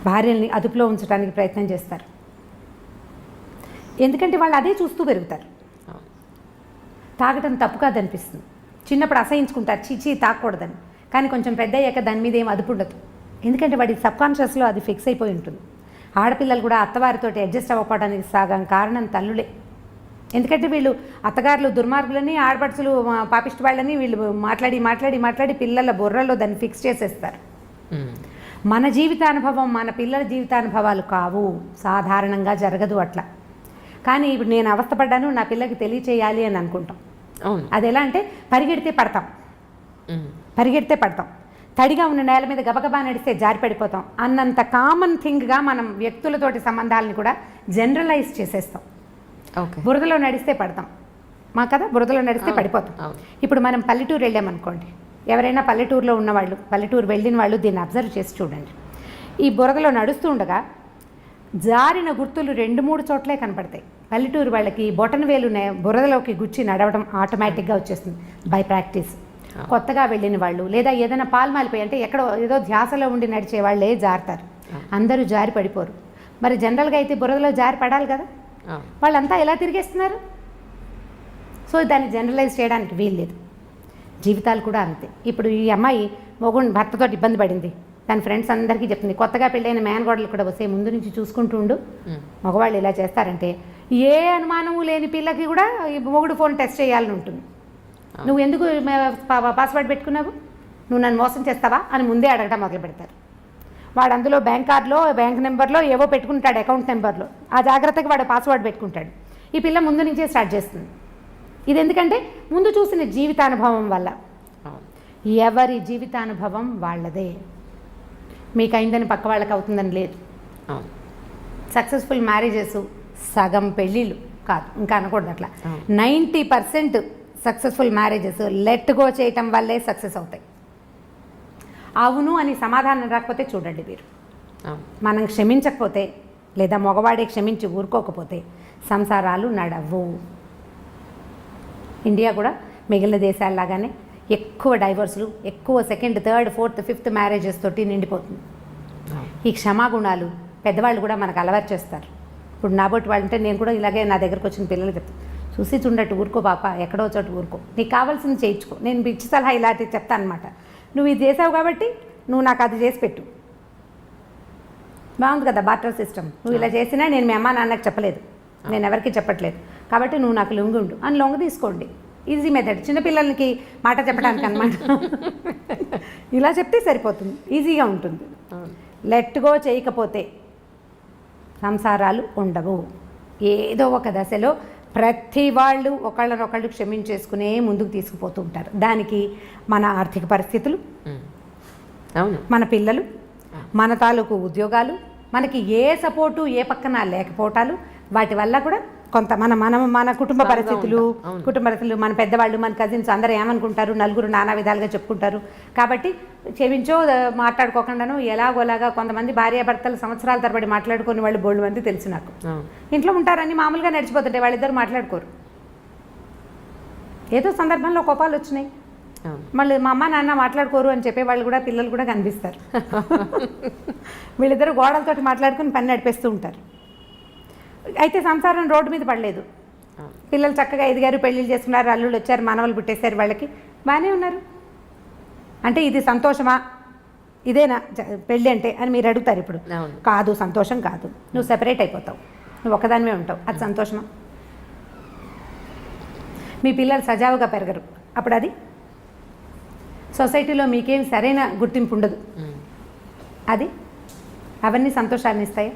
భార్యల్ని అదుపులో ఉంచడానికి ప్రయత్నం చేస్తారు. ఎందుకంటే వాళ్ళు అదే చూస్తూ పెరుగుతారు. తాగటం తప్పు కాదనిపిస్తుంది. చిన్నప్పుడు అసహించుకుంటారు, చీచీ తాగకూడదని. కానీ కొంచెం పెద్ద అయ్యాక దాని మీద ఏం అదుపు ఉండదు. ఎందుకంటే వాడి సబ్కాన్షియస్లో అది ఫిక్స్ అయిపోయి ఉంటుంది. ఆడపిల్లలు కూడా అత్తవారితో అడ్జస్ట్ అవ్వకపోవడానికి సగం కారణం తల్లులే. ఎందుకంటే వీళ్ళు అత్తగారులు దుర్మార్గులని, ఆడపడుచులు పాపిష్టి వాళ్ళని వీళ్ళు మాట్లాడి పిల్లల బుర్రలో దాన్ని ఫిక్స్ చేసేస్తారు. మన జీవితానుభవం మన పిల్లల జీవితానుభవాలు కావు. సాధారణంగా జరగదు అట్లా. కానీ ఇప్పుడు నేను అవస్థపడ్డాను, నా పిల్లకి తెలియచేయాలి అని అనుకుంటాం. అది ఎలా అంటే పరిగెడితే పడతాం, తడిగా ఉన్న నేల మీద గబగబా నడిస్తే జారి పడిపోతాం అన్నంత కామన్ థింగ్గా మనం వ్యక్తులతోటి సంబంధాలను కూడా జనరలైజ్ చేసేస్తాం. బురదలో నడిస్తే పడతాం కదా, బురదలో నడిస్తే పడిపోతాం. ఇప్పుడు మనం పల్లెటూరు వెళ్ళామనుకోండి, ఎవరైనా పల్లెటూరులో ఉన్నవాళ్ళు, పల్లెటూరు వెళ్ళిన వాళ్ళు దీన్ని అబ్జర్వ్ చేసి చూడండి. ఈ బురదలో నడుస్తూ ఉండగా జారిన గుర్తులు 2-3 చోట్లే కనపడతాయి. పల్లెటూరు వాళ్ళకి బొటన వేలు బురదలోకి గుచ్చి నడవడం ఆటోమేటిక్గా వచ్చేస్తుంది బై ప్రాక్టీస్. కొత్తగా వెళ్ళిన వాళ్ళు లేదా ఏదైనా పాల్మాలిపోయి అంటే ఎక్కడో ఏదో ధ్యాసలో ఉండి నడిచే వాళ్ళే జారుతారు. అందరూ జారి పడిపోరు. మరి జనరల్గా అయితే బురదలో జారి పడాలి కదా, వాళ్ళంతా ఎలా తిరిగేస్తున్నారు? సో దాన్ని జనరలైజ్ చేయడానికి వీల్లేదు. జీవితాలు కూడా అంతే. ఇప్పుడు ఈ అమ్మాయి మొగుడు భర్తతో ఇబ్బంది పడింది, తన ఫ్రెండ్స్ అందరికీ చెప్తుంది. కొత్తగా పెళ్ళైన మేనగోడలు కూడా వస్తే ముందు నుంచి చూసుకుంటుండు, మగవాళ్ళు ఇలా చేస్తారంటే ఏ అనుమానము లేని పిల్లకి కూడా ఈ మొగుడు ఫోన్ టెస్ట్ చేయాలని ఉంటుంది. నువ్వు ఎందుకు పాస్వర్డ్ పెట్టుకున్నావు, నువ్వు నన్ను మోసం చేస్తావా అని ముందే అడగడం మొదలు పెడతారు. వాడు అందులో బ్యాంక్ కార్డులో బ్యాంక్ నెంబర్లో ఏవో పెట్టుకుంటాడు, అకౌంట్ నెంబర్లో. ఆ జాగ్రత్తగా వాడు పాస్వర్డ్ పెట్టుకుంటాడు. ఈ పిల్ల ముందు నుంచే స్టార్ట్ చేస్తుంది. ఇది ఎందుకంటే ముందు చూసిన జీవితానుభవం వల్ల. ఎవరి జీవితానుభవం వాళ్ళదే. మీకు అయిందని పక్క వాళ్ళకి అవుతుందని లేదు. సక్సెస్ఫుల్ మ్యారేజెస్ సగం పెళ్ళిళ్ళు కాదు, ఇంకా అనకూడదు అట్లా. 90% సక్సెస్ఫుల్ మ్యారేజెస్ లెట్ గో చేయటం వల్లే సక్సెస్ అవుతాయి. అవును అని సమాధానం రాకపోతే చూడండి మీరు, మనం క్షమించకపోతే లేదా మగవాడే క్షమించి ఊరుకోకపోతే సంసారాలు నడవు. ఇండియా కూడా మిగిలిన దేశాల్లాగానే ఎక్కువ డైవర్సులు, ఎక్కువ 2nd, 3rd, 4th, 5th marriages తోటి నిండిపోతుంది. ఈ క్షమాగుణాలు పెద్దవాళ్ళు కూడా మనకు అలవాటు చేస్తారు. ఇప్పుడు నాబోటి వాళ్ళు అంటే నేను కూడా ఇలాగే నా దగ్గరకు వచ్చిన పిల్లలు చెప్తాను, చూసి చూడట్టు ఊరుకో పాప, ఎక్కడో చోటు ఊరుకో, నీకు కావాల్సింది చేయించుకో. నేను పిచ్చి సలహా ఇలాంటివి చెప్తాను అనమాట. నువ్వు ఇది చేసావు కాబట్టి నువ్వు నాకు అది చేసి పెట్టు. బాగుంది కదా బార్టర్ సిస్టమ్. నువ్వు ఇలా చేసినా నేను మీ అమ్మ నాన్నకి చెప్పలేదు, నేను ఎవరికి చెప్పట్లేదు, కాబట్టి నువ్వు నాకు లొంగి ఉండు అని లొంగ తీసుకోండి. ఈజీ మెథడ్, చిన్నపిల్లలకి మాట చెప్పడానికి అనమాట. ఇలా చెప్తే సరిపోతుంది, ఈజీగా ఉంటుంది. లెట్ గో చేయకపోతే సంసారాలు ఉండవు. ఏదో ఒక దశలో ప్రతి వాళ్ళు ఒకళ్ళనొకళ్ళు క్షమించేసుకునే ముందుకు తీసుకుపోతూ ఉంటారు. దానికి మన ఆర్థిక పరిస్థితులు, మన పిల్లలు, మన తాలూకు ఉద్యోగాలు, మనకి ఏ సపోర్టు ఏ పక్కన లేకపోవటాలు, వాటి వల్ల కూడా కొంత మన కుటుంబ పరిస్థితులు, మన పెద్దవాళ్ళు, మన కజిన్స్ అందరూ ఏమనుకుంటారు, నలుగురు నానా విధాలుగా చెప్పుకుంటారు. కాబట్టి క్షమించో మాట్లాడుకోకుండాను ఎలాగోలాగా కొంతమంది భార్యాభర్తలు సంవత్సరాల తరబడి మాట్లాడుకునే వాళ్ళు బోల్డ్ మంది తెలుసు నాకు. ఇంట్లో ఉంటారని మామూలుగా నడిచిపోతుంటే వాళ్ళిద్దరు మాట్లాడుకోరు. ఏదో సందర్భంలో కోపాలు వచ్చినాయి, మళ్ళీ మా అమ్మ నాన్న మాట్లాడుకోరు అని చెప్పేవాళ్ళు కూడా పిల్లలు కూడా కనిపిస్తారు. వీళ్ళిద్దరు గోడలతోటి మాట్లాడుకుని పని నడిపేస్తూ ఉంటారు. అయితే సంసారం రోడ్డు మీద పడలేదు. పిల్లలు చక్కగా ఎదిగారు, పెళ్ళిళ్ళు చేసుకున్నారు, అల్లుళ్ళు వచ్చారు, మనవలు పుట్టేశారు, వాళ్ళకి బాగానే ఉన్నారు. అంటే ఇది సంతోషమా, ఇదేనా పెళ్ళి అంటే అని మీరు అడుగుతారు. ఇప్పుడు కాదు, సంతోషం కాదు, నువ్వు సెపరేట్ అయిపోతావు. నువ్వు ఒకదానివే ఉంటావు, అది సంతోషమా? మీ పిల్లలు సజావుగా పెరగరు, అప్పుడు అది సొసైటీలో మీకేం సరైన గుర్తింపు ఉండదు. అది అవన్నీ సంతోషాన్ని ఇస్తాయి.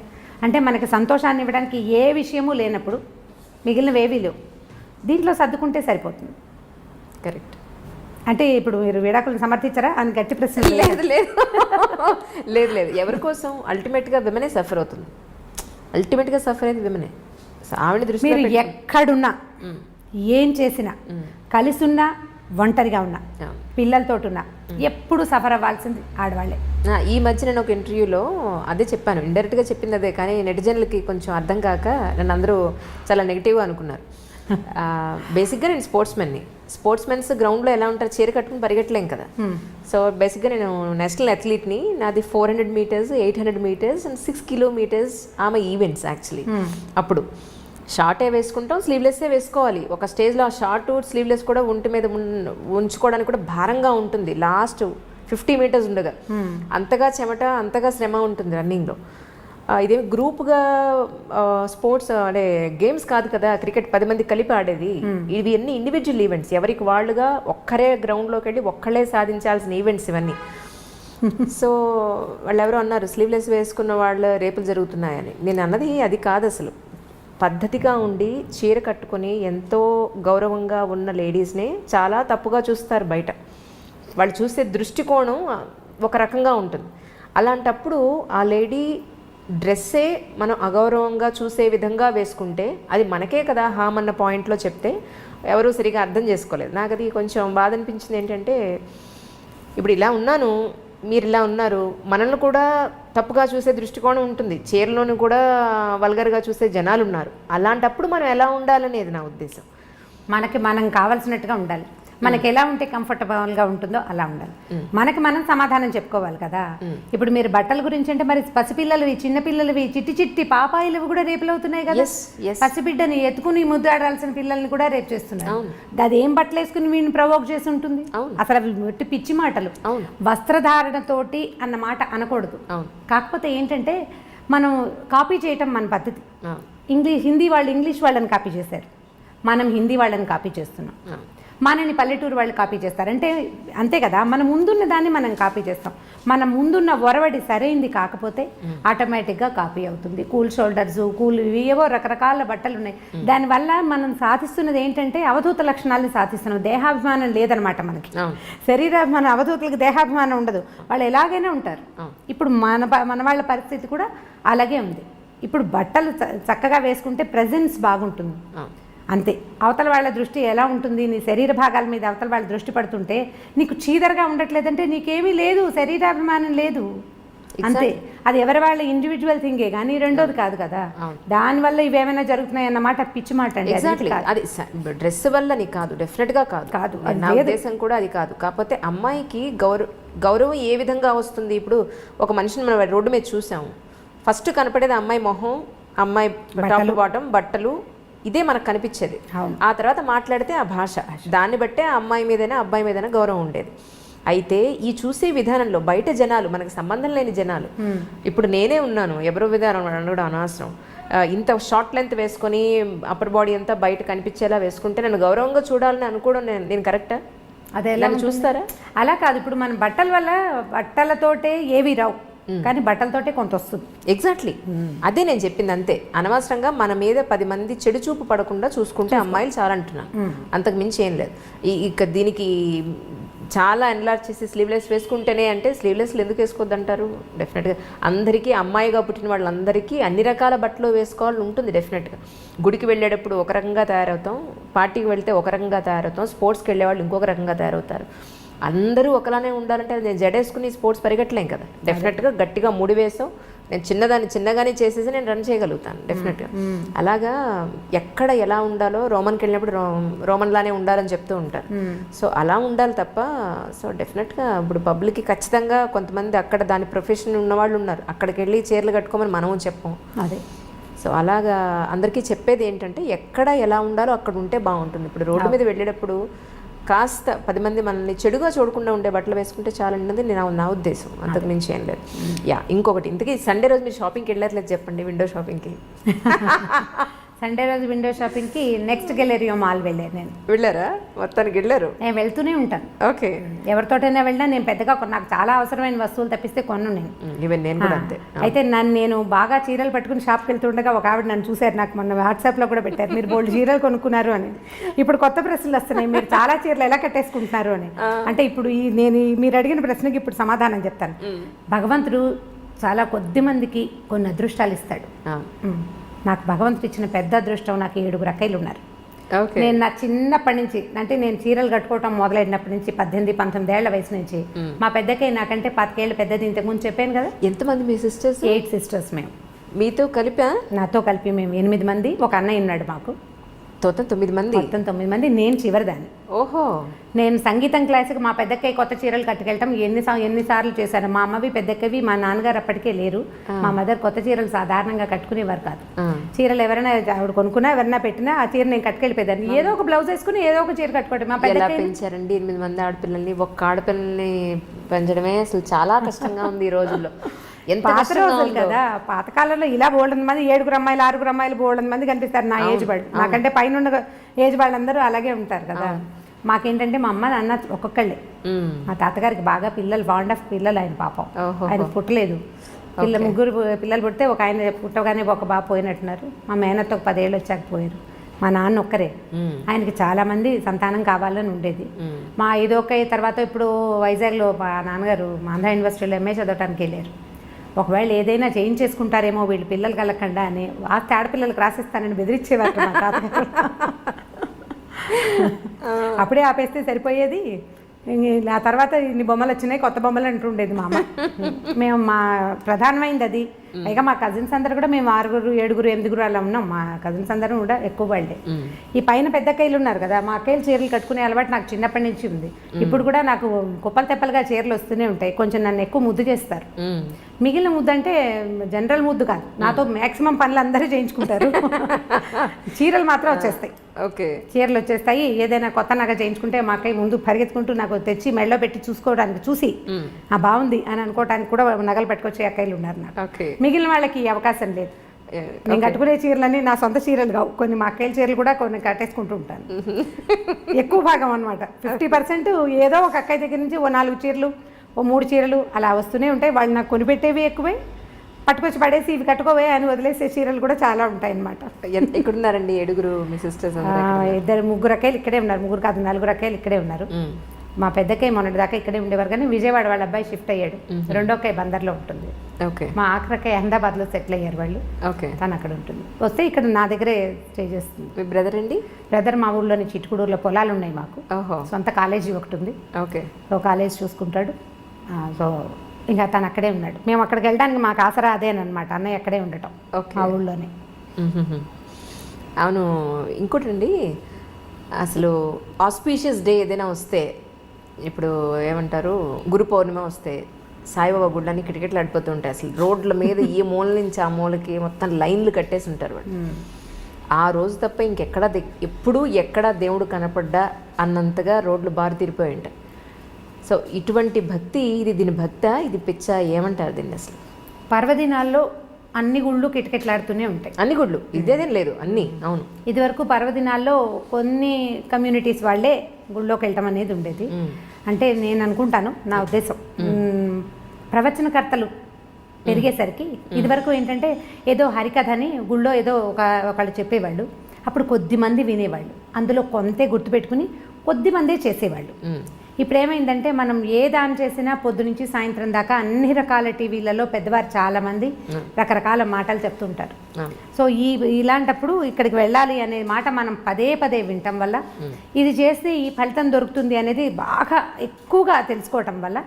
అంటే మనకి సంతోషాన్ని ఇవ్వడానికి ఏ విషయమూ లేనప్పుడు మిగిలినవేవీ లేవు. దీంట్లో సర్దుకుంటే సరిపోతుంది. కరెక్ట్. అంటే ఇప్పుడు మీరు విడాకులను సమర్థించారా అని గట్టి ప్రశ్న. లేదు లేదు లేదు లేదు, ఎవరి కోసం? అల్టిమేట్గా విమెనే సఫర్ అవుతుంది. అల్టిమేట్గా సఫర్ అయ్యేది విమెనే. ఆవిడ దృష్టిలో మీరు ఎక్కడున్నా, ఏం చేసినా, కలిసి ఉన్నా, ఒంటరిగా ఉన్నా, పిల్లలతో ఉన్నా, ఎప్పుడు సఫర్ అవ్వాల్సింది ఆడవాళ్ళే. ఈ మధ్య నేను ఒక ఇంటర్వ్యూలో అదే చెప్పాను, ఇండైరెక్ట్గా చెప్పింది అదే, కానీ నెటిజన్లకి కొంచెం అర్థం కాక నన్ను అందరూ చాలా నెగిటివ్గా అనుకున్నారు. బేసిక్గా నేను స్పోర్ట్స్మెన్స్ గ్రౌండ్లో ఎలా ఉంటారు, చీర కట్టుకుని పరిగెట్టలేం కదా. సో బేసిక్గా నేను నేషనల్ అథ్లీట్ని. నాది 400 మీటర్స్, 800 మీటర్స్ అండ్ 6 కిలోమీటర్స్ ఆమె ఈవెంట్స్ యాక్చువల్లీ. అప్పుడు షార్టే వేసుకుంటాం, స్లీవ్లెస్సే వేసుకోవాలి. ఒక స్టేజ్లో ఆ షార్ట్ స్లీవ్లెస్ కూడా ఒంటి మీద ఉంచుకోవడానికి కూడా భారంగా ఉంటుంది. లాస్ట్ 50 మీటర్స్ ఉండగా అంతగా చెమట, అంతగా శ్రమ ఉంటుంది రన్నింగ్లో. ఇదేమి గ్రూప్గా స్పోర్ట్స్ అంటే గేమ్స్ కాదు కదా, క్రికెట్ 10 మంది కలిపి ఆడేది. ఇవి అన్ని ఇండివిజువల్ ఈవెంట్స్, ఎవరికి వాళ్ళుగా ఒక్కరే గ్రౌండ్లోకి వెళ్ళి ఒక్కళ్ళే సాధించాల్సిన ఈవెంట్స్ ఇవన్నీ. సో వాళ్ళు ఎవరో అన్నారు స్లీవ్లెస్ వేసుకున్న వాళ్ళ రేపులు జరుగుతున్నాయని. నేను అన్నది అది కాదు. అసలు పద్ధతిగా ఉండి చీర కట్టుకొని ఎంతో గౌరవంగా ఉన్న లేడీస్ని చాలా తప్పుగా చూస్తారు బయట. వాళ్ళు చూసే దృష్టికోణం ఒక రకంగా ఉంటుంది. అలాంటప్పుడు ఆ లేడీ డ్రెస్సే మనం అగౌరవంగా చూసే విధంగా వేసుకుంటే అది మనకే కదా హామ్ అన్న పాయింట్లో చెప్తే ఎవరూ సరిగా అర్థం చేసుకోలేదు. నాకు అది కొంచెం బాధ అనిపించింది. ఏంటంటే ఇప్పుడు ఇలా ఉన్నాను, మీరు ఇలా ఉన్నారు, మనల్ని కూడా తప్పుగా చూసే దృష్టికోణం ఉంటుంది, చీరలోను కూడా వల్గర్గా చూసే జనాలు ఉన్నారు. అలాంటప్పుడు మనం ఎలా ఉండాలనేది నా ఉద్దేశం. మనకి మనం కావాల్సినట్టుగా ఉండాలి. మనకి ఎలా ఉంటే కంఫర్టబుల్గా ఉంటుందో అలా ఉండాలి. మనకి మనం సమాధానం చెప్పుకోవాలి కదా. ఇప్పుడు మీరు బట్టల గురించి అంటే మరి పసిపిల్లలవి, చిన్నపిల్లలవి, చిట్టి చిట్టి పాపాయిలవి కూడా రేపులు అవుతున్నాయి కదా. పసిబిడ్డని ఎత్తుకుని ముద్దాడాల్సిన పిల్లల్ని కూడా రేపు చేస్తున్నారు. అది ఏం బట్టలు వేసుకుని వీడిని ప్రవోక్ చేసి ఉంటుంది. అసలు అవి మట్టి పిచ్చి మాటలు. వస్త్రధారణతోటి అన్న మాట అనకూడదు. కాకపోతే ఏంటంటే మనం కాపీ చేయటం మన పద్ధతి. హిందీ వాళ్ళు ఇంగ్లీష్ వాళ్ళని కాపీ చేశారు, మనం హిందీ వాళ్ళని కాపీ చేస్తున్నాం. మనని పల్లెటూరు వాళ్ళు కాపీ చేస్తారు. అంటే అంతే కదా, మన ముందున్న దాన్ని మనం కాపీ చేస్తాం. మన ముందున్న ఒరవడి సరైంది కాకపోతే ఆటోమేటిక్గా కాపీ అవుతుంది. కూల్ షోల్డర్స్, కూల్ ఇవి ఏవో రకరకాల బట్టలు ఉన్నాయి. దానివల్ల మనం సాధిస్తున్నది ఏంటంటే అవధూత లక్షణాలను సాధిస్తున్నాం. దేహాభిమానం లేదనమాట మనకి. మన అవధూతలకు దేహాభిమానం ఉండదు, వాళ్ళు ఎలాగైనా ఉంటారు. ఇప్పుడు మన వాళ్ళ పరిస్థితి కూడా అలాగే ఉంది. ఇప్పుడు బట్టలు చక్కగా వేసుకుంటే ప్రెజెన్స్ బాగుంటుంది అంతే. అవతల వాళ్ళ దృష్టి ఎలా ఉంటుంది, నీ శరీర భాగాల మీద అవతల వాళ్ళ దృష్టి పడుతుంటే నీకు చీదరగా ఉండట్లేదంటే నీకేమీ లేదు, శరీరాభిమానం లేదు అంతే. అది ఎవరి వాళ్ళ ఇండివిజువల్ థింగే కానీ రెండోది కాదు కదా. దానివల్ల ఇవేమైనా జరుగుతున్నాయి అన్నమాట పిచ్చి మాట అండి. అది డ్రెస్ వల్లని కాదు, డెఫినెట్గా కాదు. నా ఉద్దేశం కూడా అది కాదు. కాకపోతే అమ్మాయికి గౌరవం ఏ విధంగా వస్తుంది? ఇప్పుడు ఒక మనిషిని మనం రోడ్డు మీద చూసాము, ఫస్ట్ కనపడేది అమ్మాయి మొహం, అమ్మాయి టాప్ బాటం, బట్టలు, ఇదే మనకు కనిపించేది. ఆ తర్వాత మాట్లాడితే ఆ భాష, దాన్ని బట్టే ఆ అమ్మాయి మీదైనా అబ్బాయి మీదైనా గౌరవం ఉండేది. అయితే ఈ చూసే విధానంలో బయట జనాలు, మనకు సంబంధం లేని జనాలు, ఇప్పుడు నేనే ఉన్నాను, ఎవరో విధానం అనడం అనవసరం, ఇంత షార్ట్ లెంత్ వేసుకొని అప్పర్ బాడీ అంతా బయట కనిపించేలా వేసుకుంటే నన్ను గౌరవంగా చూడాలని అనుకోవడం నేను కరెక్టా? అదే చూస్తారా? అలా కాదు. ఇప్పుడు మన బట్టల వల్ల బట్టలతోటే ఏవి రావు, కానీ బట్టలతోటే కొంత వస్తుంది. ఎగ్జాక్ట్లీ అదే నేను చెప్పింది. అంతే, అనవసరంగా మన మీద 10 మంది చెడు చూపు పడకుండా చూసుకుంటే అమ్మాయిలు చాలా అంటున్నాను, అంతకు మించి ఏం లేదు. ఇక దీనికి చాలా ఎన్లార్జ్ చేసి స్లీవ్లెస్ వేసుకుంటేనే అంటే స్లీవ్లెస్లు ఎందుకు వేసుకోవద్దంటారు? డెఫినెట్గా అందరికీ, అమ్మాయిగా పుట్టిన వాళ్ళందరికీ అన్ని రకాల బట్టలు వేసుకోవాలని ఉంటుంది. డెఫినెట్గా గుడికి వెళ్ళేటప్పుడు ఒక రకంగా తయారవుతాం, పార్టీకి వెళ్తే ఒక రకంగా తయారవుతాం, స్పోర్ట్స్కి వెళ్ళే వాళ్ళు ఇంకొక రకంగా తయారవుతారు. అందరూ ఒకలానే ఉండాలంటే నేను జడేసుకుని స్పోర్ట్స్ పరిగెట్టలేం కదా. డెఫినెట్గా గట్టిగా ముడి వేసాం, నేను చిన్నగానే చేసేసి నేను రన్ చేయగలుగుతాను డెఫినెట్గా. అలాగా ఎక్కడ ఎలా ఉండాలో రోమన్కి వెళ్ళినప్పుడు రోమన్లానే ఉండాలని చెప్తూ ఉంటారు. సో అలా ఉండాలి తప్ప, సో డెఫినెట్గా ఇప్పుడు పబ్లిక్కి ఖచ్చితంగా కొంతమంది అక్కడ దాని ప్రొఫెషన్ ఉన్నవాళ్ళు ఉన్నారు, అక్కడికి వెళ్ళి చీరలు కట్టుకోమని మనము చెప్పం. అదే, సో అలాగా అందరికీ చెప్పేది ఏంటంటే ఎక్కడ ఎలా ఉండాలో అక్కడ ఉంటే బాగుంటుంది. ఇప్పుడు రోడ్డు మీద వెళ్ళేటప్పుడు కాస్త 10 మంది మనల్ని చెడుగా చూడకుండా ఉండే బట్టలు వేసుకుంటే చాలన్నది నా ఉద్దేశం, అంతకు మించి ఏం లేదు. యా, ఇంకొకటి, ఇంతకీ సండే రోజు మీరు షాపింగ్కి వెళ్ళట్లేదు చెప్పండి, విండో షాపింగ్కి. సండే రోజు విండో షాపింగ్కి నెక్స్ట్ గెలేరియో మాల్ వెళ్ళాను నేను. వెళ్ళారా? మొత్తానికి వెళ్ళారు. నేను వెళ్తూనే ఉంటాను. ఓకే. ఎవరితోటైనా వెళ్ళినా నేను పెద్దగా నాకు చాలా అవసరమైన వస్తువులు తప్పిస్తే కొను నేను. ఈవెన్ నేను కూడా అంతే. అయితే నేను బాగా చీరలు పట్టుకుని షాప్కి వెళ్తుండగా ఒక ఆవిడ నన్ను చూశారు, నాకు మొన్న వాట్సాప్లో కూడా పెట్టారు, మీరు బోల్డ్ చీరలు కొనుక్కున్నారు అని. ఇప్పుడు కొత్త ప్రశ్నలు వస్తున్నాయి, మీరు చాలా చీరలు ఎలా కట్టేసుకుంటున్నారు అని. అంటే ఇప్పుడు మీరు అడిగిన ప్రశ్నకి ఇప్పుడు సమాధానం చెప్తాను. భగవంతుడు చాలా కొద్ది మందికి కొన్ని అదృష్టాలు ఇస్తాడు. నాకు భగవంతుడు ఇచ్చిన పెద్ద అదృష్టం, నాకు 7 అక్కయ్యలు ఉన్నారు. నేను నా చిన్నప్పటి నుంచి, అంటే నేను చీరలు కట్టుకోవటం మొదలైనప్పటి నుంచి 18-19 ఏళ్ల వయసు నుంచి, మా పెద్దకై నాకంటే 10 ఏళ్ళు పెద్దది. ఇంతకుముందు చెప్పాను కదా. ఎంతమంది మీ సిస్టర్స్? 8 సిస్టర్స్ మేము. మీతో కలిపా? నాతో కలిపి మేము 8 మంది. ఒక అన్నయ్య ఉన్నాడు మాకు. మొత్తం 9 మంది. మొత్తం 9 మంది. నేను చివరిదాన్ని. ఓహో. నేను సంగీతం క్లాస్కి మా పెద్దక్కయ్య కొత్త చీరలు కట్టుకెళ్ళటం ఎన్నిసార్లు చేశాను. మా అమ్మవి పెద్దక్కవి, మా నాన్నగారు అప్పటికే లేరు. మా మదర్ కొత్త చీరలు సాధారణంగా కట్టుకునేవారు కాదు. చీరలు ఎవరైనా ఆవిడ కొనుక్కున్నా, ఎవరైనా పెట్టినా ఆ చీర నేను కట్టుకెళ్ళిపోయేదాన్ని. ఏదో ఒక బ్లౌజ్ వేసుకుని ఏదో ఒక చీర కట్టుకోవడం. మా పెద్ద పెంచారండి 8 మంది ఆడపిల్లల్ని. ఒక్క ఆడపిల్లల్ని పెంచడమే అసలు చాలా కష్టంగా ఉంది ఈ రోజుల్లో. పాత రోజులు కదా, పాతకాలంలో ఇలా బోల్డెన్ మంది 7 అమ్మాయిలు 6 అమ్మాయిలు బోల్డెన్ మంది కనిపిస్తారు. నా ఏజ్ వాళ్ళు, నాకంటే పైన ఏజ్ వాళ్ళందరూ అలాగే ఉంటారు కదా. మాకేంటంటే మా అమ్మ నాన్న ఒక్కొక్కళ్ళే. మా తాతగారికి బాగా పిల్లలు, బాండ్ ఆఫ్ పిల్లలు ఆయన పాపం. ఆయన పుట్టలేదు. 3 పిల్లలు పుడితే ఒక ఆయన పుట్టగానే ఒక బాబు పోయినట్టున్నారు. మా మేనత్త ఒక 10 ఏళ్ళు వచ్చాక పోయారు. మా నాన్న ఒక్కరే. ఆయనకి చాలా మంది సంతానం కావాలని ఉండేది. మా ఇదొక తర్వాత ఇప్పుడు వైజాగ్లో మా నాన్నగారు ఆంధ్ర యూనివర్సిటీలో ఎంఏ చదవటానికి వెళ్ళారు. ఒకవేళ ఏదైనా చేయించేసుకుంటారేమో వీళ్ళు పిల్లలు కలగకుండా అని ఆడపిల్లలకు రాసిస్తానని బెదిరించేవారు మా తాతగారు. అప్పుడే ఆపేస్తే సరిపోయేది. ఆ తర్వాత ఇన్ని బొమ్మలు వచ్చినాయి, కొత్త బొమ్మలు అంటుండేది మా అమ్మ. మేము మా ప్రధానమైంది అది. పైగా మా కజిన్స్ అందరూ కూడా మేము 6, 7, 8 అలా ఉన్నాం. మా కజిన్స్ అందరూ కూడా ఎక్కువ వాళ్ళే. ఈ పైన పెద్ద అక్కయ్యలు ఉన్నారు కదా, మా అక్కయ్యలు చీరలు కట్టుకునే అలవాటు నాకు చిన్నప్పటి నుంచి ఉంది. ఇప్పుడు కూడా నాకు కుప్పలు తెప్పలుగా చీరలు వస్తూనే ఉంటాయి. కొంచెం నన్ను ఎక్కువ ముద్దు చేస్తారు. మిగిలిన ముద్దు అంటే జనరల్ ముద్దు కాదు, నాతో మ్యాక్సిమం పనులు అందరూ చేయించుకుంటారు. చీరలు మాత్రం వచ్చేస్తాయి. ఓకే. చీరలు వచ్చేస్తాయి. ఏదైనా కొత్త నగ చేయించుకుంటే మా అక్కయ్య ముందు పరిగెత్తుకుంటూ నాకు తెచ్చి మెడలో పెట్టి చూసుకోవడానికి, చూసి బాగుంది అని అనుకోవడానికి కూడా నగలు పట్టుకొచ్చే అక్కయ్యలు ఉన్నారు నాకు. మిగిలిన వాళ్ళకి ఈ అవకాశం లేదు. నేను కట్టుకునే చీరలన్నీ నా సొంత చీరలు కావు. కొన్ని మా అక్కయ్యల చీరలు కూడా కొన్ని కట్టేసుకుంటూ ఉంటాను. ఎక్కువ భాగం అనమాట. 50% ఏదో ఒక అక్కయ్య దగ్గర నుంచి 4 చీరలు, 3 చీరలు అలా వస్తూనే ఉంటాయి. వాళ్ళు నాకు కొనిపెట్టేవి ఎక్కువే, పట్టుకొచ్చి పడేసి ఇవి కట్టుకోవే అని వదిలేసే చీరలు కూడా చాలా ఉంటాయి అన్నమాట. ఎక్కడున్నారండి 7 మీ సిస్టర్స్? 3 అక్కయ్యలు ఇక్కడే ఉన్నారు. 3 కాదు 4 అక్కయ్యలు ఇక్కడే ఉన్నారు. మా పెద్దకయ్య మొన్నటి దాకా ఇక్కడే ఉండేవారు, కానీ విజయవాడ వాళ్ళ అబ్బాయి షిఫ్ట్ అయ్యాడు. రెండో అక్కయ్య బందర్లో ఉంటుంది. మా ఆఖరక్కయ్య అహ్మదాబాద్లో సెటిల్ అయ్యారు వాళ్ళు. తను అక్కడ ఉంటుంది. వస్తే ఇక్కడ నా దగ్గరే స్టే చేస్తుంది. మీ బ్రదర్ అండి? బ్రదర్ మా ఊళ్ళోని చిట్టుకూడూరులో పొలాలు ఉన్నాయి మాకు. సొంత కాలేజీ ఒకటి ఉంది. సో కాలేజ్ చూసుకుంటాడు. సో ఇంకా తను అక్కడే ఉన్నాడు. మేము అక్కడికి వెళ్ళడానికి మాకు ఆసరా అదేనమాట, అన్నయ్య అక్కడే ఉండటం మా ఊళ్ళోనే. అవును. ఇంకోటండి, అసలు ఆస్పీషియస్ డే ఏదైనా వస్తే, ఇప్పుడు ఏమంటారు, గురు పౌర్ణిమ వస్తే సాయిబాబా గుళ్ళని కిటకిటలు ఆడిపోతూ ఉంటాయి. అసలు రోడ్ల మీద ఈ మూల నుంచి ఆ మూలకి మొత్తం లైన్లు కట్టేసి ఉంటారు వాళ్ళు. ఆ రోజు తప్ప ఇంకెక్కడ ఎప్పుడు ఎక్కడ దేవుడు కనపడ్డా అన్నంతగా రోడ్లు బారు తీరిపోయి ఉంటాయి. సో ఇటువంటి భక్తి, దీని భక్త, ఇది పిచ్చ, ఏమంటారు దీన్ని అసలు? పర్వదినాల్లో అన్ని గుళ్ళు కిటకిటలాడుతూనే ఉంటాయి. అన్ని గుళ్ళు, ఇదేదేం లేదు, అన్నీ. అవును. ఇదివరకు పర్వదినాల్లో కొన్ని కమ్యూనిటీస్ వాళ్ళే గుళ్ళోకి వెళ్ళటం అనేది ఉండేది. అంటే నేను అనుకుంటాను, నా ఉద్దేశం, ప్రవచనకర్తలు పెరిగేసరికి ఇదివరకు ఏంటంటే ఏదో హరికథ అని గుళ్ళో ఏదో ఒకళ్ళు చెప్పేవాళ్ళు. అప్పుడు కొద్ది మంది వినేవాళ్ళు, అందులో కొంతే గుర్తుపెట్టుకుని కొద్ది మందే చేసేవాళ్ళు. ఇప్పుడు ఏమైందంటే మనం ఏ దాని చేసినా పొద్దు నుంచి సాయంత్రం దాకా అన్ని రకాల టీవీలలో పెద్దవారు చాలామంది రకరకాల మాటలు చెప్తుంటారు. సో ఇలాంటప్పుడు ఇక్కడికి వెళ్ళాలి అనే మాట మనం పదే పదే వినటం వల్ల, ఇది చేస్తే ఈ ఫలితం దొరుకుతుంది అనేది బాగా ఎక్కువగా తెలుసుకోవటం వల్ల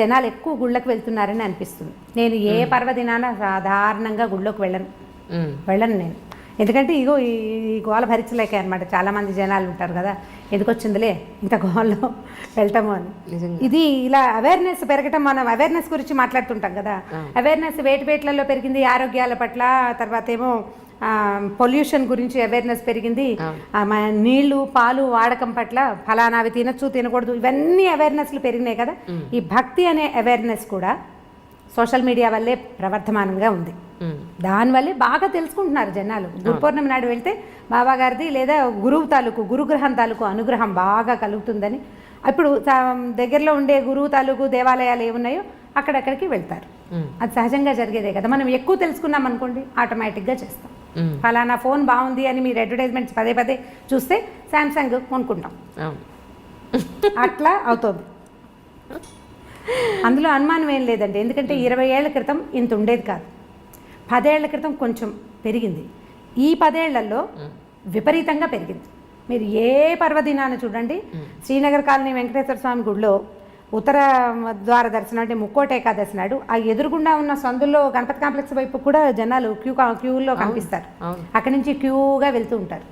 జనాలు ఎక్కువ గుళ్ళకి వెళ్తున్నారని అనిపిస్తుంది. నేను ఏ పర్వదినాన సాధారణంగా గుళ్ళోకి వెళ్ళను నేను. ఎందుకంటే ఇగో ఈ గోల భరించలేకే అనమాట. చాలామంది జనాలు ఉంటారు కదా, ఎందుకు వచ్చిందిలే ఇంత గోల్లో వెళ్తాము అని. ఇది ఇలా అవేర్నెస్ పెరగటం, మనం అవేర్నెస్ గురించి మాట్లాడుతుంటాం కదా. అవేర్నెస్ వేటిలో పెరిగింది, ఆరోగ్యాల పట్ల, తర్వాత ఏమో పొల్యూషన్ గురించి అవేర్నెస్ పెరిగింది, మన నీళ్లు పాలు వాడకం పట్ల ఫలానావి తినచ్చు తినకూడదు ఇవన్నీ అవేర్నెస్లు పెరిగినాయి కదా. ఈ భక్తి అనే అవేర్నెస్ కూడా సోషల్ మీడియా వల్లే ప్రవర్ధమానంగా ఉంది. దానివల్లే బాగా తెలుసుకుంటున్నారు జనాలు. గురు పౌర్ణమి నాడు వెళ్తే బాబా గారిది లేదా గురువు తాలూకు గురుగ్రహం తాలూకు అనుగ్రహం బాగా కలుగుతుందని ఇప్పుడు దగ్గరలో ఉండే గురువు తాలూకు దేవాలయాలు ఏమున్నాయో అక్కడక్కడికి వెళ్తారు. అది సహజంగా జరిగేదే కదా. మనం ఎక్కువ తెలుసుకున్నాం అనుకోండి ఆటోమేటిక్గా చేస్తాం. ఫలానా ఫోన్ బాగుంది అని మీరు అడ్వర్టైజ్మెంట్స్ పదే పదే చూస్తే శాంసంగ్ కొనుక్కుంటాం. అట్లా అవుతుంది. అందులో అనుమానం ఏం లేదండి. ఎందుకంటే 20 ఏళ్ల క్రితం ఇంత ఉండేది కాదు. 10 ఏళ్ల క్రితం కొంచెం పెరిగింది. ఈ 10 ఏళ్లలో విపరీతంగా పెరిగింది. మీరు ఏ పర్వదినాన్ని చూడండి, శ్రీనగర్ కాలనీ వెంకటేశ్వర స్వామి గుడిలో ఉత్తర ద్వార దర్శనం అంటే ముక్కోటి ఏకాదశి నాడు ఆ ఎదురుగుండా ఉన్న సందుల్లో గణపతి కాంప్లెక్స్ వైపు కూడా జనాలు క్యూలో కనిపిస్తారు. అక్కడి నుంచి క్యూగా వెళ్తూ ఉంటారు.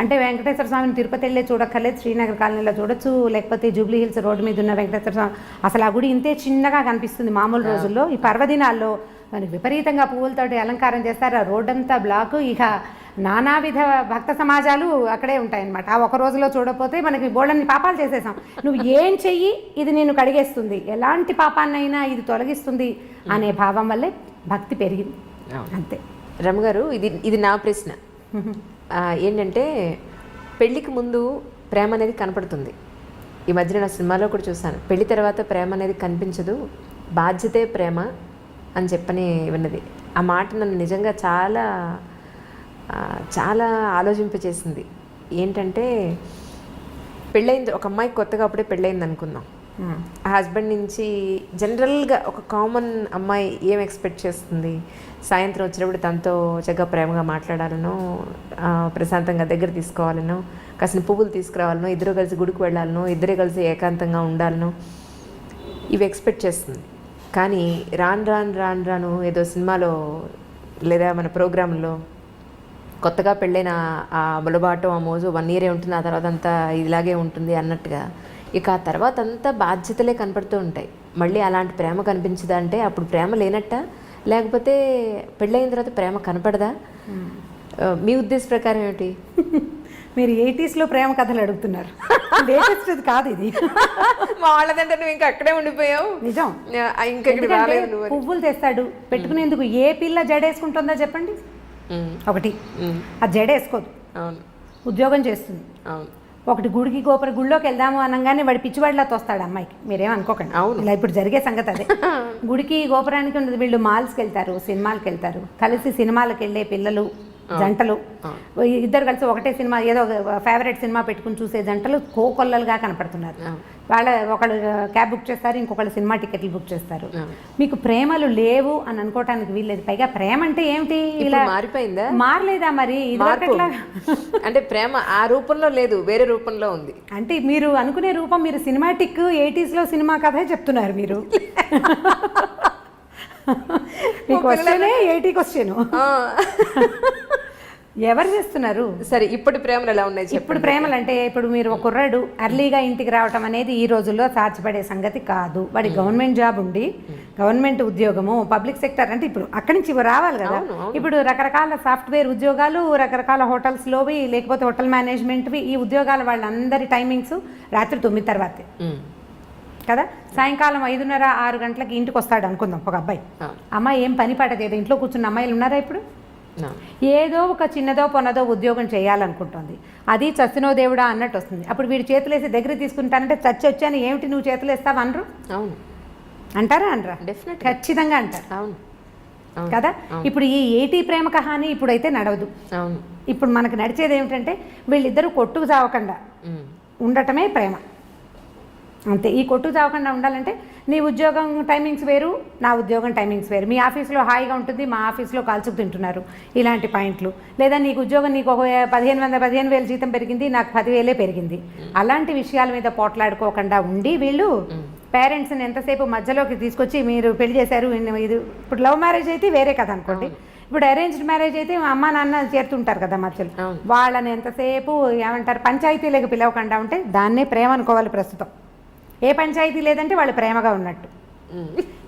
అంటే వెంకటేశ్వర స్వామిని తిరుపతి వెళ్ళే చూడక్కర్లేదు, శ్రీనగర్ కాలనీలో చూడొచ్చు, లేకపోతే జూబ్లీ హిల్స్ రోడ్డు మీద ఉన్న వెంకటేశ్వర స్వామి అసలు ఆ గుడి ఇంతే చిన్నగా కనిపిస్తుంది మామూలు రోజుల్లో. ఈ పర్వదినాల్లో మనకి విపరీతంగా పువ్వులతోటి అలంకారం చేస్తారు. ఆ రోడ్డంతా బ్లాకు. ఇక నానావిధ భక్త సమాజాలు అక్కడే ఉంటాయన్నమాట. ఆ ఒక రోజులో చూడకపోతే మనకి బోళ్ళని పాపాలు చేసేసాం. నువ్వు ఏం చెయ్యి ఇది నేను కడిగేస్తుంది, ఎలాంటి పాపాన్నైనా ఇది తొలగిస్తుంది అనే భావం వల్లే భక్తి పెరిగింది. అంతే. రమగారు, ఇది నా ప్రశ్న ఏంటంటే, పెళ్ళికి ముందు ప్రేమ అనేది కనపడుతుంది. ఈ మధ్య నా సినిమాలో కూడా చూసాను, పెళ్లి తర్వాత ప్రేమ అనేది కనిపించదు, బాధ్యతే ప్రేమ అని చెప్పని విన్నది. ఆ మాట నన్ను నిజంగా చాలా చాలా ఆలోచింపచేసింది. ఏంటంటే, పెళ్ళయింది ఒక అమ్మాయికి కొత్తగా అప్పుడే పెళ్ళయింది అనుకుందాం. ఆ హస్బెండ్ నుంచి జనరల్గా ఒక కామన్ అమ్మాయి ఏం ఎక్స్పెక్ట్ చేస్తుంది? సాయంత్రం వచ్చినప్పుడు తనతో చక్కగా ప్రేమగా మాట్లాడాలనో, ప్రశాంతంగా దగ్గర తీసుకోవాలనో, కాసిన పువ్వులు తీసుకురావాలనో, ఇద్దరు కలిసి గుడికి వెళ్ళాలనో, ఇద్దరే కలిసి ఏకాంతంగా ఉండాలనో, ఇవి ఎక్స్పెక్ట్ చేస్తుంది. కానీ రాను ఏదో సినిమాలో లేదా మన ప్రోగ్రాంలో కొత్తగా పెళ్ళైన ఆ ములబాటు ఆ మోజు 1 year ఉంటుంది, ఆ తర్వాత అంతా ఇలాగే ఉంటుంది అన్నట్టుగా ఇక ఆ తర్వాత అంతా బాధ్యతలే కనపడుతూ ఉంటాయి. మళ్ళీ అలాంటి ప్రేమ కనిపించదా అంటే అప్పుడు ప్రేమ లేనట్ట, లేకపోతే పెళ్ళైన తర్వాత ప్రేమ కనపడదా? మీ ఉద్దేశ ప్రకారం ఏమిటి? మీరు 80s ప్రేమ కథలు అడుగుతున్నారు. లేటెస్ట్ కాదు ఇది. మా వాళ్ళదంటే నువ్వు ఇంకా అక్కడే ఉండిపోయావు. నిజం. ఇంకా పువ్వులు తెస్తాడు పెట్టుకునేందుకు. ఏ పిల్ల జడేసుకుంటుందో చెప్పండి? ఒకటి అది జడేసుకోదు, ఉద్యోగం చేస్తుంది. ఒకటి గుడిలోకి వెళ్దాము అనగానే వాడి పిచ్చివాడిలా తోస్తాడు అమ్మాయికి. మీరేం అనుకోకండి, ఇలా ఇప్పుడు జరిగే సంగతి అదే. గుడికి గోపురానికి ఉండదు. వీళ్ళు మాల్స్కి వెళ్తారు, సినిమాలకు వెళ్తారు, కలిసి సినిమాలకు వెళ్ళే పిల్లలు జంటలు, ఇద్దరు కలిసి ఒకటే సినిమా ఏదో ఫేవరెట్ సినిమా పెట్టుకుని చూసే జంటలు కోకొల్లలుగా కనపడుతున్నారు. ఒకళ్ళు క్యాబ్ బుక్ చేస్తారు, ఇంకొకళ్ళు సినిమా టికెట్లు బుక్ చేస్తారు. మీకు ప్రేమలు లేవు అని అనుకోవటానికి వీల్లేదు. పైగా ప్రేమ అంటే ఏమిటి? ఇలా మారిపోయిందా? మారలేదా మరి? అంటే ప్రేమ ఆ రూపంలో లేదు, వేరే రూపంలో ఉంది. అంటే మీరు అనుకునే రూపం, మీరు సినిమాటిక్ 80s సినిమా కథే చెప్తున్నారు మీరు. మీ క్వశ్చనే 80 క్వశ్చన్. ఎవరు చేస్తున్నారు? సరే, ఇప్పుడు ప్రేమలు ఎలా ఉన్నాయి? ఇప్పుడు ప్రేమలు అంటే, ఇప్పుడు మీరు ఒక కుర్రాడు అర్లీగా ఇంటికి రావటం అనేది ఈ రోజుల్లో సాధ్యపడే సంగతి కాదు. వాడి గవర్నమెంట్ జాబ్ ఉండి, గవర్నమెంట్ ఉద్యోగము, పబ్లిక్ సెక్టర్ అంటే ఇప్పుడు అక్కడి నుంచి రావాలి కదా. ఇప్పుడు రకరకాల సాఫ్ట్వేర్ ఉద్యోగాలు, రకరకాల హోటల్స్లోవి, లేకపోతే హోటల్ మేనేజ్మెంట్వి, ఈ ఉద్యోగాల వాళ్ళందరి టైమింగ్స్ రాత్రి 9 తర్వాతే కదా. సాయంకాలం 5:30, 6 గంటలకి ఇంటికి వస్తాడు అనుకుందాం ఒక అబ్బాయి. అమ్మాయి ఏం పని పాట చేయదు, ఇంట్లో కూర్చున్న అమ్మాయిలు ఉన్నారా ఇప్పుడు? ఏదో ఒక చిన్నదో పొన్నదో ఉద్యోగం చేయాలనుకుంటుంది. అది చచ్చినో దేవుడా అన్నట్టు వస్తుంది. అప్పుడు వీడు చేతులేసి దగ్గర తీసుకుంటానంటే చచ్చి వచ్చాను ఏమిటి నువ్వు చేతులు వేస్తావు అనరు? అవును అంటారా? అనరా? డెఫినెట్, ఖచ్చితంగా అంటారు. అవును కదా. ఇప్పుడు ఈ 80 ప్రేమ కహాని ఇప్పుడైతే నడవదు. అవును. ఇప్పుడు మనకు నడిచేది ఏమిటంటే వీళ్ళిద్దరూ కొట్టుకు చావకుండా ఉండటమే ప్రేమ. అంతే. ఈ కొట్టుకు చావకుండా ఉండాలంటే నీ ఉద్యోగం టైమింగ్స్ వేరు, నా ఉద్యోగం టైమింగ్స్ వేరు. మీ ఆఫీస్లో హాయిగా ఉంటుంది, మా ఆఫీస్లో కాల్చుకు తింటున్నారు, ఇలాంటి పాయింట్లు. లేదా నీకు ఉద్యోగం, నీకు ఒక 15,000 జీతం పెరిగింది, నాకు 10,000 పెరిగింది, అలాంటి విషయాల మీద పోట్లాడుకోకుండా ఉండి వీళ్ళు పేరెంట్స్ని ఎంతసేపు మధ్యలోకి తీసుకొచ్చి మీరు పెళ్లి చేశారు. ఇది ఇప్పుడు లవ్ మ్యారేజ్ అయితే వేరే కదా అనుకోండి. ఇప్పుడు అరేంజ్డ్ మ్యారేజ్ అయితే అమ్మ నాన్న చేరుతుంటారు కదా మధ్యలో. వాళ్ళని ఎంతసేపు ఏమంటారు, పంచాయతీలకు పిలవకుండా ఉంటే దాన్నే ప్రేమ అనుకోవాలి ప్రస్తుతం. ఏ పంచాయతీ లేదంటే వాళ్ళు ప్రేమగా ఉన్నట్టు.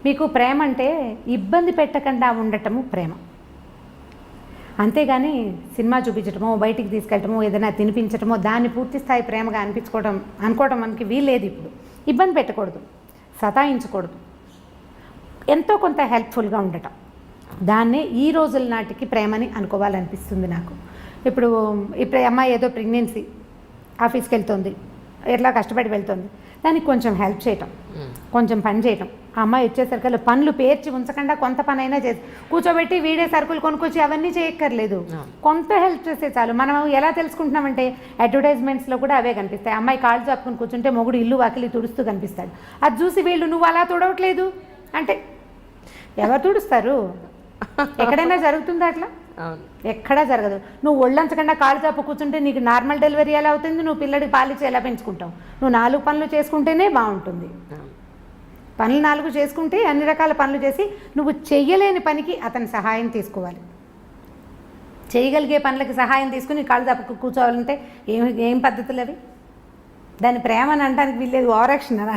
మీకు ప్రేమ అంటే ఇబ్బంది పెట్టకుండా ఉండటము ప్రేమ. అంతేగాని సినిమా చూపించటమో బయటికి తీసుకెళ్ళటమో ఏదైనా తినిపించటమో దాన్ని పూర్తి స్థాయి ప్రేమగా అనుకోవడం మనకి వీల్లేదు. ఇప్పుడు ఇబ్బంది పెట్టకూడదు, సతాయించకూడదు, ఎంతో కొంత హెల్ప్ఫుల్గా ఉండటం, దాన్నే ఈ రోజుల నాటికి ప్రేమని అనుకోవాలనిపిస్తుంది నాకు. ఇప్పుడు అమ్మాయి ఏదో ప్రెగ్నెన్సీ, ఆఫీస్కి వెళ్తుంది, ఎట్లా కష్టపడి వెళ్తుంది, దానికి కొంచెం హెల్ప్ చేయటం, కొంచెం పని చేయటం. ఆ అమ్మాయి వచ్చేసరికి పనులు పేర్చి ఉంచకుండా కొంత పని అయినా చేసి కూర్చోబెట్టి వీడే సరుకులు కొనుక్కొచ్చి అవన్నీ చేయక్కర్లేదు, కొంత హెల్ప్ చేస్తే చాలు. మనం ఎలా తెలుసుకుంటున్నామంటే అడ్వర్టైజ్మెంట్స్లో కూడా అవే కనిపిస్తాయి. అమ్మాయి కాళ్ళు చాపుకొని కూర్చుంటే మొగుడు ఇల్లు వాకిలి తుడుస్తూ కనిపిస్తాడు. అది చూసి వీళ్ళు నువ్వు అలా తుడవట్లేదు అంటే ఎవరు తుడుస్తారు? ఎక్కడైనా జరుగుతుందా అట్లా? ఎక్కడా జరగదు. నువ్వు ఒళ్ళంచకుండా కాళ్ళు చాపు కూర్చుంటే నీకు నార్మల్ డెలివరీ ఎలా అవుతుంది? నువ్వు పిల్లడికి పాలిచ్చి ఎలా పెంచుకుంటావు? నువ్వు 4 పనులు చేసుకుంటేనే బాగుంటుంది. పనులు 4 చేసుకుంటే అన్ని రకాల పనులు చేసి నువ్వు చెయ్యలేని పనికి అతని సహాయం తీసుకోవాలి. చేయగలిగే పనులకి సహాయం తీసుకుని కాళ్ళు చాపు కూర్చోవాలంటే ఏం పద్ధతులు అవి? దాని ప్రేమ అని అనడానికి వీల్లేదు, ఓవరాక్షన్ అని.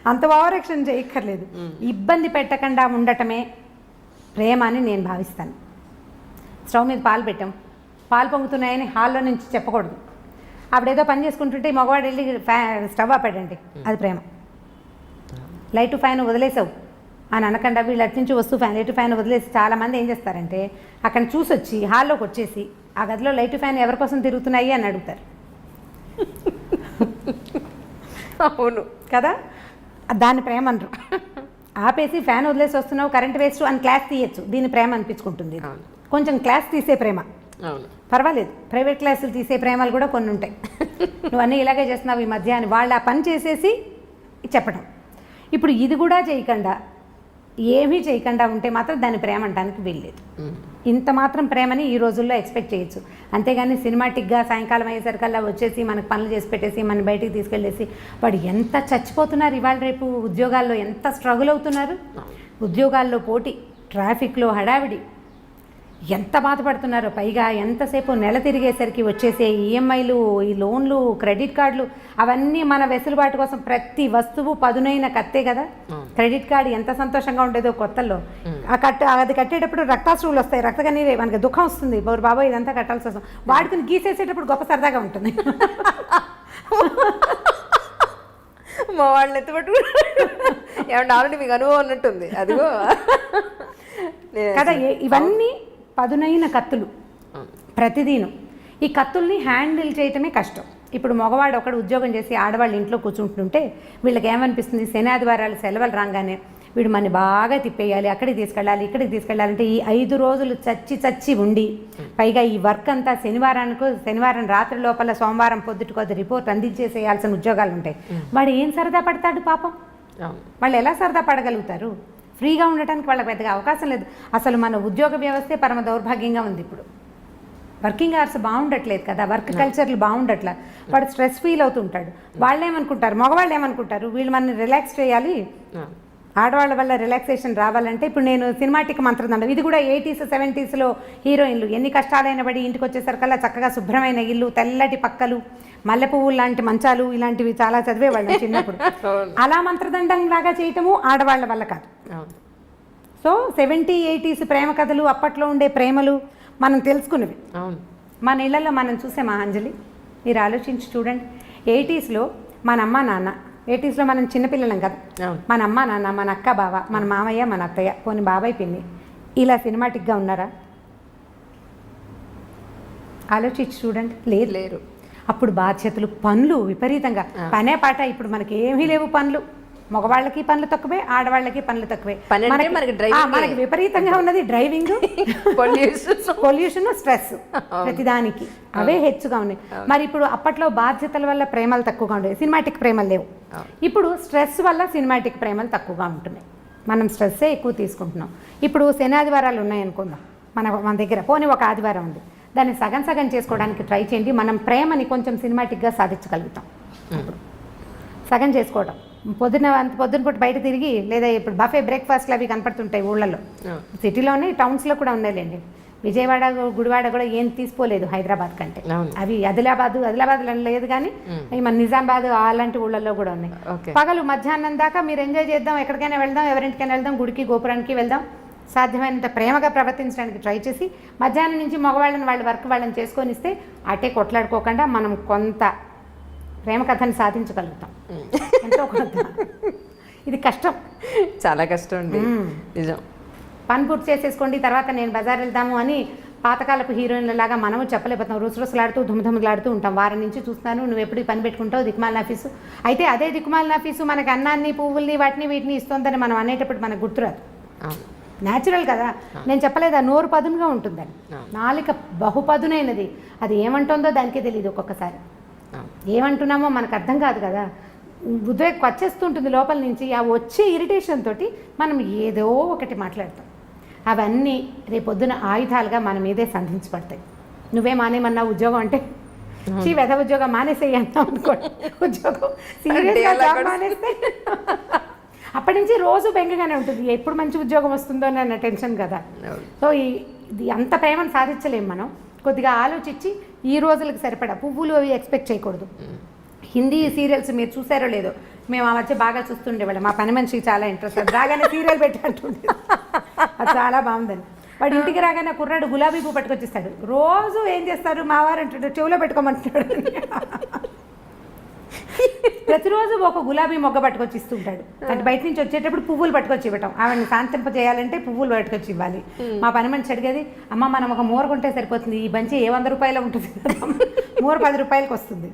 అంత ఓవరాక్షన్ చేయక్కర్లేదు. ఇబ్బంది పెట్టకుండా ఉండటమే ప్రేమ అని నేను భావిస్తాను. స్టవ్ మీద పాలు పెట్టాం, పాలు పొంగుతున్నాయని హాల్లో నుంచి చెప్పకూడదు. అప్పుడేదో పని చేసుకుంటుంటే మగవాడు వెళ్ళి స్టవ్ ఆపాడండి, అది ప్రేమ. లైట్ ఫ్యాన్ వదిలేసావు అని అనకుండా వీళ్ళు అటు నుంచి వస్తూ లైట్ ఫ్యాన్ వదిలేసి చాలామంది ఏం చేస్తారంటే అక్కడ చూసి వచ్చి హాల్లోకి వచ్చేసి ఆ గదిలో లైట్ ఫ్యాన్ ఎవరి కోసం తిరుగుతున్నాయి అని అడుగుతారు. అవును కదా, దాన్ని ప్రేమ అనరు. ఆపేసి ఫ్యాన్ వదిలేసి వస్తున్నావు, కరెంట్ వేస్ట్ అని క్లాస్ తీయచ్చు, దీని ప్రేమ అనిపించుకుంటుంది. కొంచెం క్లాస్ తీసే ప్రేమ పర్వాలేదు, ప్రైవేట్ క్లాసులు తీసే ప్రేమలు కూడా కొన్ని ఉంటాయి. నువ్వు అన్నీ ఇలాగే చేస్తున్నావు ఈ మధ్య అని వాళ్ళు ఆ పని చేసేసి చెప్పడం. ఇప్పుడు ఇది కూడా చేయకుండా ఏమీ చేయకుండా ఉంటే మాత్రం దాని ప్రేమ అనడానికి వీల్లేదు. ఇంత మాత్రం ప్రేమని ఈ రోజుల్లో ఎక్స్పెక్ట్ చేయొచ్చు. అంతేగాని సినిమాటిక్గా సాయంకాలం అయ్యేసరికల్లా వచ్చేసి మనకు పనులు చేసి పెట్టేసి మన బయటికి తీసుకెళ్ళేసి వాడు ఎంత చచ్చిపోతున్నారు, ఇవాళ రేపు ఉద్యోగాల్లో ఎంత స్ట్రగుల్ అవుతున్నారు, ఉద్యోగాల్లో పోటీ, ట్రాఫిక్లో హడావిడి, ఎంత బాధపడుతున్నారో. పైగా ఎంతసేపు నెల తిరిగేసరికి వచ్చేసే ఈఎంఐలు, ఈ లోన్లు, క్రెడిట్ కార్డులు, అవన్నీ మన వెసులుబాటు కోసం ప్రతి వస్తువు పదునైన కత్తే కదా. క్రెడిట్ కార్డు ఎంత సంతోషంగా ఉండేదో కొత్తల్లో. అది కట్టేటప్పుడు రక్తాశ్రువులు వస్తాయి, రక్తకన్నీరే, మనకి దుఃఖం వస్తుంది, బాబోయ్ ఇదంతా కట్టాల్సి వస్తుంది. వాడికి గీసేసేటప్పుడు గొప్ప సరదాగా ఉంటుంది. మా వాళ్ళని ఎత్తుపట్టు ఏమన్నా ఆల్రెడీ మీకు అనుభవం ఉన్నట్టుంది అదిగో కదా. ఇవన్నీ పదునైన కత్తులు ప్రతిదీను. ఈ కత్తుల్ని హ్యాండిల్ చేయటమే కష్టం. ఇప్పుడు మగవాడు ఒకడు ఉద్యోగం చేసి ఆడవాళ్ళు ఇంట్లో కూర్చుంటుంటే వీళ్ళకి ఏమనిపిస్తుంది, శని ఆదివారాలు సెలవులు రాగానే వీడు మనని బాగా తిప్పేయాలి, అక్కడికి తీసుకెళ్ళాలి, ఇక్కడికి తీసుకెళ్ళాలంటే ఈ 5 రోజులు చచ్చి ఉండి పైగా ఈ వర్క్ అంతా శనివారం రాత్రి లోపల సోమవారం పొద్దుటికొద్ది రిపోర్ట్ అందించేసేయాల్సిన ఉద్యోగాలు ఉంటాయి. వాడు ఏం సరదా పడతాడు పాపం? వాళ్ళు ఎలా సరదా పడగలుగుతారు? ఫ్రీగా ఉండటానికి వాళ్ళకి పెద్దగా అవకాశం లేదు. అసలు మన ఉద్యోగ వ్యవస్థే పరమ దౌర్భాగ్యంగా ఉంది. ఇప్పుడు వర్కింగ్ అవర్స్ బాగుండట్లేదు కదా, వర్క్ కల్చర్లు బాగుండట్లా, వాడు స్ట్రెస్ ఫీల్ అవుతుంటాడు. వాళ్ళు ఏమనుకుంటారు, మగవాళ్ళు ఏమనుకుంటారు, వీళ్ళు మనని రిలాక్స్ చేయాలి, ఆడవాళ్ళ వల్ల రిలాక్సేషన్ రావాలంటే. ఇప్పుడు నేను సినిమాటిక్ మంత్రదండం, ఇది కూడా 80s 70sలో హీరోయిన్లు ఎన్ని కష్టాలైన పడి ఇంటికి వచ్చేసరికల్లా చక్కగా శుభ్రమైన ఇల్లు, తెల్లటి పక్కలు, మల్లె పువ్వులు లాంటి మంచాలు, ఇలాంటివి చాలా చదివేవాళ్ళు చిన్నప్పుడు. అలా మంత్రదండం లాగా చేయటము ఆడవాళ్ళ వల్ల కాదు. సో 70s 80s ప్రేమ కథలు, అప్పట్లో ఉండే ప్రేమలు మనం తెలుసుకున్నవి. మన ఇళ్లలో మనం చూసే మా అంజలి, మీరు ఆలోచించి చూడండి. 80sలో మన అమ్మ నాన్న, 80sలో మనం చిన్నపిల్లలం కదా, మన అమ్మ నాన్న, మన అక్క బావ, మన మామయ్య, మన అత్తయ్య, పోనీ బాబాయ్ పిన్ని, ఇలా సినిమాటిక్గా ఉన్నారా? ఆలోచించి చూడండి. లేరు. అప్పుడు బాధ్యతలు, పనులు విపరీతంగా, పనే పాట. ఇప్పుడు మనకి ఏమీ లేవు పనులు. మగవాళ్ళకి పనులు తక్కువే, ఆడవాళ్ళకి పనులు తక్కువే. మనకి విపరీతంగా ఉన్నది డ్రైవింగ్, పొల్యూషన్, స్ట్రెస్, ప్రతిదానికి అవే హెచ్చుగా ఉన్నాయి. మరి ఇప్పుడు అప్పట్లో బాధ్యతల వల్ల ప్రేమలు తక్కువగా ఉండేవి, సినిమాటిక్ ప్రేమలు లేవు. ఇప్పుడు స్ట్రెస్ వల్ల సినిమాటిక్ ప్రేమలు తక్కువగా ఉంటున్నాయి. మనం స్ట్రెస్సే ఎక్కువ తీసుకుంటున్నాం. ఇప్పుడు శని ఆదివారాలు ఉన్నాయనుకుందాం మన దగ్గర, పోనీ ఒక ఆదివారం ఉంది, దాన్ని సగం చేసుకోవడానికి ట్రై చేయండి. మనం ప్రేమని కొంచెం సినిమాటిక్గా సాధించగలుగుతాం. సగం చేసుకోవడం, పొద్దున పూట బయట తిరిగి, లేదా ఇప్పుడు బఫే బ్రేక్ఫాస్ట్లు అవి కనపడుతుంటాయి ఊళ్ళల్లో, సిటీలోనే, టౌన్స్లో కూడా ఉన్నాయిలేండి. విజయవాడ, గుడివాడ కూడా ఏం తీసుకోలేదు హైదరాబాద్ కంటే. అవి ఆదిలాబాద్లో లేదు కానీ మన నిజామాబాద్ అలాంటి ఊళ్ళల్లో కూడా ఉన్నాయి. పగలు మధ్యాహ్నం దాకా మీరు ఎంజాయ్ చేద్దాం, ఎక్కడికైనా వెళ్దాం, ఎవరింటికైనా వెళ్దాం, గుడికి గోపురానికి వెళ్దాం, సాధ్యమైనంత ప్రేమగా ప్రవర్తించడానికి ట్రై చేసి మధ్యాహ్నం నుంచి మగవాళ్ళని వాళ్ళ వర్క్ వాళ్ళని చేసుకొని ఇస్తే అటే కొట్లాడుకోకుండా మనం కొంత ప్రేమ కథని సాధించగలుగుతాం. ఎంతో కొంత. ఇది కష్టం, చాలా కష్టం అండి. నిజం. పని పూర్తి చేసేసుకోండి తర్వాత నేను బజార్ వెళ్దాము అని పాతకాలపు హీరోయిన్ల లాగా మనము చెప్పలేకపోతాం. రుసరుసలాడుతూ దుమ్ముదుమ్ములాడుతూ ఉంటాం. వారం నుంచి చూస్తున్నాను నువ్వు ఎప్పుడు పని పెట్టుకుంటావు దిక్కుమాలిన ఆఫీసు. అయితే అదే దిక్కుమాలిన ఆఫీసు మనకి అన్నాన్ని పువ్వుల్ని వాటిని వీటిని ఇస్తుందని మనం అనేటప్పుడు మనకు గుర్తురాదు. న్యాచురల్ కదా. నేను చెప్పలేదా నోరు పదునుగా ఉంటుందని. నాలిక బహుపదునైనది. అది ఏమంటుందో దానికే తెలియదు ఒక్కొక్కసారి. ఏమంటున్నామో మనకు అర్థం కాదు కదా. ఉద్వేగం వచ్చేస్తుంటుంది లోపల నుంచి. ఆ వచ్చే ఇరిటేషన్ తోటి మనం ఏదో ఒకటి మాట్లాడతాం. అవన్నీ రేపొద్దున ఆయుధాలుగా మన మీదే సంధించబడతాయి. నువ్వే మానేమన్నా ఉద్యోగం అంటే వెధ ఉద్యోగం మానేసేయి అన్నాం అనుకోండి. ఉద్యోగం సీరియస్గా జాబ్ మానేస్తే అప్పటి నుంచి రోజు బెంగగానే ఉంటుంది. ఎప్పుడు మంచి ఉద్యోగం వస్తుందో అన్న టెన్షన్ కదా. సో ఇది అంత ప్రేమను సాధించలేము మనం. కొద్దిగా ఆలోచించి ఈ రోజులకు సరిపడా పువ్వులు అవి ఎక్స్పెక్ట్ చేయకూడదు. హిందీ సీరియల్స్ మీరు చూసారో లేదో, మేము ఆ మధ్య బాగా చూస్తుండేవాళ్ళం. మా పని మనిషికి చాలా ఇంట్రెస్ట్. రాగానే సీరియల్ పెట్టి అంటుండే. అది చాలా బాగుందని. వాడు ఇంటికి రాగానే కుర్రాడు గులాబీ పువ్వు పట్టుకొచ్చిస్తాడు. రోజు ఏం చేస్తారు మా వారు అంటాడు చెవులో పెట్టుకోమంటున్నాడు. ప్రతిరోజు ఒక గులాబీ మొగ్గ పట్టుకొచ్చి ఇస్తుంటాడు. అంటే బయట నుంచి వచ్చేటప్పుడు పువ్వులు పట్టుకొచ్చి ఇవ్వటం. ఆవిడని శాంతింప చేయాలంటే పువ్వులు పట్టుకొచ్చి ఇవ్వాలి. మా పని మనిషి అడిగేది, అమ్మ మనం ఒక మూర కొంటే సరిపోతుంది, ఈ బంచి ఏ 100 రూపాయలు ఉంటుంది, మూర 10 రూపాయలకి వస్తుంది.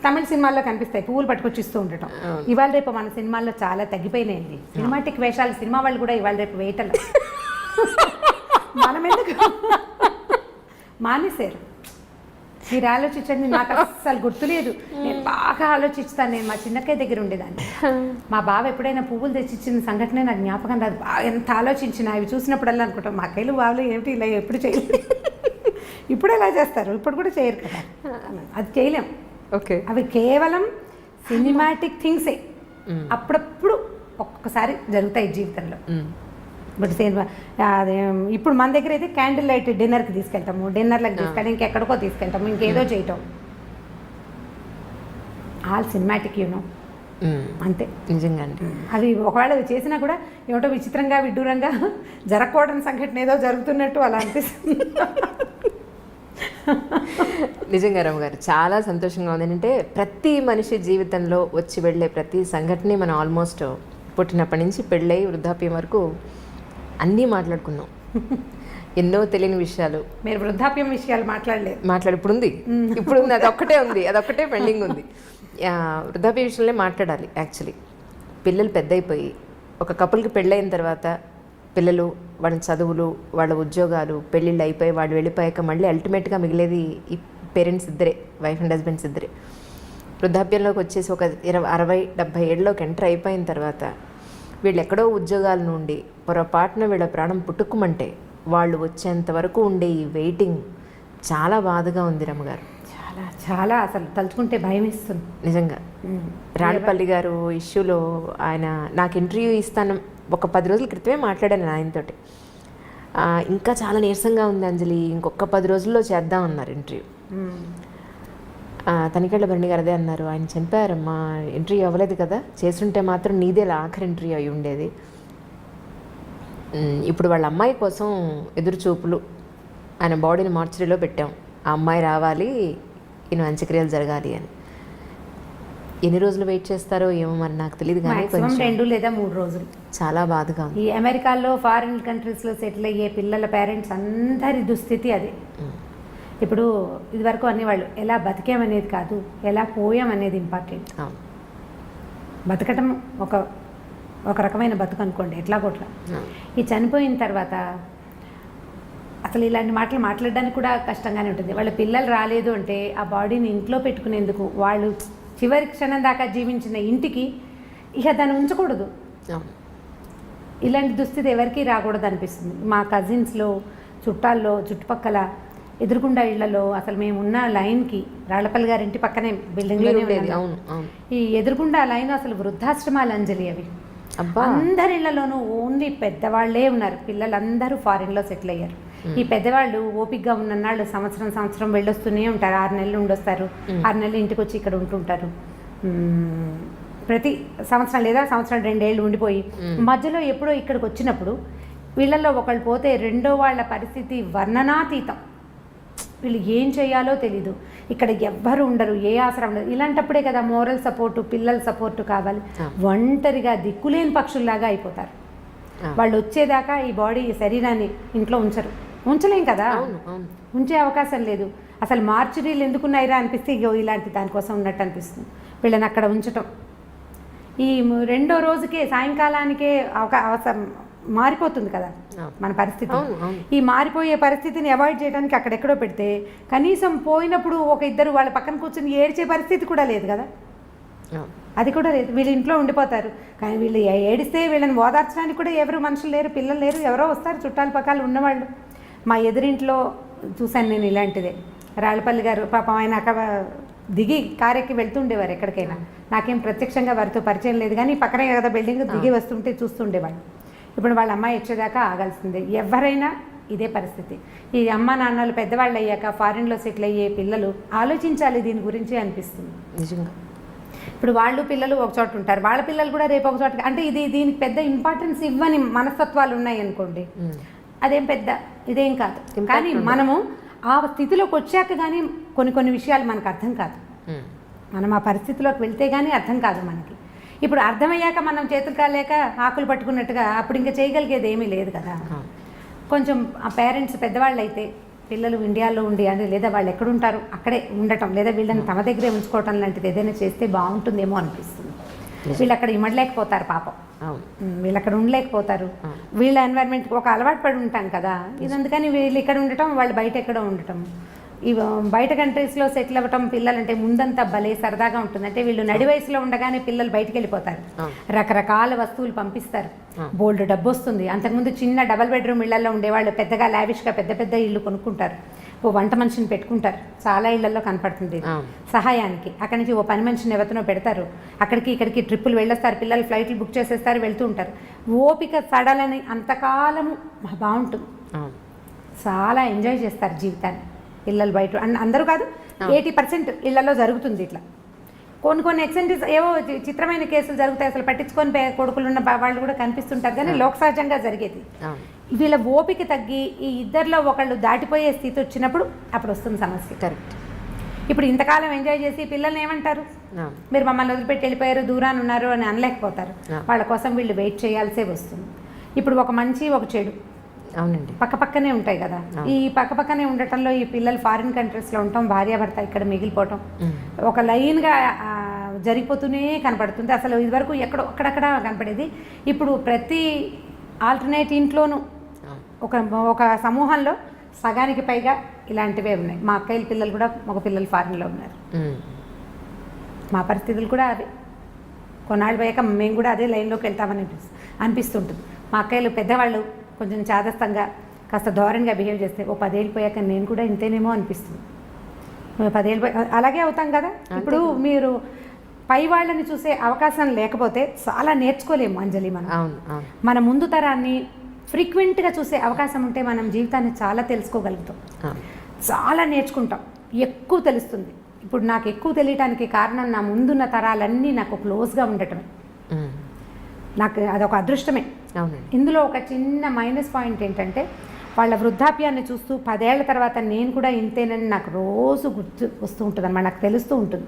తమిళ సినిమాల్లో కనిపిస్తాయి పువ్వులు పట్టుకొచ్చి ఇస్తూ ఉండటం. ఇవాళ రేపు మన సినిమాల్లో చాలా తగ్గిపోయినాయండి. సినిమాటిక్ వేషాలు సినిమా వాళ్ళు కూడా ఇవాళ రేపు వేయటం మనం ఎందుకు మానేశారు. మీరు ఆలోచించండి. నాకు అస్సలు గుర్తులేదు. నేను బాగా ఆలోచిస్తాను. నేను మా చిన్నక్కయ్య దగ్గర ఉండేదాన్ని. మా బావ ఎప్పుడైనా పువ్వులు తెచ్చిచ్చిన సంఘటనే నాకు జ్ఞాపకం రాదు. బాగా ఎంత ఆలోచించిన అవి చూసినప్పుడల్లా అనుకుంటాం మా అక్కయ్యలు బావలు ఏమిటి ఇలా ఎప్పుడు చేయలేదు. ఇప్పుడు ఎలా చేస్తారు? ఇప్పుడు కూడా చేయరు కదా. అది చేయలేం. ఓకే. అవి కేవలం సినిమాటిక్ థింగ్సే. అప్పుడప్పుడు ఒక్కొక్కసారి జరుగుతాయి జీవితంలో. బట్ సినిమా అదే ఇప్పుడు మన దగ్గర అయితే క్యాండిల్ లైట్ డిన్నర్కి తీసుకెళ్తాము, డిన్నర్లకు తీసుకెళ్ళి ఇంకెక్కడికో తీసుకెళ్తాము, ఇంకేదో చేయటం. All cinematic you know. అంతే. నిజంగా అండి. అవి ఒకవేళ చేసినా కూడా ఏమిటో విచిత్రంగా విడ్డూరంగా జరగకూడని సంఘటన ఏదో జరుగుతున్నట్టు అలా అనిపిస్తుంది. నిజంగా రాము గారు చాలా సంతోషంగా ఉంది. ఏంటంటే ప్రతి మనిషి జీవితంలో వచ్చి వెళ్ళే ప్రతి సంఘటన మనం ఆల్మోస్ట్ పుట్టినప్పటి నుంచి పెళ్ళై వృద్ధాప్యం వరకు అన్నీ మాట్లాడుకున్నాం. ఎన్నో తెలియని విషయాలు. మీరు వృద్ధాప్యం విషయాలు మాట్లాడలేదు. ఇప్పుడు ఉంది. అదొక్కటే ఉంది. అదొక్కటే పెండింగ్ ఉంది. వృద్ధాప్య విషయంలో మాట్లాడాలి. యాక్చువల్లీ పిల్లలు పెద్ద అయిపోయి ఒక కపుల్కి పెళ్ళైన తర్వాత పిల్లలు వాళ్ళ చదువులు వాళ్ళ ఉద్యోగాలు పెళ్ళిళ్ళు అయిపోయి వాళ్ళు వెళ్ళిపోయాక మళ్ళీ అల్టిమేట్గా మిగిలేది ఈ పేరెంట్స్ ఇద్దరే, వైఫ్ అండ్ హస్బెండ్స్ ఇద్దరే. వృద్ధాప్యంలోకి వచ్చేసి ఒక 60-70 ఏళ్ళలోకి ఎంటర్ అయిపోయిన తర్వాత వీళ్ళు ఎక్కడో ఉద్యోగాల నుండి పొరపాటున వీళ్ళ ప్రాణం పుట్టుకుమంటే వాళ్ళు వచ్చేంత వరకు ఉండే ఈ వెయిటింగ్ చాలా బాధగా ఉంది రమ్మగారు. చాలా చాలా అసలు తలుచుకుంటే భయం ఇస్తుంది నిజంగా. రాణపల్లి గారు ఇష్యూలో ఆయన నాకు ఇంటర్వ్యూ ఇస్తాను ఒక 10 రోజుల క్రితమే మాట్లాడాను ఆయనతోటి. ఇంకా చాలా నీరసంగా ఉంది అంజలి, ఇంకొక 10 రోజుల్లో చేద్దాం అన్నారు ఇంటర్వ్యూ. తనికెళ్ళ భరణి గారు అదే అన్నారు. ఆయన చనిపోయారమ్మా, ఇంటర్వ్యూ అవ్వలేదు కదా, చేస్తుంటే మాత్రం నీదే ఆఖరి ఇంటర్వ్యూ అయి ఉండేది. ఇప్పుడు వాళ్ళ అమ్మాయి కోసం ఎదురు చూపులు. ఆయన బాడీని మార్చరీలో పెట్టాం, ఆ అమ్మాయి రావాలి, ఈయన అంత్యక్రియలు జరగాలి అని. ఎన్ని రోజులు వెయిట్ చేస్తారో ఏమో మరి నాకు తెలియదు, కానీ 2 లేదా 3 రోజులు. చాలా బాధగా ఉంది. ఈ అమెరికాలో ఫారిన్ కంట్రీస్లో సెటిల్ అయ్యే పిల్లల పేరెంట్స్ అందరి దుస్థితి అదే. ఇప్పుడు ఇదివరకు అనేవాళ్ళు ఎలా బతికామనేది కాదు, ఎలా పోయామనేది ఇంపార్టెంట్. బతకటం ఒక రకమైన బతుకు అనుకోండి, ఎట్లా కొట్లా. ఈ చనిపోయిన తర్వాత అసలు ఇలాంటి మాటలు మాట్లాడడానికి కూడా కష్టంగానే ఉంటుంది. వాళ్ళ పిల్లలు రాలేదు అంటే ఆ బాడీని ఇంట్లో పెట్టుకునేందుకు వాళ్ళు చివరి క్షణం దాకా జీవించిన ఇంటికి ఇక దాన్ని ఉంచకూడదు. ఇలాంటి దుస్థితి ఎవరికి రాకూడదు అనిపిస్తుంది. మా కజిన్స్లో చుట్టాల్లో చుట్టుపక్కల ఎదురుగుండా ఇళ్లలో అసలు మేము ఉన్న లైన్కి రాళ్లపల్లి గారి ఇంటి పక్కనే బిల్డింగ్లోనే ఉండేది. ఈ ఎదురుగుండా లైన్ అసలు వృద్ధాశ్రమాలు అంజలి. అవి అందరి ఇళ్లలోనూ ఓన్లీ పెద్దవాళ్లే ఉన్నారు. పిల్లలందరూ ఫారిన్లో సెటిల్ అయ్యారు. ఈ పెద్దవాళ్ళు ఓపికగా ఉన్ననాళ్ళు సంవత్సరం వెళ్ళొస్తూనే ఉంటారు. 6 నెలలు ఉండొస్తారు, 6 నెలలు ఇంటికి వచ్చి ఇక్కడ ఉంటుంటారు. ప్రతి సంవత్సరం లేదా సంవత్సరం 2 ఏళ్ళు ఉండిపోయి మధ్యలో ఎప్పుడో ఇక్కడికి వచ్చినప్పుడు వీళ్ళల్లో ఒకళ్ళు పోతే రెండో వాళ్ళ పరిస్థితి వర్ణనాతీతం. వీళ్ళు ఏం చేయాలో తెలీదు, ఇక్కడ ఎవ్వరు ఉండరు, ఏ ఆసరం ఉండదు. ఇలాంటప్పుడే కదా మోరల్ సపోర్టు, పిల్లల సపోర్టు కావాలి. ఒంటరిగా దిక్కులేని పక్షుల్లాగా అయిపోతారు. వాళ్ళు వచ్చేదాకా ఈ బాడీ, ఈ శరీరాన్ని ఇంట్లో ఉంచలేం కదా, ఉంచే అవకాశం లేదు. అసలు మార్చురీలు ఎందుకున్నాయిరా అనిపిస్తే ఇగో ఇలాంటి దానికోసం ఉన్నట్టు అనిపిస్తుంది. వీళ్ళని అక్కడ ఉంచటం, ఈ రెండో రోజుకే సాయంకాలానికే అవసరం మారిపోతుంది కదా మన పరిస్థితి. ఈ మారిపోయే పరిస్థితిని అవాయిడ్ చేయడానికి అక్కడెక్కడో పెడితే కనీసం పోయినప్పుడు ఒక ఇద్దరు వాళ్ళ పక్కన కూర్చొని ఏడ్చే పరిస్థితి కూడా లేదు కదా, అది కూడా లేదు. వీళ్ళు ఇంట్లో ఉండిపోతారు. కానీ వీళ్ళు ఏడిస్తే వీళ్ళని ఓదార్చడానికి కూడా ఎవరు మనుషులు లేరు, పిల్లలు లేరు, ఎవరో వస్తారు చుట్టాల పక్కలు ఉన్నవాళ్ళు. మా ఎదురింట్లో చూశాను నేను ఇలాంటిదే. రాళ్ళపల్లి గారు పాపం ఆయన అక్కడ దిగి కారెక్కి వెళ్తుండేవారు ఎక్కడికైనా. నాకేం ప్రత్యక్షంగా వారితో పరిచయం లేదు, కానీ పక్కనే కదా బిల్డింగ్, దిగి వస్తుంటే చూస్తుండేవాళ్ళు. ఇప్పుడు వాళ్ళ అమ్మాయి వచ్చేదాకా ఆగాల్సిందే. ఎవరైనా ఇదే పరిస్థితి. ఈ అమ్మ నాన్నలు పెద్దవాళ్ళు అయ్యాక ఫారిన్లో సెటిల్ అయ్యే పిల్లలు ఆలోచించాలి దీని గురించి అనిపిస్తుంది నిజంగా. ఇప్పుడు వాళ్ళు పిల్లలు ఒక చోట ఉంటారు, వాళ్ళ పిల్లలు కూడా రేపు ఒక చోట. అంటే దీనికి పెద్ద ఇంపార్టెన్స్ ఇవ్వని మనస్తత్వాలు ఉన్నాయి అనుకోండి, అదేం పెద్ద ఇదేం కాదు. కానీ మనము ఆ స్థితిలోకి వచ్చాక కానీ కొన్ని విషయాలు మనకు అర్థం కాదు. మనం ఆ పరిస్థితిలోకి వెళ్తే కానీ అర్థం కాదు మనకి. ఇప్పుడు అర్థమయ్యాక మనం చేతులు కాలేక ఆకులు పట్టుకున్నట్టుగా అప్పుడు ఇంకా చేయగలిగేది ఏమీ లేదు కదా. కొంచెం ఆ పేరెంట్స్ పెద్దవాళ్ళు అయితే పిల్లలు ఇండియాలో ఉండి అంటే లేదా వాళ్ళు ఎక్కడుంటారు అక్కడే ఉండటం, లేదా వీళ్ళని తమ దగ్గరే ఉంచుకోవటం లాంటిది ఏదైనా చేస్తే బాగుంటుందేమో అనిపిస్తుంది. వీళ్ళు అక్కడ ఇమ్మడలేకపోతారు పాపం, వీళ్ళు అక్కడ ఉండలేకపోతారు. వీళ్ళ ఎన్వైర్న్మెంట్ ఒక అలవాటు పడి ఉంటాం కదా ఇది. అందుకని వీళ్ళు ఇక్కడ ఉండటం, వాళ్ళు బయట ఎక్కడో ఉండటం. ఈ బయట కంట్రీస్లో సెటిల్ అవ్వటం పిల్లలంటే ముందంతా భలే సరదాగా ఉంటుంది. అంటే వీళ్ళు నడి వయసులో ఉండగానే పిల్లలు బయటికి వెళ్ళిపోతారు, రకరకాల వస్తువులు పంపిస్తారు, బోల్డ్ డబ్బు వస్తుంది. అంతకుముందు చిన్న డబల్ బెడ్రూమ్ ఇళ్లలో ఉండేవాళ్ళు పెద్దగా లావిష్గా పెద్ద పెద్ద ఇళ్ళు కొనుక్కుంటారు, ఓ వంట మనిషిని పెట్టుకుంటారు. చాలా ఇళ్లలో కనపడుతుంది సహాయానికి. అక్కడి నుంచి ఓ పని మనిషిని ఎవరినో పెడతారు, అక్కడికి ఇక్కడికి ట్రిప్పులు వెళ్ళొస్తారు, పిల్లలు ఫ్లైట్లు బుక్ చేసేస్తారు, వెళ్తూ ఉంటారు. ఓపిక సడలని అంతకాలము బాగుంటుంది, చాలా ఎంజాయ్ చేస్తారు జీవితాన్ని పిల్లలు. బయట అందరూ కాదు, 80% ఇళ్లలో జరుగుతుంది ఇట్లా. కొన్ని ఎక్సెంటిస్ ఏవో చిత్రమైన కేసులు జరుగుతాయి, అసలు పట్టించుకొని కొడుకులు ఉన్న వాళ్ళు కూడా కనిపిస్తుంటారు, కానీ లోకసహజంగా జరిగేది. వీళ్ళ ఓపిక తగ్గి ఈ ఇద్దరిలో ఒకళ్ళు దాటిపోయే స్థితి వచ్చినప్పుడు అప్పుడు వస్తుంది సమస్య. కరెక్ట్. ఇప్పుడు ఇంతకాలం ఎంజాయ్ చేసి పిల్లల్ని ఏమంటారు, మీరు మమ్మల్ని వదిలిపెట్టి వెళ్ళిపోయారు, దూరాన్ని ఉన్నారు అని అనలేకపోతారు. వాళ్ళ కోసం వీళ్ళు వెయిట్ చేయాల్సే వస్తుంది. ఇప్పుడు ఒక మంచి ఒక చెడు అవునండి పక్కనే ఉంటాయి కదా. ఈ పక్కనే ఉండటంలో ఈ పిల్లలు ఫారిన్ కంట్రీస్లో ఉండటం, భార్యాభర్త ఇక్కడ మిగిలిపోవటం ఒక లైన్గా జరిగిపోతూనే కనపడుతుంది. అసలు ఇదివరకు అక్కడక్కడ కనపడేది, ఇప్పుడు ప్రతి ఆల్టర్నేట్ ఇంట్లోనూ ఒక సమూహంలో సగానికి పైగా ఇలాంటివే ఉన్నాయి. మా అక్కయ్యల పిల్లలు కూడా మగ పిల్లలు ఫారిన్లో ఉన్నారు. మా పరిస్థితులు కూడా అదే. కొన్నాళ్ళు పోయాక మేము కూడా అదే లైన్లోకి వెళ్తామని అనిపిస్తుంటుంది. మా అక్కయ్యలు పెద్దవాళ్ళు కొంచెం చాదస్తంగా కాస్త ధోరణిగా బిహేవ్ చేస్తే ఓ 10 ఏళ్ళు పోయాక నేను కూడా ఇంతేనేమో అనిపిస్తుంది. 10 ఏళ్ళు అలాగే అవుతాం కదా. ఇప్పుడు మీరు పై వాళ్ళని చూసే అవకాశం లేకపోతే చాలా నేర్చుకోలేము అంజలి. మన ముందు తరాన్ని ఫ్రీక్వెంట్గా చూసే అవకాశం ఉంటే మనం జీవితాన్ని చాలా తెలుసుకోగలుగుతాం, చాలా నేర్చుకుంటాం, ఎక్కువ తెలుస్తుంది. ఇప్పుడు నాకు ఎక్కువ తెలియటానికి కారణం నా ముందున్న తరాలన్నీ నాకు క్లోజ్గా ఉండటమే. నాకు అదొక అదృష్టమే. ఇందులో ఒక చిన్న మైనస్ పాయింట్ ఏంటంటే వాళ్ళ వృద్ధాప్యాన్ని చూస్తూ 10 ఏళ్ల తర్వాత నేను కూడా ఇంతేనని నాకు రోజు గుర్తు వస్తూ ఉంటుంది అన్నమాట. నాకు తెలుస్తూ ఉంటుంది,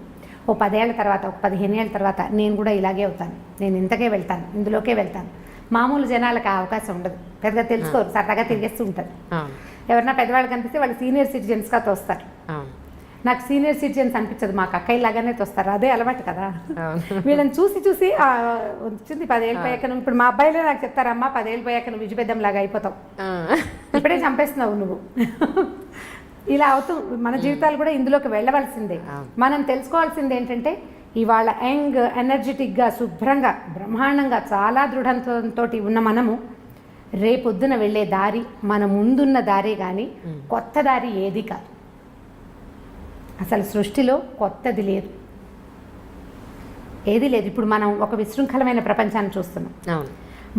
ఓ 10 ఏళ్ల తర్వాత, ఒక 15 ఏళ్ళ తర్వాత నేను కూడా ఇలాగే అవుతాను, నేను ఇంతకే వెళ్తాను, ఇందులోకే వెళ్తాను. మామూలు జనాలకు ఆ అవకాశం ఉండదు, పెద్దగా తెలుసుకోరు, సరదాగా తిరిగేస్తూ ఉంటారు. ఎవరన్నా పెద్దవాళ్ళు కనిపిస్తే వాళ్ళు సీనియర్ సిటిజన్స్గా తోస్తారు. నాకు సీనియర్ సిటిజన్స్ అనిపించదు, మాకు అక్కయ్యలాగానే తోస్తారు, అదే అలవాటు కదా. వీళ్ళని చూసి వచ్చింది 10 ఏళ్ళు పోయాక. ఇప్పుడు మా అబ్బాయిలే నాకు చెప్తారు, అమ్మ 10 ఏళ్ళు పోయాక నువ్వు విజుబెద్దం లాగా అయిపోతావు, ఇప్పుడే చంపేస్తున్నావు నువ్వు. ఇలా అవుతూ మన జీవితాలు కూడా ఇందులోకి వెళ్ళవలసిందే. మనం తెలుసుకోవాల్సింది ఏంటంటే ఇవాళ యంగ్, ఎనర్జెటిక్గా, శుభ్రంగా, బ్రహ్మాండంగా, చాలా దృఢంతో ఉన్న మనము రేపొద్దున వెళ్ళే దారి మన ముందున్న దారే కానీ కొత్త దారి ఏది కాదు. అసలు సృష్టిలో కొత్తది లేదు, ఏది లేదు. ఇప్పుడు మనం ఒక విశృంఖలమైన ప్రపంచాన్ని చూస్తున్నాం.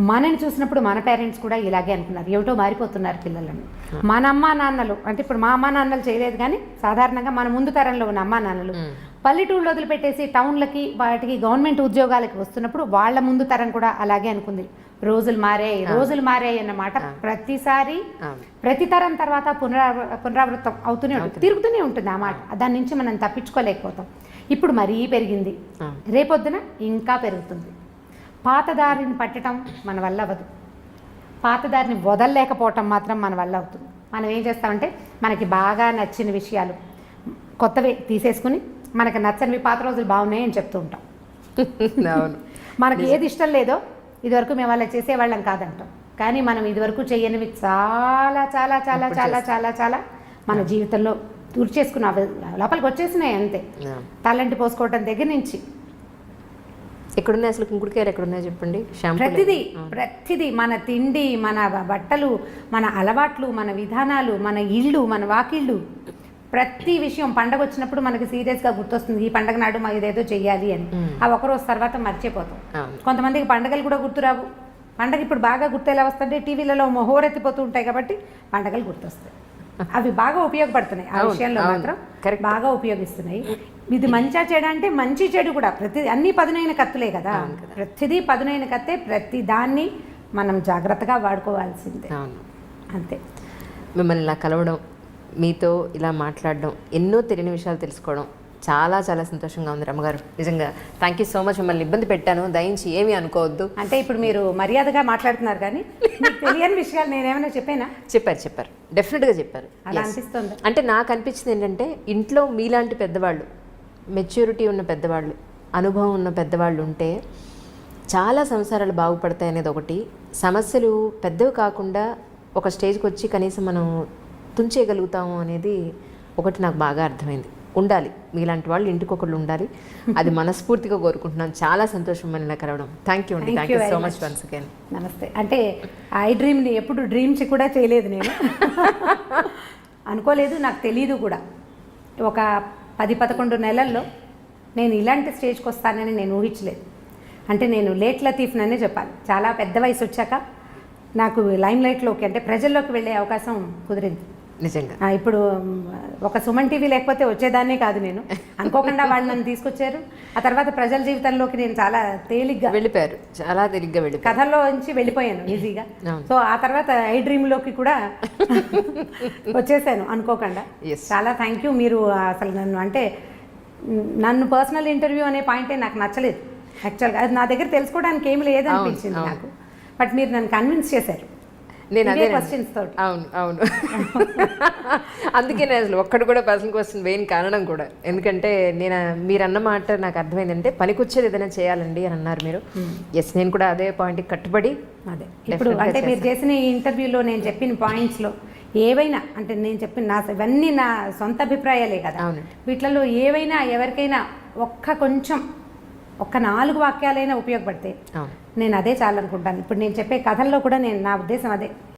మనని చూసినప్పుడు మన పేరెంట్స్ కూడా ఇలాగే అనుకున్నారు, ఏమిటో మారిపోతున్నారు పిల్లలని. మన అమ్మా నాన్నలు అంటే ఇప్పుడు మా అమ్మా నాన్నలు చేయలేదు, కానీ సాధారణంగా మన ముందు తరంలో ఉన్న అమ్మా నాన్నలు పల్లెటూళ్ళు వదిలిపెట్టేసి టౌన్లకి వాటికి గవర్నమెంట్ ఉద్యోగాలకి వస్తున్నప్పుడు వాళ్ళ ముందు తరం కూడా అలాగే అనుకుంది. రోజులు మారాయి అన్నమాట ప్రతిసారి ప్రతి తరం తర్వాత పునరావృతం అవుతూనే ఉంటుంది, తిరుగుతూనే ఉంటుంది ఆ మాట. దాని నుంచి మనం తప్పించుకోలేకపోతాం. ఇప్పుడు మరీ పెరిగింది, రేపొద్దున ఇంకా పెరుగుతుంది. పాతదారిని పట్టడం మన వల్ల అవ్వదు, పాతదారిని వదలలేకపోవటం మాత్రం మన వల్ల అవుతుంది. మనం ఏం చేస్తామంటే మనకి బాగా నచ్చిన విషయాలు కొత్తవి తీసేసుకుని మనకు నచ్చనివి పాత రోజులు బాగున్నాయి అని చెప్తూ ఉంటాం. అవును, మనకి ఏది ఇష్టం లేదో ఇదివరకు మేము అలా చేసేవాళ్ళం కాదంటాం, కానీ మనం ఇదివరకు చేయనివి చాలా చాలా చాలా చాలా చాలా చాలా మన జీవితంలో తుడిచేసుకున్న లోపలికి వచ్చేసినాయి అంతే. తలంటి పోసుకోవటం దగ్గర నుంచి ఎక్కడున్నాయి అసలు కుంకుడుకాయలు ఎక్కడున్నాయి చెప్పండి. ప్రతిదీ మన తిండి, మన బట్టలు, మన అలవాట్లు, మన విధానాలు, మన ఇళ్ళు, మన వాకిళ్ళు, ప్రతి విషయం పండగ వచ్చినప్పుడు మనకి సీరియస్గా గుర్తొస్తుంది, ఈ పండగ నాడు మాకు ఇదేదో చెయ్యాలి అని. ఆ ఒకరోజు తర్వాత మర్చిపోతాం. కొంతమందికి పండగలు కూడా గుర్తురావు. పండగ ఇప్పుడు బాగా గుర్తు ఎలా వస్తుంటే టీవీలలో హోరెత్తిపోతూ ఉంటాయి కాబట్టి పండగలు గుర్తొస్తాయి. అవి బాగా ఉపయోగపడుతున్నాయి, ఆ విషయంలో మాత్రం బాగా ఉపయోగిస్తున్నాయి. ఇది మంచిగా చెడు అంటే మంచి చెడు కూడా అన్ని పదునైన కత్తులే కదా, ప్రతిదీ పదునైన కత్తే. ప్రతి దాన్ని మనం జాగ్రత్తగా వాడుకోవాల్సిందే, అంతే. మిమ్మల్ని ఇలా కలవడం, మీతో ఇలా మాట్లాడడం, ఎన్నో తెలియని విషయాలు తెలుసుకోవడం చాలా చాలా సంతోషంగా ఉంది రమ్మగారు. నిజంగా థ్యాంక్ యూ సో మచ్. మిమ్మల్ని ఇబ్బంది పెట్టాను, దయించి ఏమీ అనుకోవద్దు. అంటే ఇప్పుడు మీరు మర్యాదగా మాట్లాడుతున్నారు, కానీ మీకు తెలియని విషయాలు నేనేమైనా చెప్పానా? చెప్పారు, డెఫినెట్గా చెప్పారు. అలా అనిపిస్తుంది. అంటే నాకు అనిపించింది ఏంటంటే, ఇంట్లో మీలాంటి పెద్దవాళ్ళు, మెచ్యూరిటీ ఉన్న పెద్దవాళ్ళు, అనుభవం ఉన్న పెద్దవాళ్ళు ఉంటే చాలా సంసారాలు బాగుపడతాయి అనేది ఒకటి. సమస్యలు పెద్దవి కాకుండా ఒక స్టేజ్కి వచ్చి కనీసం మనం తుంచేయగలుగుతాము అనేది ఒకటి నాకు బాగా అర్థమైంది. ఉండాలి, మీలాంటి వాళ్ళు ఇంటికి ఒకళ్ళు ఉండాలి, అది మనస్ఫూర్తిగా కోరుకుంటున్నాను. చాలా సంతోషం మనల్ని కలవడం. థ్యాంక్ యూ అండి, thank you so much once again. నమస్తే. అంటే ఐ డ్రీమ్ని ఎప్పుడు డ్రీమ్స్ కూడా చేయలేదు నేను, అనుకోలేదు, నాకు తెలీదు కూడా. ఒక 10-11 నెలల్లో నేను ఇలాంటి స్టేజ్కి వస్తానని నేను ఊహించలేదు. అంటే నేను లేట్ లతీఫ్ననే చెప్పాలి. చాలా పెద్ద వయసు వచ్చాక నాకు లైమ్ లైట్లోకి అంటే ప్రజల్లోకి వెళ్ళే అవకాశం కుదిరింది నిజంగా. ఇప్పుడు ఒక సుమన్ టీవీ లేకపోతే వచ్చేదాన్నే కాదు నేను. అనుకోకుండా వాళ్ళు నన్ను తీసుకొచ్చారు. ఆ తర్వాత ప్రజల జీవితంలోకి నేను చాలా తేలిగ్గా వెళ్ళిపోయారు, చాలా తేలిగ్గా వెళ్ళిపోయారు. కథల్లో నుంచి వెళ్ళిపోయాను ఈజీగా. సో ఆ తర్వాత ఐ డ్రీమ్లోకి కూడా వచ్చేసాను అనుకోకుండా. చాలా థ్యాంక్ యూ. మీరు అసలు నన్ను పర్సనల్ ఇంటర్వ్యూ అనే పాయింటే నాకు నచ్చలేదు యాక్చువల్గా. అది నా దగ్గర తెలుసుకోవడానికి ఏమి లేదనిపించింది నాకు. బట్ మీరు నన్ను కన్విన్స్ చేశారు. నేను అదే క్వశ్చన్స్ తోటి. అవును అందుకే నేను అసలు ఒక్కడు కూడా పర్సనల్ క్వశ్చన్ వేయని కారణం కూడా. ఎందుకంటే మీరు అన్న మాట నాకు అర్థమైందంటే పనికొచ్చేది ఏదైనా చేయాలండి అని అన్నారు మీరు. ఎస్, నేను కూడా అదే పాయింట్కి కట్టుబడి అదే ఇప్పుడు అంటే మీరు చేసిన ఈ ఇంటర్వ్యూలో నేను చెప్పిన పాయింట్స్లో ఏవైనా అంటే నేను చెప్పిన ఇవన్నీ నా సొంత అభిప్రాయాలే కదా. వీటిలలో ఏవైనా ఎవరికైనా ఒక్క 4 వాక్యాలైనా ఉపయోగపడితే నేను అదే చాలనుకుంటాను. ఇప్పుడు నేను చెప్పే కథల్లో కూడా నా ఉద్దేశం అదే.